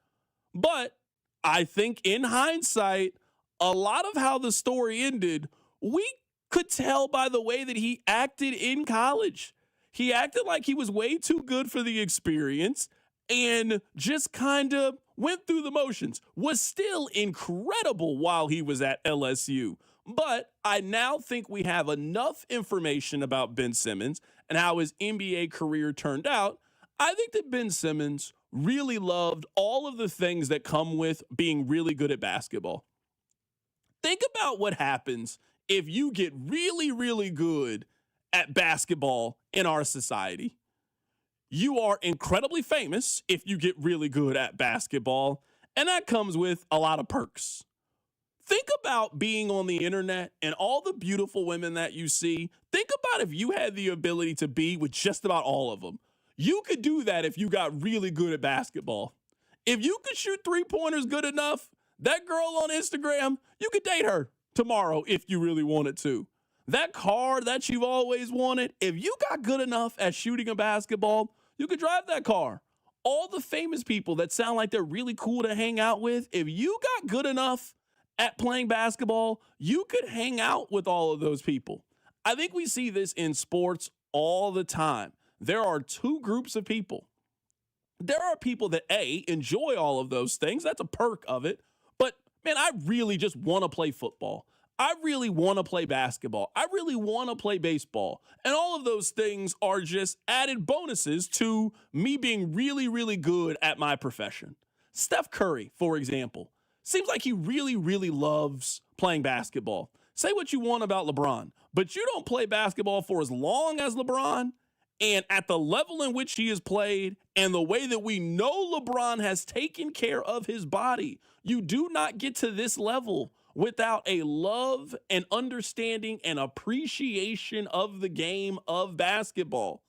But I think in hindsight, a lot of how the story ended, we could tell by the way that he acted in college. He acted like he was way too good for the experience and just kind of went through the motions, was still incredible while he was at LSU. But I now think we have enough information about Ben Simmons and how his NBA career turned out. I think that Ben Simmons really loved all of the things that come with being really good at basketball. Think about what happens if you get really, really good at basketball in our society. You are incredibly famous if you get really good at basketball, and that comes with a lot of perks. Think about being on the internet and all the beautiful women that you see. Think about if you had the ability to be with just about all of them. You could do that if you got really good at basketball. If you could shoot three-pointers good enough, that girl on Instagram, you could date her tomorrow if you really wanted to. That car that you've always wanted, if you got good enough at shooting a basketball, you could drive that car. All the famous people that sound like they're really cool to hang out with, if you got good enough at playing basketball, you could hang out with all of those people. I think we see this in sports all the time. There are two groups of people. There are people that, A, enjoy all of those things. That's a perk of it. But, man, I really just want to play football. I really want to play basketball. I really want to play baseball. And all of those things are just added bonuses to me being really, really good at my profession. Steph Curry, for example, seems like he really, really loves playing basketball. Say what you want about LeBron, but you don't play basketball for as long as LeBron, and at the level in which he has played and the way that we know LeBron has taken care of his body, you do not get to this level without a love and understanding and appreciation of the game of basketball.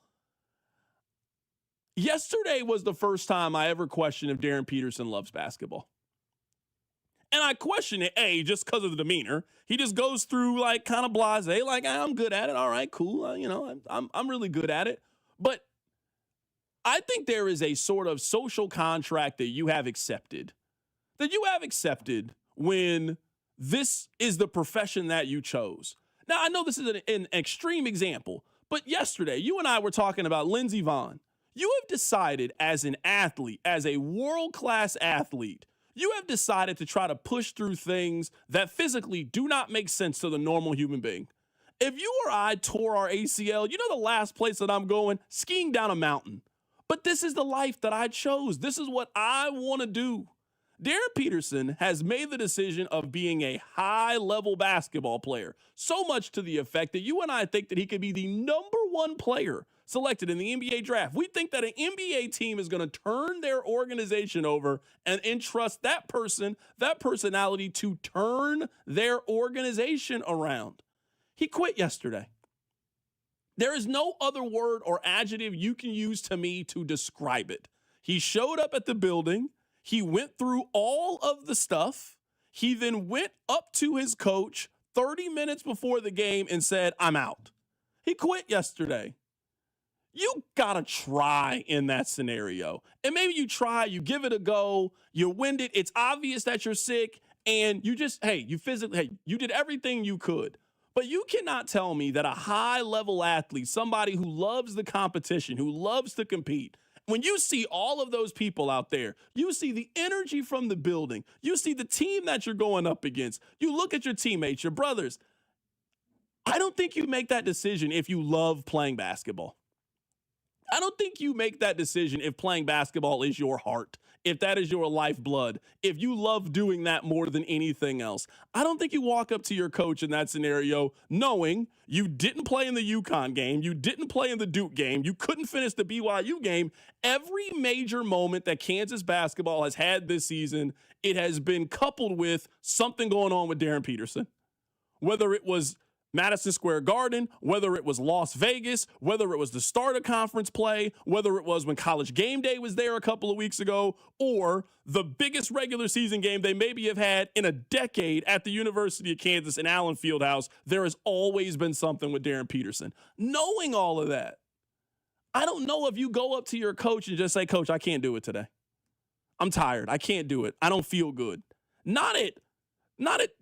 Yesterday was the first time I ever questioned if Darren Peterson loves basketball. And I question it, A, just because of the demeanor. He just goes through like kind of blasé, like, I'm good at it. All right, cool. I'm really good at it. But I think there is a sort of social contract that you have accepted when this is the profession that you chose. Now, I know this is an extreme example, but yesterday, you and I were talking about Lindsey Vonn. You have decided as an athlete, as a world-class athlete, you have decided to try to push through things that physically do not make sense to the normal human being. If you or I tore our ACL, you know the last place that I'm going? Skiing down a mountain. But this is the life that I chose. This is what I want to do. Darren Peterson has made the decision of being a high-level basketball player, so much to the effect that you and I think that he could be the number one player selected in the NBA draft. We think that an NBA team is going to turn their organization over and entrust that person, that personality to turn their organization around. He quit yesterday. There is no other word or adjective you can use to me to describe it. He showed up at the building. He went through all of the stuff. He then went up to his coach 30 minutes before the game and said, I'm out. He quit yesterday. You gotta try in that scenario. And maybe you try, you give it a go, you're winded, it's obvious that you're sick, and you just, you did everything you could. But you cannot tell me that a high-level athlete, somebody who loves the competition, who loves to compete, when you see all of those people out there, you see the energy from the building, you see the team that you're going up against, you look at your teammates, your brothers. I don't think you make that decision if you love playing basketball. I don't think you make that decision if playing basketball is your heart, if that is your lifeblood, if you love doing that more than anything else. I don't think you walk up to your coach in that scenario knowing you didn't play in the UConn game, you didn't play in the Duke game, you couldn't finish the BYU game. Every major moment that Kansas basketball has had this season, it has been coupled with something going on with Darren Peterson. Whether it was Madison Square Garden, whether it was Las Vegas, whether it was the start of conference play, whether it was when College Game Day was there a couple of weeks ago, or the biggest regular season game they maybe have had in a decade at the University of Kansas in Allen Fieldhouse, there has always been something with Darren Peterson. Knowing all of that, I don't know if you go up to your coach and just say, Coach, I can't do it today. I'm tired. I can't do it. I don't feel good. Not at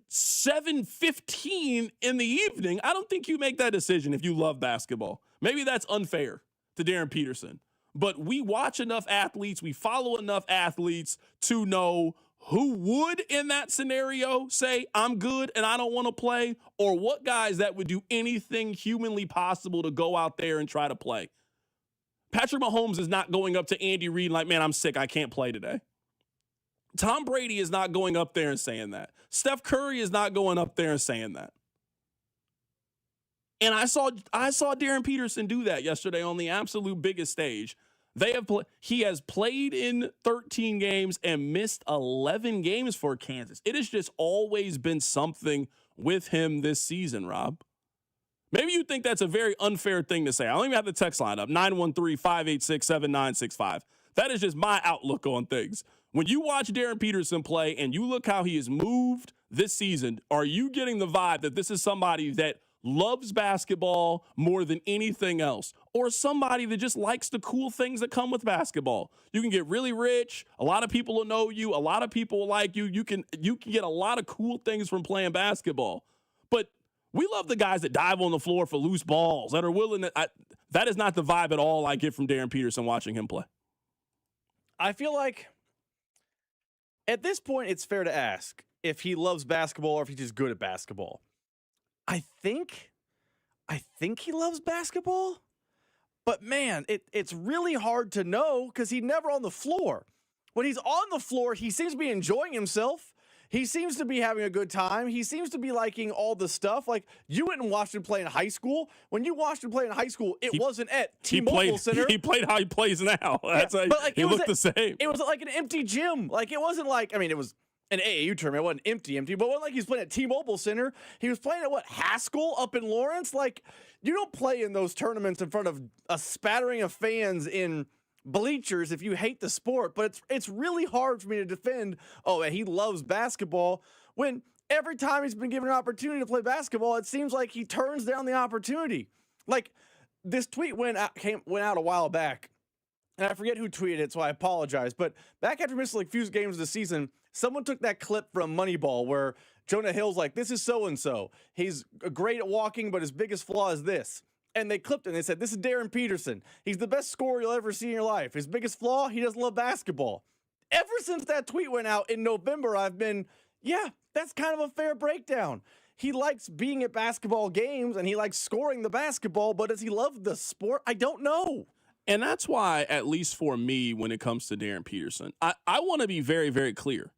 7:15 in the evening. I don't think you make that decision if you love basketball. Maybe that's unfair to Darren Peterson. But we watch enough athletes, we follow enough athletes to know who would in that scenario say, I'm good and I don't want to play, or what guys that would do anything humanly possible to go out there and try to play. Patrick Mahomes is not going up to Andy Reid like, man, I'm sick, I can't play today. Tom Brady is not going up there and saying that. Steph Curry is not going up there and saying that. And I saw Darren Peterson do that yesterday on the absolute biggest stage. He has played in 13 games and missed 11 games for Kansas. It has just always been something with him this season, Rob. Maybe you think that's a very unfair thing to say. I don't even have the text line up, 913-586-7965. That is just my outlook on things. When you watch Darren Peterson play and you look how he has moved this season, are you getting the vibe that this is somebody that loves basketball more than anything else, or somebody that just likes the cool things that come with basketball? You can get really rich. A lot of people will know you. A lot of people will like you. You can get a lot of cool things from playing basketball. But we love the guys that dive on the floor for loose balls, that are willing to. That is not the vibe at all I get from Darren Peterson watching him play. I feel like at this point, it's fair to ask if he loves basketball or if he's just good at basketball. I think he loves basketball, but man, it's really hard to know because he's never on the floor. When he's on the floor, he seems to be enjoying himself. He seems to be having a good time. He seems to be liking all the stuff. Like, you went and watched him play in high school. When you watched him play in high school, it wasn't at T-Mobile Center. He played how he plays now. That's but like, he looked the same. It was like an empty gym. Like, it wasn't like, I mean, it was an AAU tournament. It wasn't empty, but it wasn't like he was playing at T-Mobile Center. He was playing at Haskell up in Lawrence? Like, you don't play in those tournaments in front of a spattering of fans in bleachers if you hate the sport. But it's really hard for me to defend, he loves basketball, when every time he's been given an opportunity to play basketball, it seems like he turns down the opportunity. Like, this tweet went out a while back, and I forget who tweeted it, so I apologize. But back after missing like few games of the season, someone took that clip from Moneyball where Jonah Hill's like, this is so-and-so. He's great at walking, but his biggest flaw is this. And they clipped it and they said, this is Darren Peterson. He's the best scorer you'll ever see in your life. His biggest flaw, he doesn't love basketball. Ever since that tweet went out in November, I've been, that's kind of a fair breakdown. He likes being at basketball games and he likes scoring the basketball, but does he love the sport? I don't know. And that's why, at least for me, when it comes to Darren Peterson, I want to be very, very clear.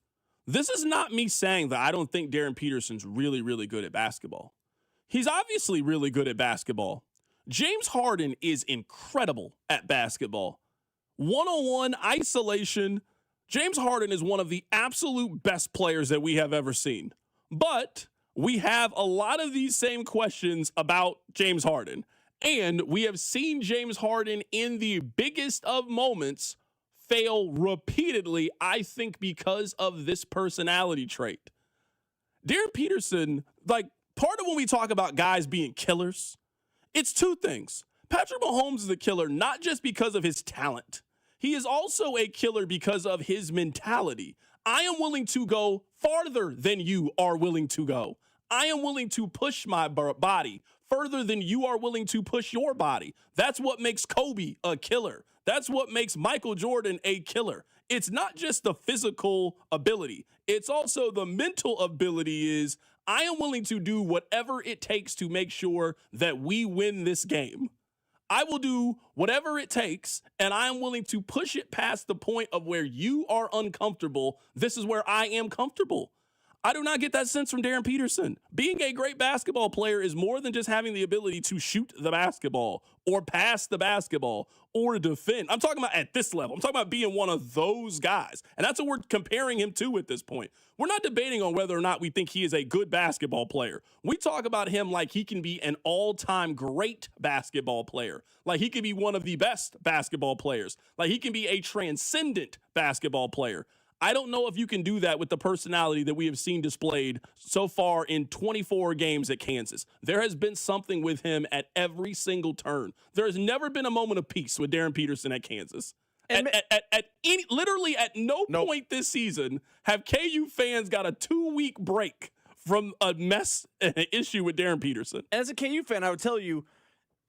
This is not me saying that I don't think Darren Peterson's really, really good at basketball. He's obviously really good at basketball. James Harden is incredible at basketball. One-on-one isolation. James Harden is one of the absolute best players that we have ever seen. But we have a lot of these same questions about James Harden. And we have seen James Harden in the biggest of moments fail repeatedly, I think, because of this personality trait. Darren Peterson, like, part of when we talk about guys being killers, it's two things. Patrick Mahomes is a killer not just because of his talent. He is also a killer because of his mentality. I am willing to go farther than you are willing to go. I am willing to push my body further than you are willing to push your body. That's what makes Kobe a killer. That's what makes Michael Jordan a killer. It's not just the physical ability. It's also the mental ability is, I am willing to do whatever it takes to make sure that we win this game. I will do whatever it takes, and I am willing to push it past the point of where you are uncomfortable. This is where I am comfortable. I do not get that sense from Darren Peterson. Being a great basketball player is more than just having the ability to shoot the basketball or pass the basketball or defend. I'm talking about at this level. I'm talking about being one of those guys. And that's what we're comparing him to at this point. We're not debating on whether or not we think he is a good basketball player. We talk about him like he can be an all-time great basketball player, like he can be one of the best basketball players, like he can be a transcendent basketball player. I don't know if you can do that with the personality that we have seen displayed so far in 24 games at Kansas. There has been something with him at every single turn. There has never been a moment of peace with Darren Peterson at Kansas. Literally at no point this season have KU fans got a 2-week break from a mess and an issue with Darren Peterson. And as a KU fan, I would tell you,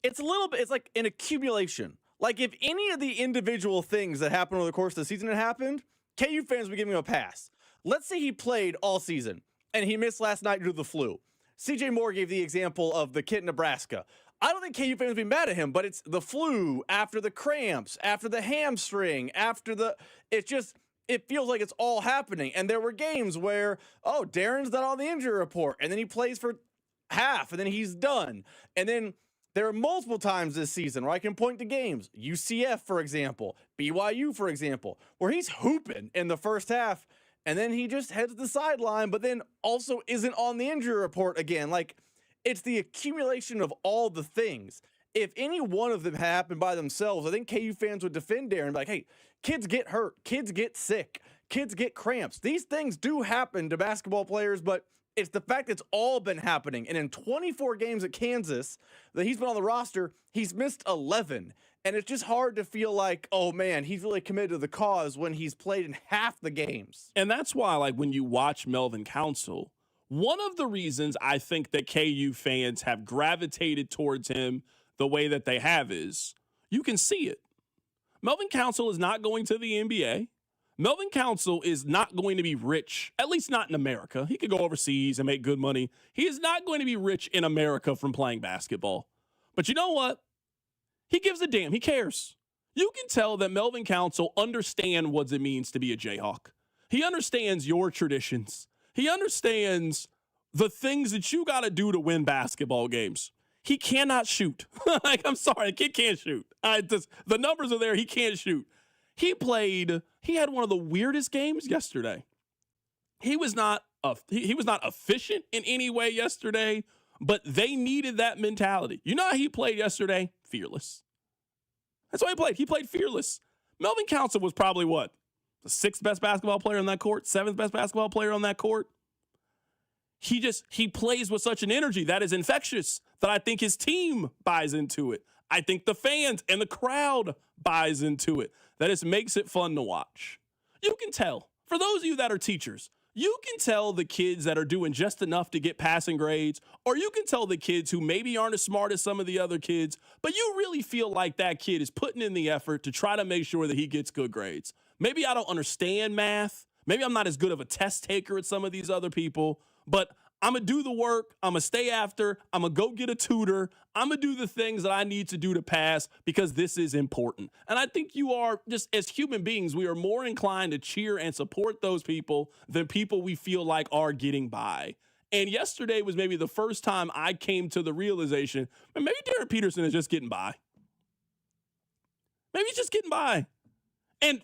it's like an accumulation. Like, if any of the individual things that happened over the course of the season had happened, KU fans would give him a pass. Let's say he played all season and he missed last night due to the flu. CJ Moore gave the example of the kid in Nebraska. I don't think KU fans would be mad at him, but it's the flu, after the cramps, after the hamstring, it feels like it's all happening. And there were games where, Darren's not on the injury report, and then he plays for half, and then he's done. And then there are multiple times this season where I can point to games, UCF, for example, BYU, for example, where he's hooping in the first half, and then he just heads to the sideline, but then also isn't on the injury report again. Like, it's the accumulation of all the things. If any one of them happened by themselves, I think KU fans would defend Darren and be like, hey, kids get hurt, kids get sick, kids get cramps. These things do happen to basketball players, but it's the fact it's all been happening. And in 24 games at Kansas that he's been on the roster, he's missed 11. And it's just hard to feel like, oh man, he's really committed to the cause when he's played in half the games. And that's why, like, when you watch Melvin Council, one of the reasons I think that KU fans have gravitated towards him the way that they have is you can see it. Melvin Council is not going to the NBA. Melvin Council is not going to be rich, at least not in America. He could go overseas and make good money. He is not going to be rich in America from playing basketball. But you know what? He gives a damn. He cares. You can tell that Melvin Council understands what it means to be a Jayhawk. He understands your traditions. He understands the things that you got to do to win basketball games. He cannot shoot. Like, I'm sorry, the kid can't shoot. The numbers are there. He can't shoot. He had one of the weirdest games yesterday. He was not efficient in any way yesterday, but they needed that mentality. You know how he played yesterday? Fearless. That's why he played. He played fearless. Melvin Council was probably what? The 6th best basketball player on that court? 7th best basketball player on that court? He plays with such an energy that is infectious that I think his team buys into it. I think the fans and the crowd buys into it. That it makes it fun to watch. You can tell. For those of you that are teachers, you can tell the kids that are doing just enough to get passing grades, or you can tell the kids who maybe aren't as smart as some of the other kids, but you really feel like that kid is putting in the effort to try to make sure that he gets good grades. Maybe I don't understand math. Maybe I'm not as good of a test taker as some of these other people, but I'm going to do the work. I'm going to stay after. I'm going to go get a tutor. I'm going to do the things that I need to do to pass because this is important. And I think you are, just as human beings, we are more inclined to cheer and support those people than people we feel like are getting by. And yesterday was maybe the first time I came to the realization, maybe Darren Peterson is just getting by. Maybe he's just getting by. And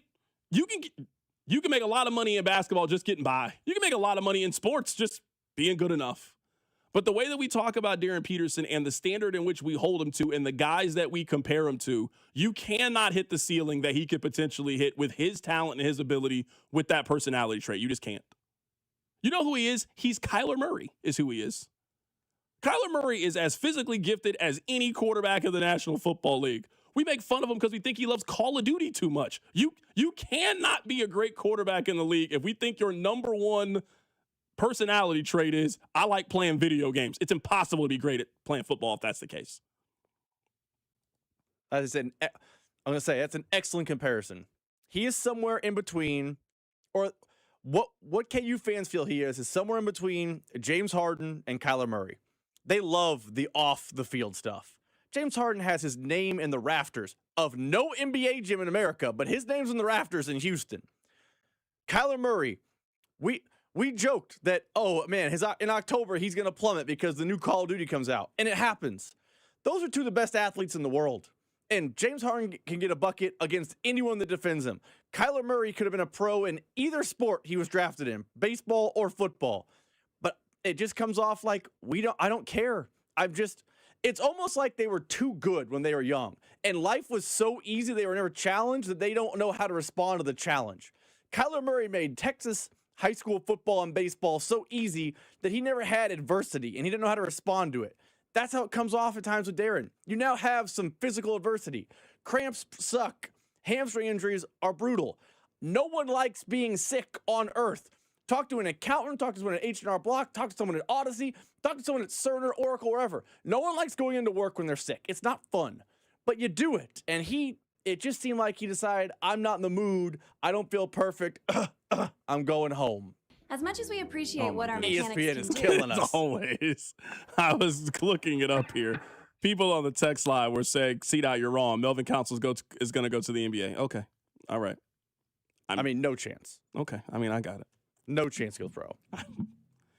you can make a lot of money in basketball just getting by. You can make a lot of money in sports just being good enough. But the way that we talk about Darren Peterson and the standard in which we hold him to and the guys that we compare him to, you cannot hit the ceiling that he could potentially hit with his talent and his ability with that personality trait. You just can't. You know who he is? He's Kyler Murray is who he is. Kyler Murray is as physically gifted as any quarterback in the National Football League. We make fun of him because we think he loves Call of Duty too much. You cannot be a great quarterback in the league if we think your number one personality trait is, I like playing video games. It's impossible to be great at playing football if that's the case. As I said, I'm going to say that's an excellent comparison. He is somewhere in between, or what KU fans feel he is somewhere in between James Harden and Kyler Murray. They love the off-the-field stuff. James Harden has his name in the rafters of no NBA gym in America, but his name's in the rafters in Houston. Kyler Murray, we joked that, oh, man, in October, he's going to plummet because the new Call of Duty comes out. And it happens. Those are two of the best athletes in the world. And James Harden can get a bucket against anyone that defends him. Kyler Murray could have been a pro in either sport he was drafted in, baseball or football. But it just comes off like, I don't care. It's almost like they were too good when they were young. And life was so easy, they were never challenged, that they don't know how to respond to the challenge. Kyler Murray made Texas high school football and baseball so easy that he never had adversity and he didn't know how to respond to it. That's how it comes off at times with Darren. You now have some physical adversity. Cramps suck. Hamstring injuries are brutal. No one likes being sick on earth. Talk to an accountant, talk to someone at H&R Block, talk to someone at Odyssey, talk to someone at Cerner, Oracle, wherever. No one likes going into work when they're sick. It's not fun, but you do it. And it just seemed like he decided, I'm not in the mood. I don't feel perfect. I'm going home. As much as we appreciate what our mechanics ESPN can is do. killing us. As always. I was looking it up here. People on the text line were saying, "See-Dot, you're wrong. Melvin Council is going to go to the NBA." Okay. All right. I mean, no chance. Okay. I mean, I got it. No chance goes pro.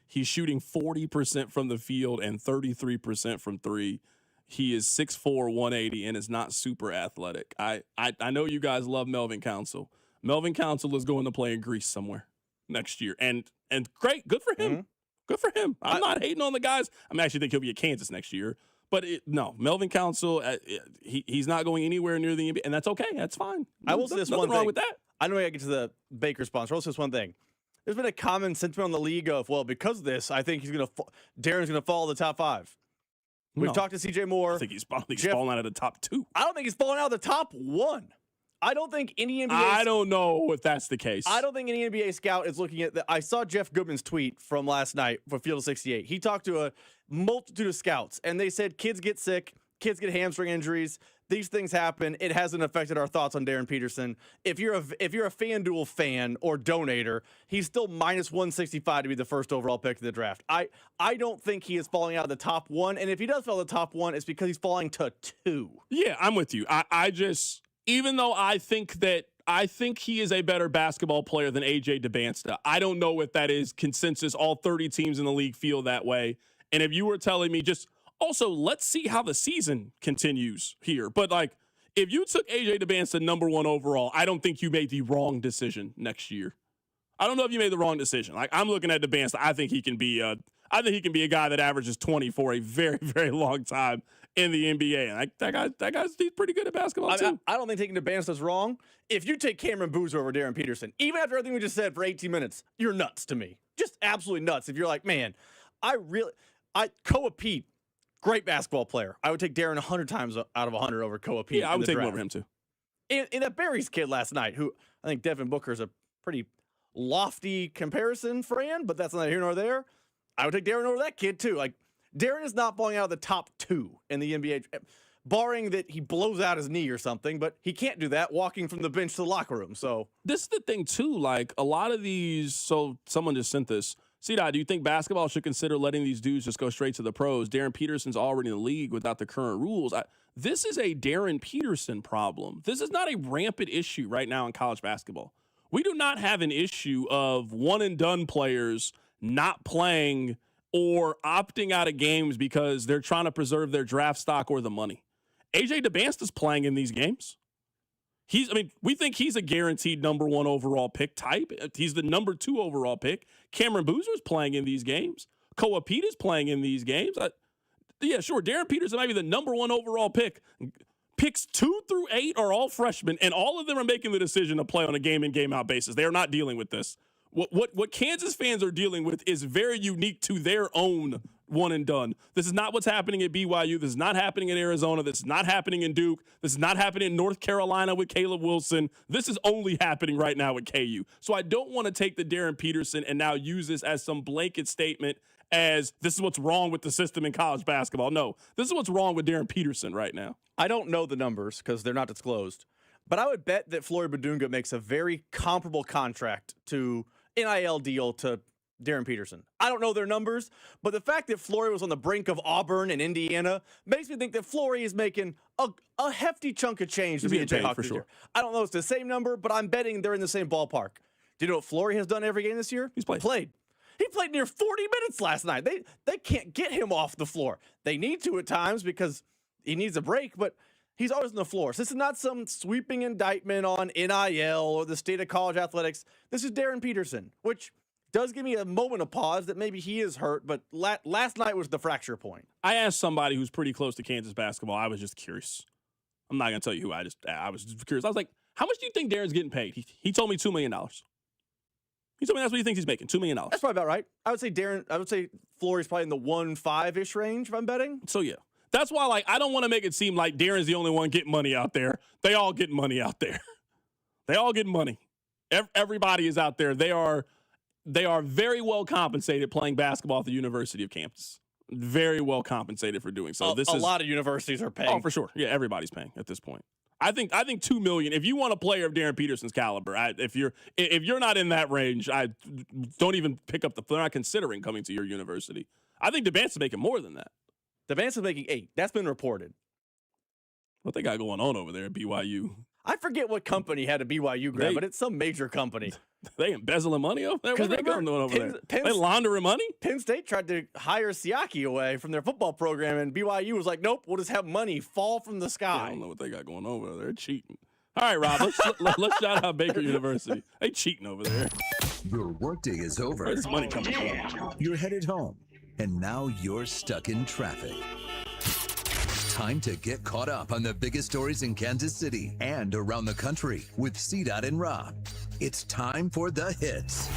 He's shooting 40% from the field and 33% from three. He is 6'4", 180, and is not super athletic. I know you guys love Melvin Council. Melvin Council is going to play in Greece somewhere next year. And great. Good for him. Mm-hmm. Good for him. I'm not hating on the guys. I actually think he'll be at Kansas next year. But no, Melvin Council, he's not going anywhere near the NBA, and that's okay. That's fine. I will say this one thing. Nothing wrong with that. I know I get to the Baker sponsor. I'll say this one thing. There's been a common sentiment on the league of, well, because of this, I think Darren's going to fall the top 5. We've talked to CJ Moore. I think he's falling out of the top 2. I don't think he's falling out of the top 1. I don't think any NBA. I don't know if that's the case. I don't think any NBA scout is looking at that. I saw Jeff Goodman's tweet from last night for Field of 68. He talked to a multitude of scouts, and they said kids get sick. Kids get hamstring injuries. These things happen. It hasn't affected our thoughts on Darren Peterson. If you're a FanDuel fan or donator, he's still minus 165 to be the first overall pick in the draft. I don't think he is falling out of the top 1, and if he does fall out of the top 1, it's because he's falling to 2. Yeah, I'm with you. I just, even though I think he is a better basketball player than AJ DeBansta, I don't know if that is consensus. All 30 teams in the league feel that way. And if you were telling me just, also, let's see how the season continues here. But, like, if you took AJ DeBansta number 1 overall, I don't think you made the wrong decision next year. I don't know if you made the wrong decision. Like, I'm looking at DeBansta. I think he can be a guy that averages 20 for a very, very long time in the NBA. And that guy's he's pretty good at basketball, too. I don't think taking DeBansta is wrong. If you take Cameron Boozer over Darren Peterson, even after everything we just said for 18 minutes, you're nuts to me. Just absolutely nuts. If you're like, man, Koa Pete, great basketball player. I would take Darren 100 times out of 100 over Koa Pete. Yeah, I would take him over him, too. In that Barry's kid last night, who I think Devin Booker is a pretty lofty comparison, Fran, but that's neither here nor there. I would take Darren over that kid, too. Like, Darren is not falling out of the top 2 in the NBA, barring that he blows out his knee or something, but he can't do that walking from the bench to the locker room. So this is the thing, too. Like, a lot of these, so someone just sent this. C-Dot, do you think basketball should consider letting these dudes just go straight to the pros? Darren Peterson's already in the league without the current rules. This is a Darren Peterson problem. This is not a rampant issue right now in college basketball. We do not have an issue of one-and-done players not playing or opting out of games because they're trying to preserve their draft stock or the money. AJ DeBansta's playing in these games. We think he's a guaranteed number 1 overall pick type. He's the number 2 overall pick. Cameron Boozer's playing in these games. Koa Pete is playing in these games. Yeah, sure. Darren Peterson might be the number 1 overall pick. Picks 2 through 8 are all freshmen, and all of them are making the decision to play on a game-in, game-out basis. They are not dealing with this. What Kansas fans are dealing with is very unique to their own one and done. This is not what's happening at BYU. This is not happening in Arizona. This is not happening in Duke. This is not happening in North Carolina with Caleb Wilson. This is only happening right now with KU. So I don't want to take the Darren Peterson and now use this as some blanket statement as this is what's wrong with the system in college basketball. No, this is what's wrong with Darren Peterson right now. I don't know the numbers because they're not disclosed, but I would bet that Flory Badunga makes a very comparable contract to NIL deal to Darren Peterson. I don't know their numbers, but the fact that Flory was on the brink of Auburn and Indiana makes me think that Flory is making a hefty chunk of change to be a Jayhawk for sure. I don't know if it's the same number, but I'm betting they're in the same ballpark. Do you know what Flory has done every game this year? He's played. He played near 40 minutes last night. They can't get him off the floor. They need to at times because he needs a break, but he's always on the floor. So this is not some sweeping indictment on NIL or the state of college athletics. This is Darren Peterson, which does give me a moment of pause that maybe he is hurt, but last night was the fracture point. I asked somebody who's pretty close to Kansas basketball. I was just curious. I'm not going to tell you who. I was just curious. I was like, how much do you think Darren's getting paid? He told me $2 million. He told me that's what he thinks he's making, $2 million. That's probably about right. I would say Flory's probably in the 1.5-ish range if I'm betting. So, yeah. That's why, I don't want to make it seem like Darren's the only one getting money out there. They all get money out there. They all get money. Everybody is out there. They are very well compensated playing basketball at the University of Kansas. Very well compensated for doing so. A lot of universities are paying. Oh, for sure. Yeah, everybody's paying at this point. I think $2 million. If you want a player of Darren Peterson's caliber, if you're not in that range, I don't even pick up they're not considering coming to your university. I think DeVance's making more than that. DeVance is making $8 million. That's been reported. What they got going on over there at BYU? I forget what company had a BYU grad, but it's some major company. They embezzling money over there? What are they going on over there? They laundering money? Penn State tried to hire Siaki away from their football program, and BYU was like, nope, we'll just have money fall from the sky. Yeah, I don't know what they got going over there. They're cheating. All right, Rob, let's shout out Baker University. They cheating over there. Your workday is over. Where's this money coming from? You're headed home, and now you're stuck in traffic. Time to get caught up on the biggest stories in Kansas City and around the country with C-Dot and Rob. It's time for the hits.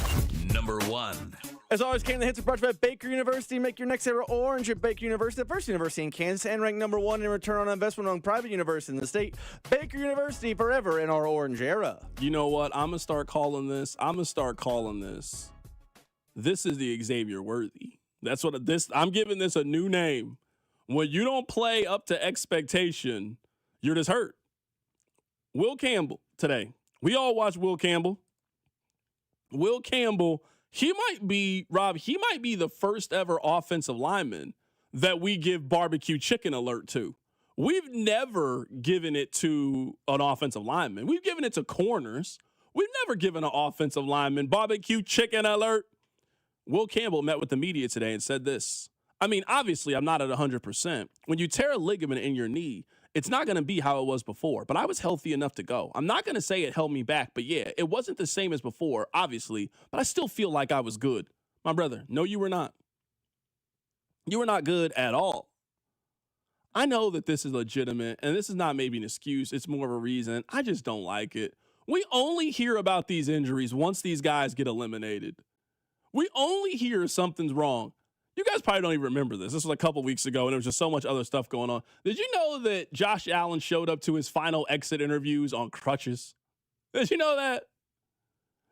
Number 1. As always, the hits are brought to you by Baker University. Make your next era orange at Baker University, the first university in Kansas, and ranked number 1 in return on investment among private universities in the state. Baker University, forever in our orange era. You know what? I'm going to start calling this. This is the Xavier Worthy. That's what I'm giving this a new name. when you don't play up to expectation, you're just hurt. Will Campbell today. We all watch Will Campbell. Will Campbell, he might be the first ever offensive lineman that we give barbecue chicken alert to. We've never given it to an offensive lineman. We've given it to corners. We've never given an offensive lineman barbecue chicken alert. Will Campbell met with the media today and said this. I mean, obviously, I'm not at 100%. When you tear a ligament in your knee, it's not going to be how it was before, but I was healthy enough to go. I'm not going to say it held me back, but yeah, it wasn't the same as before, obviously, but I still feel like I was good. My brother, no, you were not. You were not good at all. I know that this is legitimate, and this is not maybe an excuse. It's more of a reason. I just don't like it. We only hear about these injuries once these guys get eliminated. We only hear something's wrong. You guys probably don't even remember this. This was a couple weeks ago, and there was just so much other stuff going on. Did you know that Josh Allen showed up to his final exit interviews on crutches? Did you know that?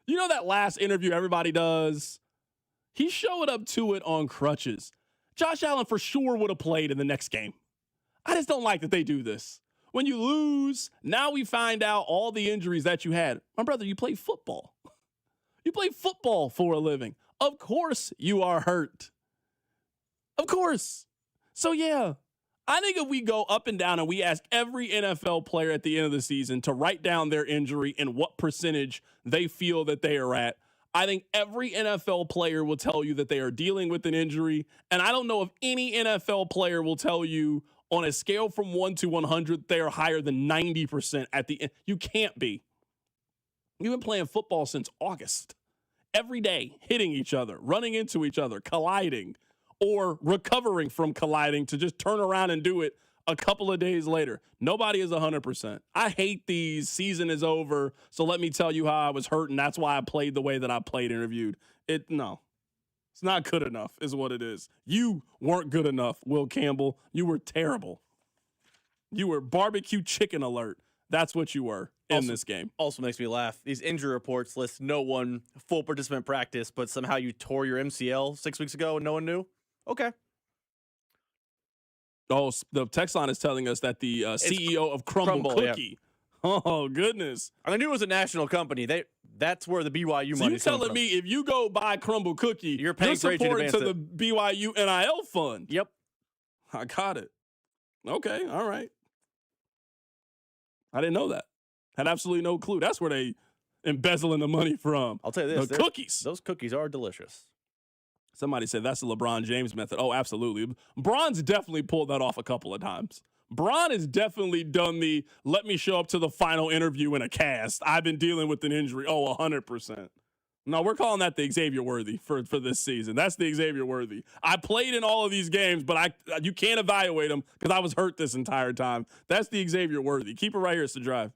You know that last interview everybody does? He showed up to it on crutches. Josh Allen for sure would have played in the next game. I just don't like that they do this. When you lose, now we find out all the injuries that you had. My brother, you play football. You play football for a living. Of course you are hurt. Of course. So, yeah, I think if we go up and down and we ask every NFL player at the end of the season to write down their injury and what percentage they feel that they are at, I think every NFL player will tell you that they are dealing with an injury. And I don't know if any NFL player will tell you on a scale from 1 to 100, they are higher than 90% at the end. You can't be. You've been playing football since August. Every day, hitting each other, running into each other, colliding, or recovering from colliding to just turn around and do it a couple of days later. Nobody is 100%. I hate these season is over, so let me tell you how I was hurt, and that's why I played the way that I played interviewed. No. It's not good enough is what it is. You weren't good enough, Will Campbell. You were terrible. You were barbecue chicken alert. That's what you were in this game. Also makes me laugh. These injury reports list no one full participant practice, but somehow you tore your MCL 6 weeks ago and no one knew? Okay. Oh, the text line is telling us that the CEO of Crumble Cookie. Yeah. Oh, goodness. I knew it was a national company. That's where the BYU money is. So you're telling me if you go buy Crumble Cookie, you're supporting to the BYU NIL fund. Yep. I got it. Okay. All right. I didn't know that. Had absolutely no clue. That's where they embezzling the money from. I'll tell you this. The cookies. Those cookies are delicious. Somebody said that's the LeBron James method. Oh, absolutely. Bron's definitely pulled that off a couple of times. Bron has definitely done the let me show up to the final interview in a cast. I've been dealing with an injury. Oh, 100%. No, we're calling that the Xavier Worthy for this season. That's the Xavier Worthy. I played in all of these games, but you can't evaluate them because I was hurt this entire time. That's the Xavier Worthy. Keep it right here. It's The Drive.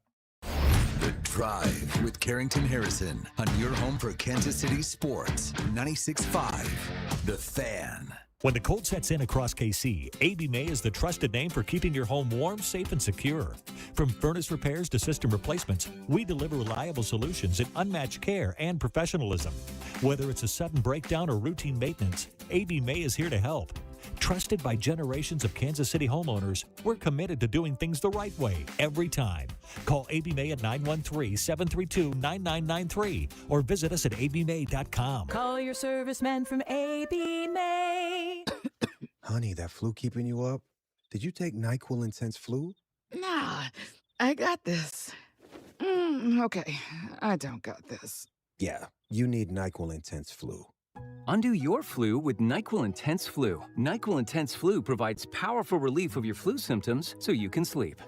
The Drive with Carrington Harrison on your home for Kansas City sports. 96.5 The Fan. When the cold sets in across KC, AB May is the trusted name for keeping your home warm, safe, and secure. From furnace repairs to system replacements, we deliver reliable solutions and unmatched care and professionalism. Whether it's a sudden breakdown or routine maintenance, AB May is here to help. Trusted by generations of Kansas City homeowners, we're committed to doing things the right way every time. Call AB May at 913-732-9993 or visit us at abmay.com. Call your serviceman from AB May. Honey, that flu keeping you up? Did you take NyQuil Intense Flu? Nah, I got this. Okay, I don't got this. Yeah, you need NyQuil Intense Flu. Undo your flu with NyQuil Intense Flu. NyQuil Intense Flu provides powerful relief of your flu symptoms so you can sleep.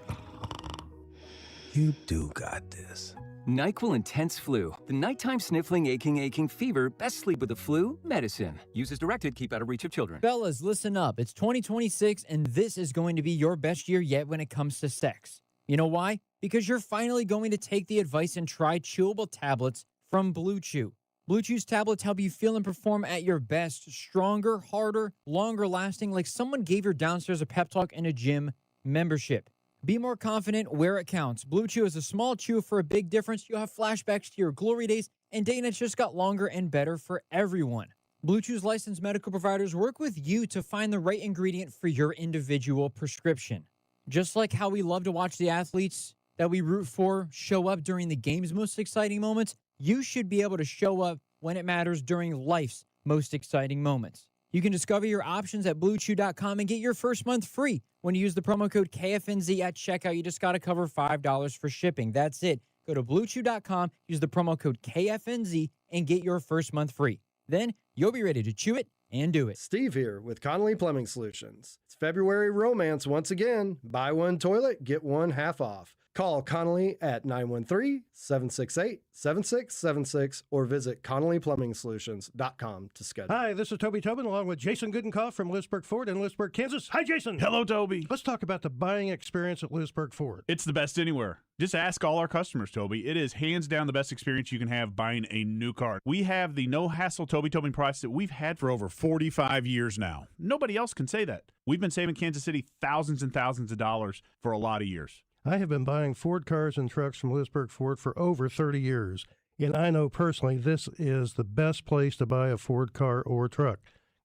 You do got this. NyQuil Intense Flu. The nighttime sniffling, aching fever. Best sleep with the flu medicine. Use as directed. Keep out of reach of children. Fellas, listen up. It's 2026, and this is going to be your best year yet when it comes to sex. You know why? Because you're finally going to take the advice and try chewable tablets from Blue Chew. Blue Chew's tablets help you feel and perform at your best, stronger, harder, longer lasting, like someone gave your downstairs a pep talk and a gym membership. Be more confident where it counts. Blue Chew is a small chew for a big difference. You'll have flashbacks to your glory days, and dating has just got longer and better for everyone. Blue Chew's licensed medical providers work with you to find the right ingredient for your individual prescription. Just like how we love to watch the athletes that we root for show up during the game's most exciting moments, you should be able to show up when it matters during life's most exciting moments. You can discover your options at BlueChew.com and get your first month free when you use the promo code KFNZ at checkout. You just got to cover $5 for shipping. That's it. Go to BlueChew.com, use the promo code KFNZ, and get your first month free. Then you'll be ready to chew it and do it. Steve here with Connolly Plumbing Solutions. It's February romance once again. Buy one toilet, get one half off. Call Connolly at 913-768-7676 or visit ConnollyPlumbingSolutions.com to schedule. Hi, this is Toby Tobin along with Jason Goodenkoff from Lewisburg Ford in Lewisburg, Kansas. Hi, Jason. Hello, Toby. Let's talk about the buying experience at Lewisburg Ford. It's the best anywhere. Just ask all our customers, Toby. It is hands down the best experience you can have buying a new car. We have the no-hassle Toby Tobin price that we've had for over 45 years now. Nobody else can say that. We've been saving Kansas City thousands and thousands of dollars for a lot of years. I have been buying Ford cars and trucks from Lewisburg Ford for over 30 years, and I know personally this is the best place to buy a Ford car or truck.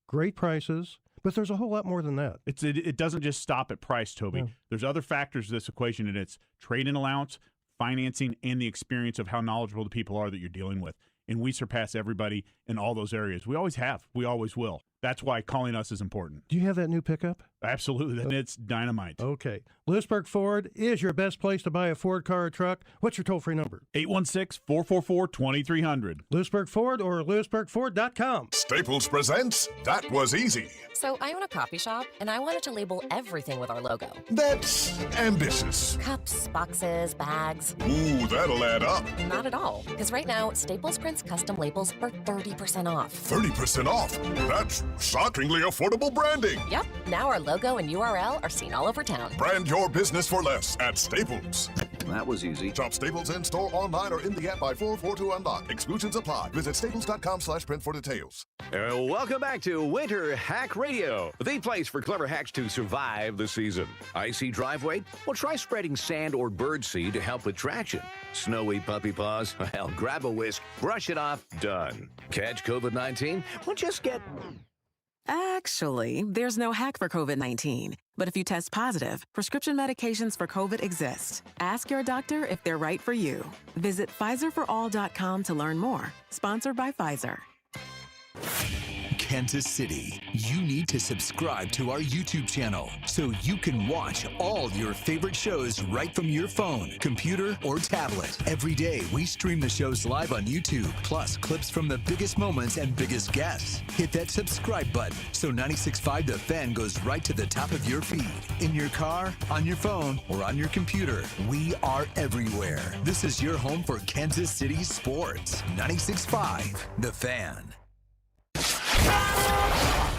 Great prices, but there's a whole lot more than that. It doesn't just stop at price, Toby. No. There's other factors to this equation, and it's trade-in allowance, financing, and the experience of how knowledgeable the people are that you're dealing with. And we surpass everybody in all those areas. We always have. We always will. That's why calling us is important. Do you have that new pickup? Absolutely. And it's dynamite. Okay. Lewisburg Ford is your best place to buy a Ford car or truck. What's your toll-free number? 816-444-2300. Lewisburg Ford or LewisburgFord.com. Staples presents That Was Easy. So I own a coffee shop, and I wanted to label everything with our logo. That's ambitious. Cups, boxes, bags. Ooh, that'll add up. Not at all, because right now, Staples prints custom labels for 30% off. 30% off? That's shockingly affordable branding. Yep. Now our logo and URL are seen all over town. Brand your business for less at Staples. That was easy. Shop Staples in store, online, or in the app by 442 Unlock. Exclusions apply. Visit staples.com/print for details. Welcome back to Winter Hack Radio, the place for clever hacks to survive the season. Icy driveway? Well, try spreading sand or birdseed to help with traction. Snowy puppy paws? Well, grab a whisk, brush it off, done. Catch COVID-19? Well, just get... Actually, there's no hack for COVID-19. But if you test positive, prescription medications for COVID exist. Ask your doctor if they're right for you. Visit PfizerForAll.com to learn more. Sponsored by Pfizer. Kansas City, you need to subscribe to our YouTube channel so you can watch all your favorite shows right from your phone, computer, or tablet. Every day, we stream the shows live on YouTube, plus clips from the biggest moments and biggest guests. Hit that subscribe button so 96.5 The Fan goes right to the top of your feed. In your car, on your phone, or on your computer, we are everywhere. This is your home for Kansas City sports. 96.5 The Fan.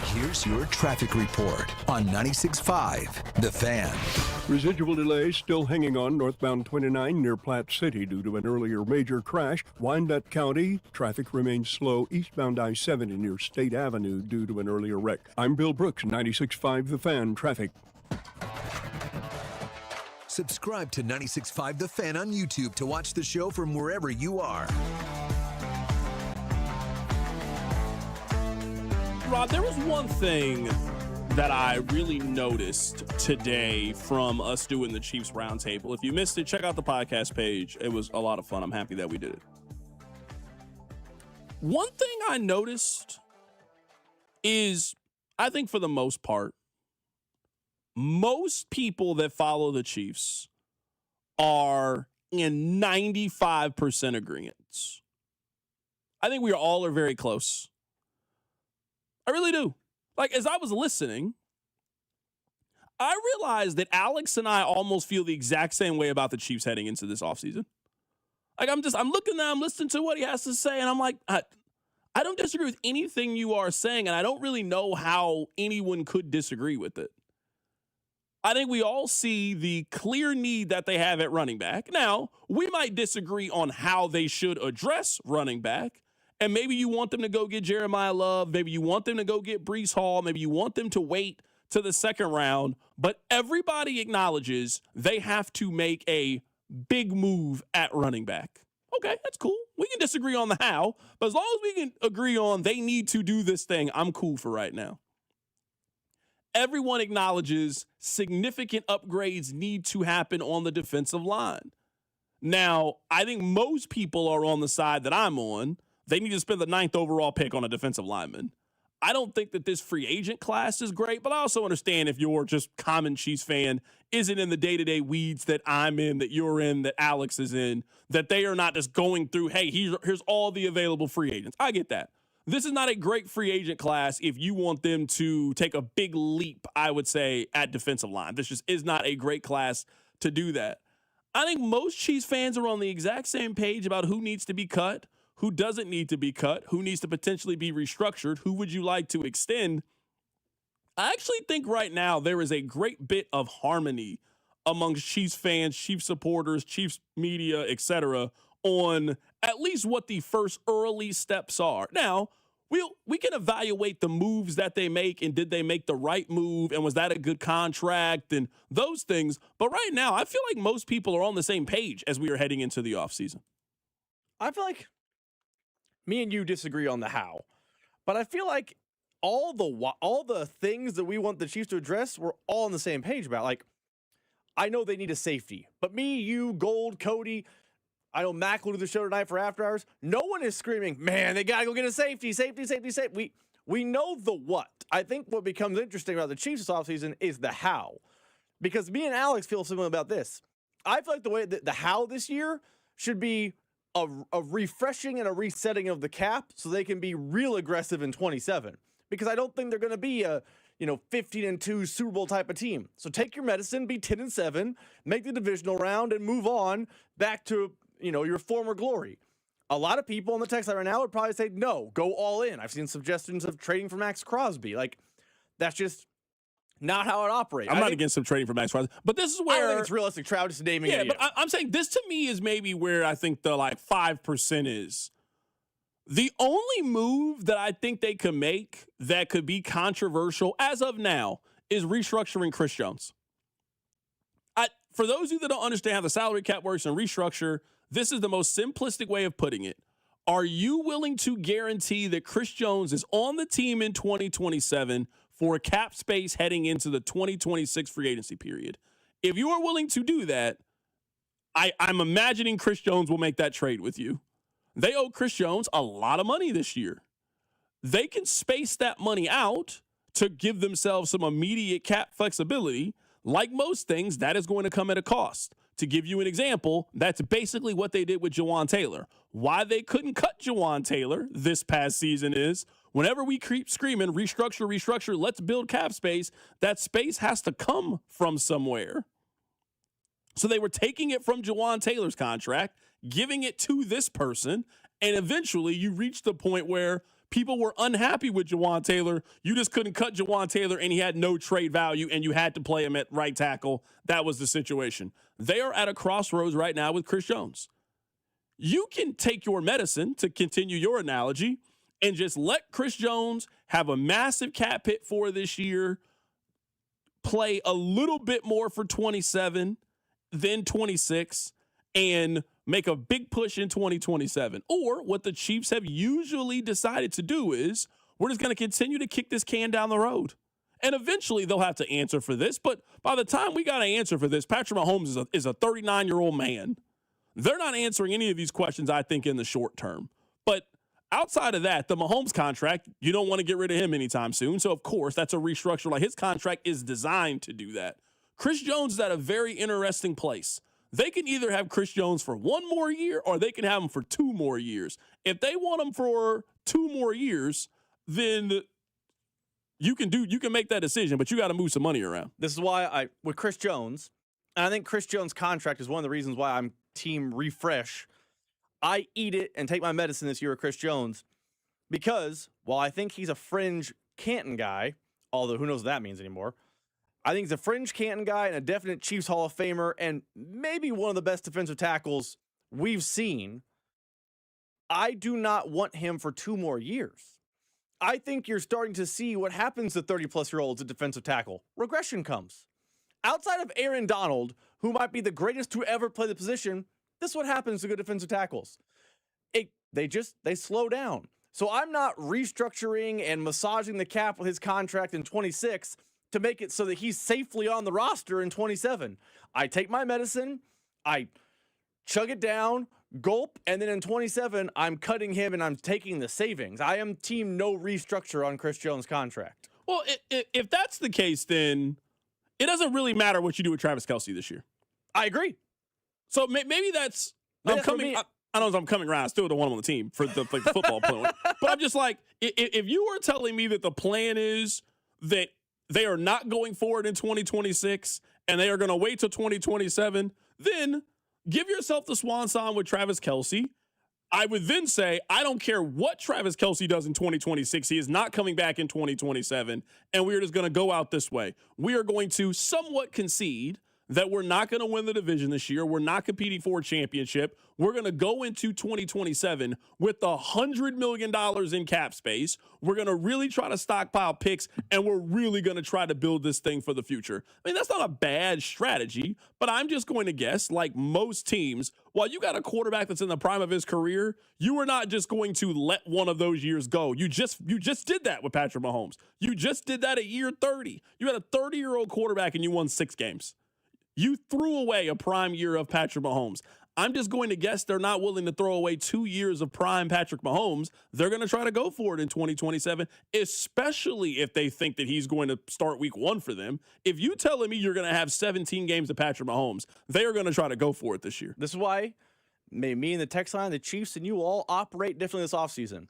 Here's your traffic report on 96.5 The Fan. Residual delays still hanging on northbound 29 near Platte City due to an earlier major crash. Wyandotte County, traffic remains slow eastbound I-70 near State Avenue due to an earlier wreck. I'm Bill Brooks, 96.5 The Fan traffic. Subscribe to 96.5 The Fan on YouTube to watch the show from wherever you are. Rob, there was one thing that I really noticed today from us doing the Chiefs Roundtable. If you missed it, check out the podcast page. It was a lot of fun. I'm happy that we did it. One thing I noticed is, I think for the most part, most people that follow the Chiefs are in 95% agreement. I think we all are very close. I really do. Like, as I was listening, I realized that Alex and I almost feel the exact same way about the Chiefs heading into this offseason. Like, I'm looking at him, listening to what he has to say, and I'm like, I don't disagree with anything you are saying, and I don't really know how anyone could disagree with it. I think we all see the clear need that they have at running back. Now, we might disagree on how they should address running back. And maybe you want them to go get Jeremiah Love. Maybe you want them to go get Breece Hall. Maybe you want them to wait to the second round. But everybody acknowledges they have to make a big move at running back. Okay, that's cool. We can disagree on the how, but as long as we can agree on they need to do this thing, I'm cool for right now. Everyone acknowledges significant upgrades need to happen on the defensive line. Now, I think most people are on the side that I'm on. They need to spend the 9th overall pick on a defensive lineman. I don't think that this free agent class is great, but I also understand if you're just common Chiefs fan, isn't in the day-to-day weeds that I'm in, that you're in, that Alex is in, that they are not just going through, hey, here's all the available free agents. I get that. This is not a great free agent class if you want them to take a big leap, I would say, at defensive line. This just is not a great class to do that. I think most Chiefs fans are on the exact same page about who needs to be cut, who doesn't need to be cut, who needs to potentially be restructured, who would you like to extend. I actually think right now there is a great bit of harmony amongst Chiefs fans, Chiefs supporters, Chiefs media, etc., on at least what the first early steps are. Now, we can evaluate the moves that they make and did they make the right move and was that a good contract and those things. But right now, I feel like most people are on the same page as we are heading into the offseason. I feel like me and you disagree on the how, but I feel like all the things that we want the Chiefs to address, we're all on the same page about. Like, I know they need a safety, but me, you, Gold, Cody, I know Mac will do the show tonight for After Hours. No one is screaming, man, they got to go get a safety. We know the what. I think what becomes interesting about the Chiefs this offseason is the how. Because me and Alex feel similar about this. I feel like the way that the how this year should be a refreshing and a resetting of the cap so they can be real aggressive in 27. Because I don't think they're going to be a 15-2 Super Bowl type of team. So take your medicine, be 10-7, make the divisional round, and move on back to your former glory. A lot of people on the text line right now would probably say, no, go all in. I've seen suggestions of trading for Max Crosby. Like, that's just not how it operates. I'm not against some trading for Max Crosby, but this is where I don't think it's realistic. Trout just naming it. Yeah, but I'm saying this to me is maybe where I think the 5% is. The only move that I think they could make that could be controversial as of now is restructuring Chris Jones. For those of you that don't understand how the salary cap works and restructure, this is the most simplistic way of putting it. Are you willing to guarantee that Chris Jones is on the team in 2027 for cap space heading into the 2026 free agency period? If you are willing to do that, I'm imagining Chris Jones will make that trade with you. They owe Chris Jones a lot of money this year. They can space that money out to give themselves some immediate cap flexibility. Like most things, that is going to come at a cost. To give you an example, that's basically what they did with Jawan Taylor. Why they couldn't cut Jawan Taylor this past season is whenever we keep screaming, restructure, let's build cap space, that space has to come from somewhere. So they were taking it from Jawan Taylor's contract, giving it to this person, and eventually you reach the point where people were unhappy with Jawan Taylor. You just couldn't cut Jawan Taylor, and he had no trade value, and you had to play him at right tackle. That was the situation. They are at a crossroads right now with Chris Jones. You can take your medicine, to continue your analogy, and just let Chris Jones have a massive cap hit for this year, play a little bit more for 27, then 26, and make a big push in 2027. Or what the Chiefs have usually decided to do is we're just going to continue to kick this can down the road. And eventually they'll have to answer for this. But by the time we got to answer for this, Patrick Mahomes is a 39-year-old man. They're not answering any of these questions, I think, in the short term. But outside of that, the Mahomes contract, you don't want to get rid of him anytime soon. So, of course, that's a restructure. Like, his contract is designed to do that. Chris Jones is at a very interesting place. They can either have Chris Jones for 1 more year or they can have him for 2 more years. If they want him for 2 more years, then you can make that decision, but you got to move some money around. This is why with Chris Jones, and I think Chris Jones' contract is one of the reasons why I'm team refresh. I eat it and take my medicine this year with Chris Jones because while I think he's a fringe Canton guy, although who knows what that means anymore, I think he's a fringe Canton guy and a definite Chiefs Hall of Famer and maybe one of the best defensive tackles we've seen. I do not want him for 2 more years. I think you're starting to see what happens to 30-plus-year-olds at defensive tackle. Regression comes. Outside of Aaron Donald, who might be the greatest to ever play the position, This is what happens to good defensive tackles. They slow down. So I'm not restructuring and massaging the cap with his contract in 26 to make it so that he's safely on the roster in 27. I take my medicine, I chug it down, gulp, and then in 27, I'm cutting him and I'm taking the savings. I am team no restructure on Chris Jones' contract. Well, if that's the case, then it doesn't really matter what you do with Travis Kelce this year. I agree. So maybe that's I'm coming. I don't know if I'm coming around. I still don't want him on the team for the football point. But I'm just like, if you are telling me that the plan is that they are not going forward in 2026 and they are going to wait till 2027, then give yourself the swan song with Travis Kelce. I would then say, I don't care what Travis Kelce does in 2026. He is not coming back in 2027, and we are just going to go out this way. We are going to somewhat concede that we're not going to win the division this year. We're not competing for a championship. We're going to go into 2027 with $100 million in cap space. We're going to really try to stockpile picks, and we're really going to try to build this thing for the future. I mean, that's not a bad strategy, but I'm just going to guess, like most teams, while you got a quarterback that's in the prime of his career, you are not just going to let one of those years go. You just did that with Patrick Mahomes. You just did that at year 30. You had a 30-year-old quarterback, and you won 6 games. You threw away a prime year of Patrick Mahomes. I'm just going to guess they're not willing to throw away 2 years of prime Patrick Mahomes. They're going to try to go for it in 2027, especially if they think that he's going to start week 1 for them. If you telling me you're going to have 17 games of Patrick Mahomes, they are going to try to go for it this year. This is why me and the text line, the Chiefs, and you all operate differently this offseason.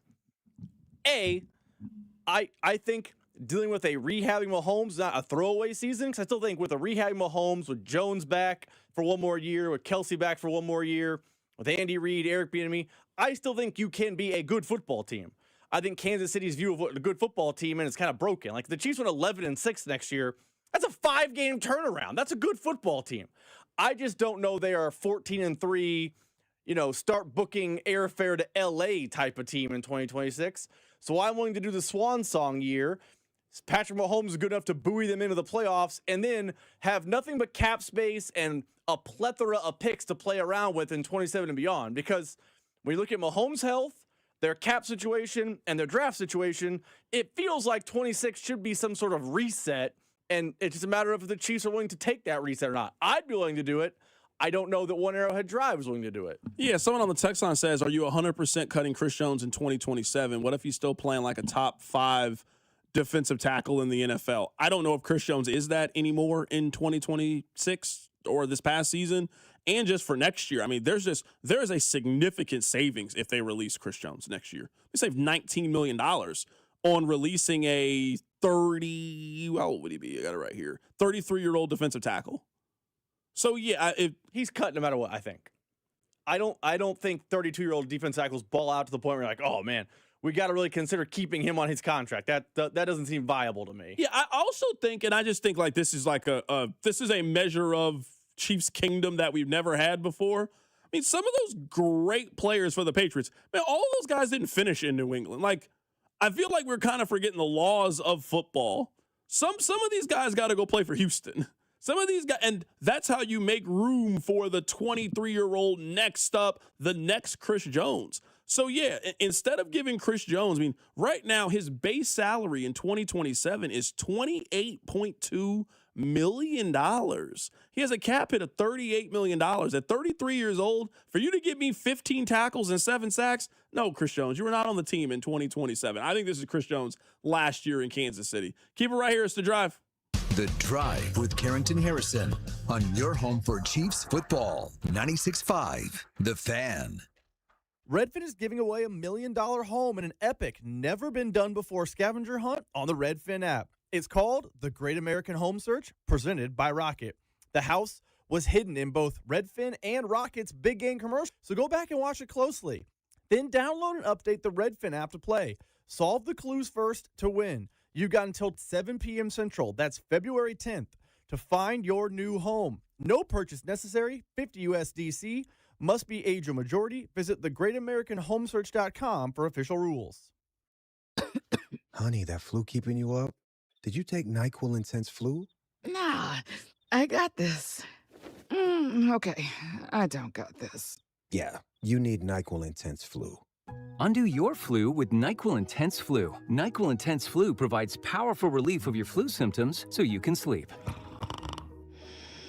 I think dealing with a rehabbing Mahomes, not a throwaway season, because I still think with a rehabbing Mahomes, with Jones back for one more year, with Kelce back for one more year, with Andy Reid, Eric Bieniemy, I still think you can be a good football team. I think Kansas City's view of what a good football team is kind of broken. Like, the Chiefs went 11-6 next year. That's a 5-game turnaround. That's a good football team. I just don't know they are 14-3, start booking airfare to LA type of team in 2026. So I'm willing to do the swan song year. Patrick Mahomes is good enough to buoy them into the playoffs and then have nothing but cap space and a plethora of picks to play around with in 27 and beyond. Because when you look at Mahomes' health, their cap situation, and their draft situation, it feels like 26 should be some sort of reset, and it's just a matter of if the Chiefs are willing to take that reset or not. I'd be willing to do it. I don't know that One Arrowhead Drive is willing to do it. Yeah, someone on the text line says, are you 100% cutting Chris Jones in 2027? What if he's still playing like a top 5 defensive tackle in the NFL? I don't know if Chris Jones is that anymore in 2026 or this past season, and just for next year. I mean, there is a significant savings if they release Chris Jones next year. They save $19 million on releasing a 33-year-old defensive tackle. So yeah, he's cut no matter what. I think. I don't think 32-year-old defense tackles ball out to the point where you're like, oh man, we got to really consider keeping him on his contract. That doesn't seem viable to me. Yeah, I also think, and I just think like this is like this is a measure of Chiefs kingdom that we've never had before. I mean, some of those great players for the Patriots, man, all of those guys didn't finish in New England. Like, I feel like we're kind of forgetting the laws of football. Some of these guys got to go play for Houston. Some of these guys, and that's how you make room for the 23-year-old next up, the next Chris Jones. So, yeah, instead of giving Chris Jones, I mean, right now his base salary in 2027 is $28.2 million. He has a cap hit of $38 million. At 33 years old, for you to give me 15 tackles and 7 sacks, no, Chris Jones, you were not on the team in 2027. I think this is Chris Jones last year in Kansas City. Keep it right here. It's The Drive. The Drive with Carrington Harrison on your home for Chiefs football. 96.5 The Fan. Redfin is giving away $1 million home in an epic, never-been-done-before scavenger hunt on the Redfin app. It's called The Great American Home Search, presented by Rocket. The house was hidden in both Redfin and Rocket's big game commercial, so go back and watch it closely. Then download and update the Redfin app to play. Solve the clues first to win. You've got until 7 p.m. Central, that's February 10th, to find your new home. No purchase necessary, $50 USDC, must be age or majority. Visit thegreatamericanhomesearch.com for official rules. Honey, that flu keeping you up? Did you take NyQuil Intense Flu? Nah, I got this. Okay, I don't got this. Yeah, you need NyQuil Intense Flu. Undo your flu with NyQuil Intense Flu. NyQuil Intense Flu provides powerful relief of your flu symptoms so you can sleep.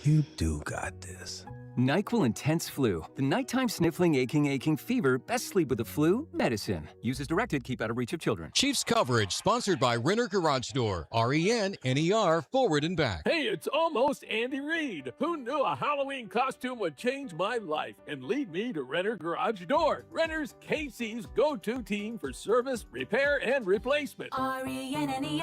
You do got this. NyQuil Intense Flu. The nighttime sniffling, aching fever. Best sleep with the flu medicine. Use as directed. Keep out of reach of children. Chiefs coverage sponsored by Renner Garage Door. RENNER forward and back. Hey, it's almost Andy Reid. Who knew a Halloween costume would change my life and lead me to Renner Garage Door? Renner's KC's go-to team for service, repair, and replacement. RENNER.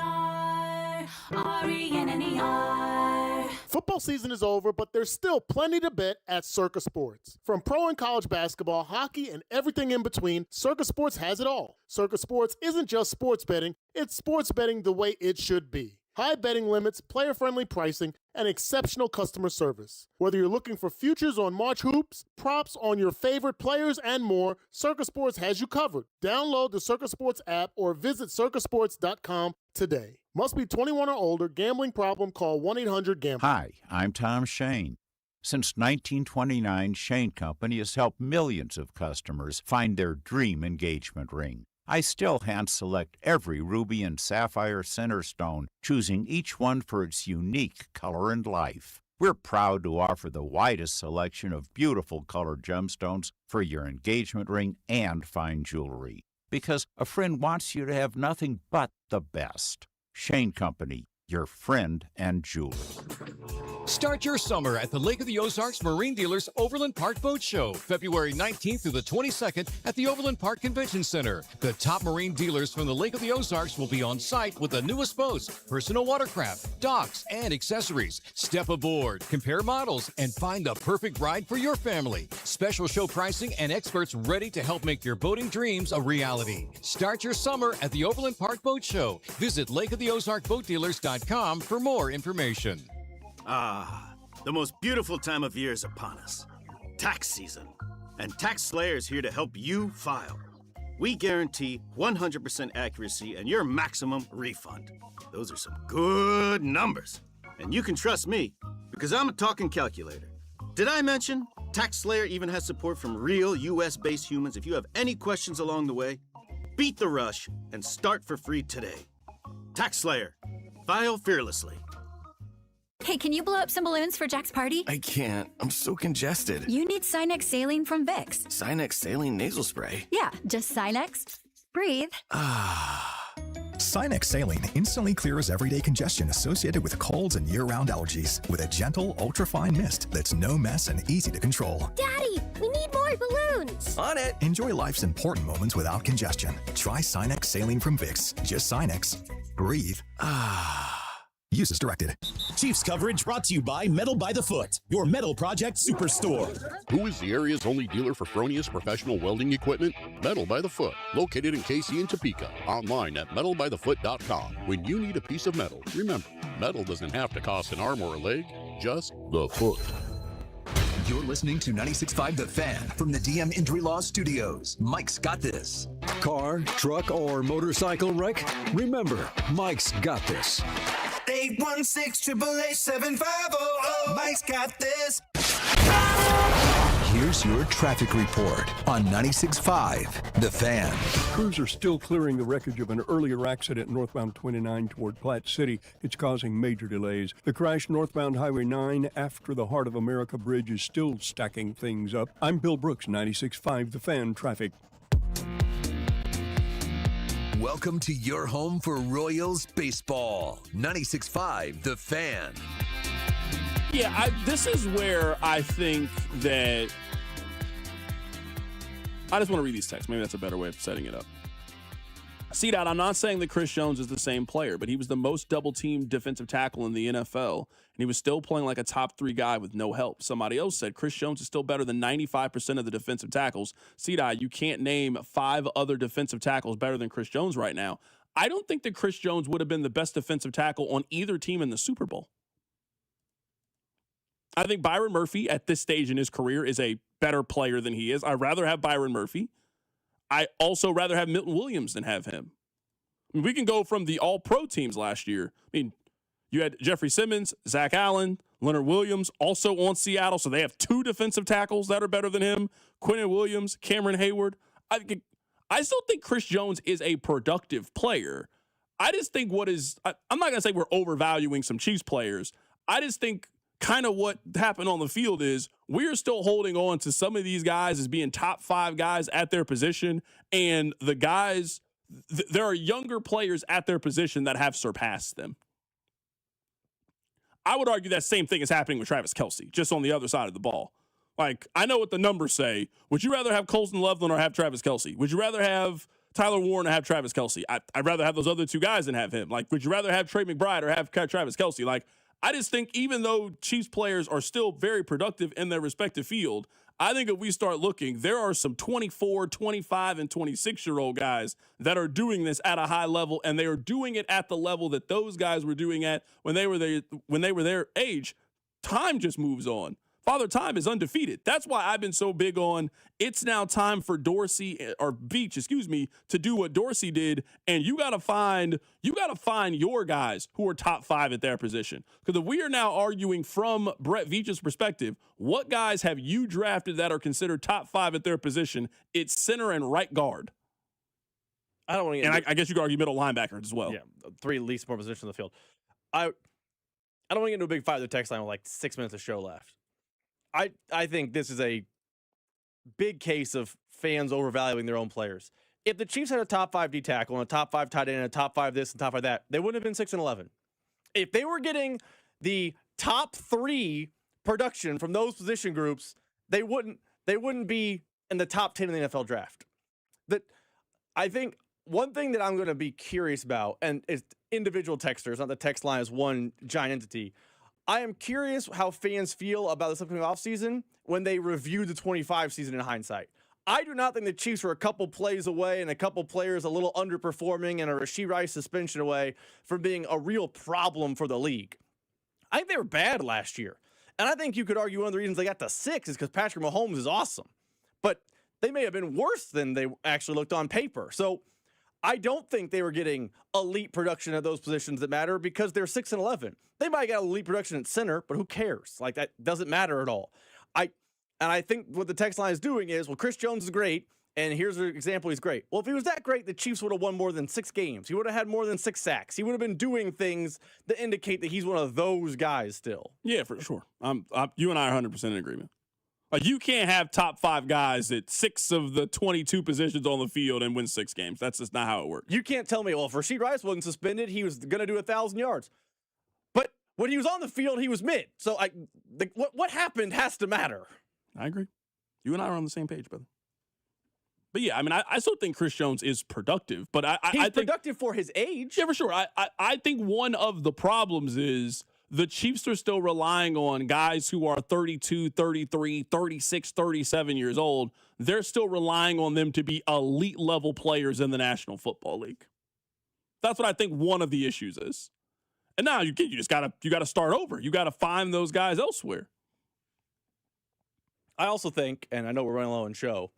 RENNER. Football season is over, but there's still plenty to bet at Circa Sports. From pro and college basketball, hockey, and everything in between, Circa Sports has it all. Circa Sports isn't just sports betting, it's sports betting the way it should be. High betting limits, player-friendly pricing, and exceptional customer service. Whether you're looking for futures on March hoops, props on your favorite players, and more, Circa Sports has you covered. Download the Circa Sports app or visit circasports.com today. Must be 21 or older. Gambling problem? Call 1-800-GAMBLER. Hi, I'm Tom Shane. Since 1929, Shane Company has helped millions of customers find their dream engagement ring. I still hand-select every ruby and sapphire center stone, choosing each one for its unique color and life. We're proud to offer the widest selection of beautiful colored gemstones for your engagement ring and fine jewelry, because a friend wants you to have nothing but the best. Shane Company, your friend and jeweler. Start your summer at the Lake of the Ozarks Marine Dealers Overland Park Boat Show, February 19th through the 22nd at the Overland Park Convention Center. The top marine dealers from the Lake of the Ozarks will be on site with the newest boats, personal watercraft, docks, and accessories. Step aboard, compare models, and find the perfect ride for your family. Special show pricing and experts ready to help make your boating dreams a reality. Start your summer at the Overland Park Boat Show. Visit lakeoftheozarkboatdealers.com for more information. Ah, the most beautiful time of year is upon us. Tax season. And Tax Slayer is here to help you file. We guarantee 100% accuracy and your maximum refund. Those are some good numbers. And you can trust me, because I'm a talking calculator. Did I mention Tax Slayer even has support from real US-based humans? If you have any questions along the way, beat the rush and start for free today. Tax Slayer. File fearlessly. Hey, can you blow up some balloons for Jack's party? I can't. I'm so congested. You need Sinex Saline from Vicks. Sinex Saline Nasal Spray. Yeah, just Sinex. Breathe. Sinex Saline instantly clears everyday congestion associated with colds and year-round allergies with a gentle, ultra-fine mist that's no mess and easy to control. Daddy, we need more balloons. On it. Enjoy life's important moments without congestion. Try Sinex Saline from Vicks. Just Sinex. Breathe. Use as directed. Chiefs coverage brought to you by Metal by the Foot, your metal project superstore. Who is the area's only dealer for Fronius professional welding equipment? Metal by the Foot, located in KC and Topeka. Online at metalbythefoot.com. When you need a piece of metal, remember, metal doesn't have to cost an arm or a leg, just the foot. You're listening to 96.5 The Fan from the DM Injury Law Studios. Mike's got this. Car, truck, or motorcycle wreck? Remember, Mike's got this. 816-888-7500. Mike's got this. Here's your traffic report on 96.5 The Fan. Crews are still clearing the wreckage of an earlier accident northbound 29 toward Platte City. It's causing major delays. The crash northbound Highway 9 after the Heart of America Bridge is still stacking things up. I'm Bill Brooks, 96.5 The Fan Traffic. Welcome to your home for Royals baseball. 96.5 The Fan. Yeah, this is where I think that I just want to read these texts. Maybe that's a better way of setting it up. C-Dot, I'm not saying that Chris Jones is the same player, but he was the most double-teamed defensive tackle in the NFL, and he was still playing like a top 3 guy with no help. Somebody else said Chris Jones is still better than 95% of the defensive tackles. C-Dot, you can't name 5 other defensive tackles better than Chris Jones right now. I don't think that Chris Jones would have been the best defensive tackle on either team in the Super Bowl. I think Byron Murphy at this stage in his career is a better player than he is. I'd rather have Byron Murphy. I also rather have Milton Williams than have him. I mean, we can go from the all-pro teams last year. I mean, you had Jeffrey Simmons, Zach Allen, Leonard Williams also on Seattle, so they have 2 defensive tackles that are better than him. Quentin Williams, Cameron Hayward. I still think Chris Jones is a productive player. I just think I'm not going to say we're overvaluing some Chiefs players. I just think kind of what happened on the field is we're still holding on to some of these guys as being top 5 guys at their position, and the guys, there are younger players at their position that have surpassed them. I would argue that same thing is happening with Travis Kelce, just on the other side of the ball. Like, I know what the numbers say. Would you rather have Colston Loveland or have Travis Kelce? Would you rather have Tyler Warren or have Travis Kelce? I'd rather have those other 2 guys than have him. Like, would you rather have Trey McBride or have Travis Kelce? Like, I just think even though Chiefs players are still very productive in their respective field, I think if we start looking, there are some 24, 25, and 26-year-old guys that are doing this at a high level, and they are doing it at the level that those guys were doing at when they were their age. Time just moves on. Father Time is undefeated. That's why I've been so big on it's now time for Beach, to do what Dorsey did, and you got to find your guys who are top 5 at their position. Because if we are now arguing from Brett Veach's perspective, what guys have you drafted that are considered top 5 at their position? It's center and right guard. I don't want to get. And I guess you could argue middle linebacker as well. Yeah, 3 least more positions on the field. I don't want to get into a big fight with the text line with like 6 minutes of show left. I think this is a big case of fans overvaluing their own players. If the Chiefs had a top 5 D tackle and a top 5 tight end and a top 5 this and top 5 that, they wouldn't have been 6-11. If they were getting the top 3 production from those position groups, they wouldn't be in the top 10 in the NFL draft. I think one thing that I'm going to be curious about, and it's individual texters, not the text line as one giant entity. I am curious how fans feel about this upcoming offseason when they review the 25 season in hindsight. I do not think the Chiefs were a couple plays away and a couple players a little underperforming and a Rashee Rice suspension away from being a real problem for the league. I think they were bad last year. And I think you could argue one of the reasons they got to 6 is because Patrick Mahomes is awesome. But they may have been worse than they actually looked on paper. So I don't think they were getting elite production at those positions that matter because they're 6-11. They might get elite production at center, but who cares? Like, that doesn't matter at all. I think what the text line is doing is, well, Chris Jones is great, and here's an example he's great. Well, if he was that great, the Chiefs would have won more than 6 games. He would have had more than 6 sacks. He would have been doing things that indicate that he's one of those guys still. Yeah, for sure. You and I are 100% in agreement. Like, you can't have top 5 guys at 6 of the 22 positions on the field and win 6 games. That's just not how it works. You can't tell me, well, if Rashee Rice wasn't suspended, he was going to do 1,000 yards. But when he was on the field, he was mid. So what happened has to matter. I agree. You and I are on the same page, brother. But yeah, I mean, I still think Chris Jones is productive. But he's I think, productive for his age. Yeah, for sure. I think one of the problems is the Chiefs are still relying on guys who are 32, 33, 36, 37 years old. They're still relying on them to be elite level players in the National Football League. That's what I think one of the issues is. And now you just gotta start over. You gotta find those guys elsewhere. I also think, and I know we're running low on show,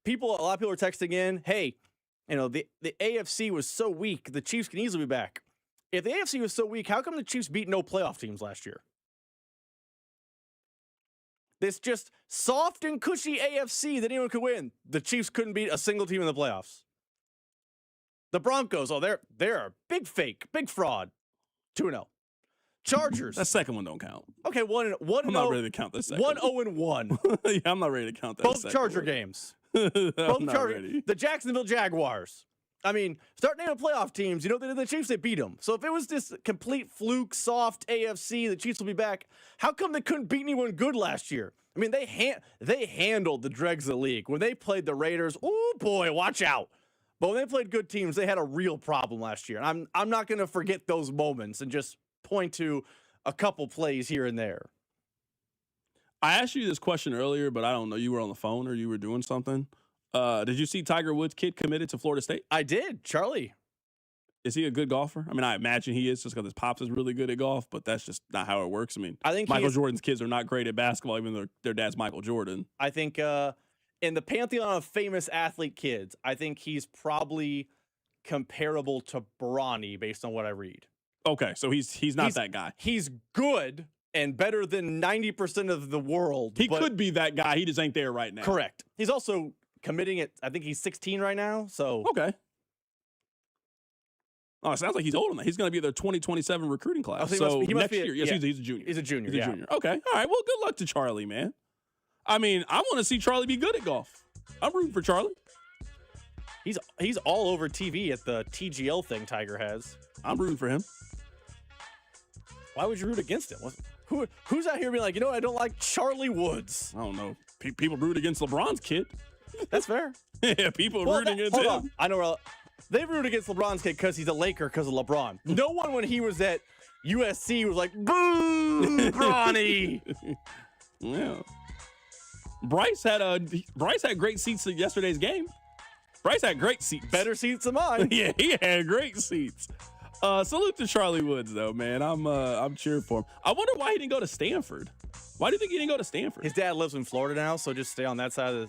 a lot of people are texting in, hey, the AFC was so weak, the Chiefs can easily be back. If the AFC was so weak, how come the Chiefs beat no playoff teams last year? This just soft and cushy AFC that anyone could win. The Chiefs couldn't beat a single team in the playoffs. The Broncos, they're a big fake, big fraud. 2-0. Chargers. That second one don't count. Okay, 1-1. I'm not ready to count that second. 1-0-1. Yeah, I'm not ready to count that. Both Charger games. I'm not ready. The Jacksonville Jaguars. I mean, start naming playoff teams. You know, they did the Chiefs, they beat them. So if it was this complete fluke, soft AFC, the Chiefs will be back. How come they couldn't beat anyone good last year? I mean, they handled the dregs of the league. When they played the Raiders, oh boy, watch out. But when they played good teams, they had a real problem last year. And I'm not going to forget those moments and just point to a couple plays here and there. I asked you this question earlier, but I don't know. You were on the phone or you were doing something. Did you see Tiger Woods' kid committed to Florida State? I did. Charlie. Is he a good golfer? I mean, I imagine he is just because his pops is really good at golf, but that's just not how it works. I mean, I think Michael Jordan's kids are not great at basketball, even though their dad's Michael Jordan. I think in the pantheon of famous athlete kids, I think he's probably comparable to Bronny based on what I read. Okay, so he's not that guy. He's good and better than 90% of the world. He could be that guy. He just ain't there right now. Correct. He's also committing at, I think he's 16 right now. So okay. Oh, it sounds like he's old enough. He's going to be their 2027 recruiting class. So next year. Yes, he's a junior. He's a junior. He's a junior. Okay. All right. Well, good luck to Charlie, man. I mean, I want to see Charlie be good at golf. I'm rooting for Charlie. He's all over TV at the TGL thing Tiger has. I'm rooting for him. Why would you root against him? Who's out here being like, you know what, I don't like Charlie Woods? I don't know. People root against LeBron's kid. That's fair. Yeah, people rooting against him. On. I know they root against LeBron's kid because he's a Laker because of LeBron. No one when he was at USC was like, boo, Bronny. Yeah. Bryce had great seats at yesterday's game. Bryce had great seats. Better seats than mine. Yeah, he had great seats. Salute to Charlie Woods, though, man. I'm cheering for him. I wonder why he didn't go to Stanford. Why do you think he didn't go to Stanford? His dad lives in Florida now, so just stay on that side of the...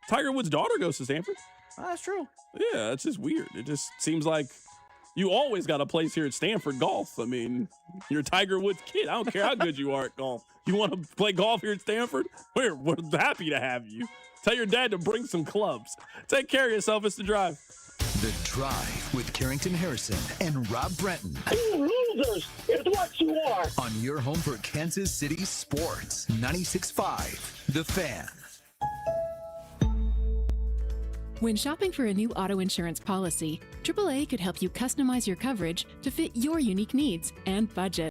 Tiger Woods' daughter goes to Stanford. That's true. Yeah, it's just weird. It just seems like you always got a place here at Stanford Golf. I mean, you're a Tiger Woods kid. I don't care how good you are at golf. You want to play golf here at Stanford? We're happy to have you. Tell your dad to bring some clubs. Take care of yourself. It's The Drive. The Drive with Carrington Harrison and Rob Brenton. You losers is what you are. On your home for Kansas City sports. 96.5 The Fan. When shopping for a new auto insurance policy, AAA could help you customize your coverage to fit your unique needs and budget.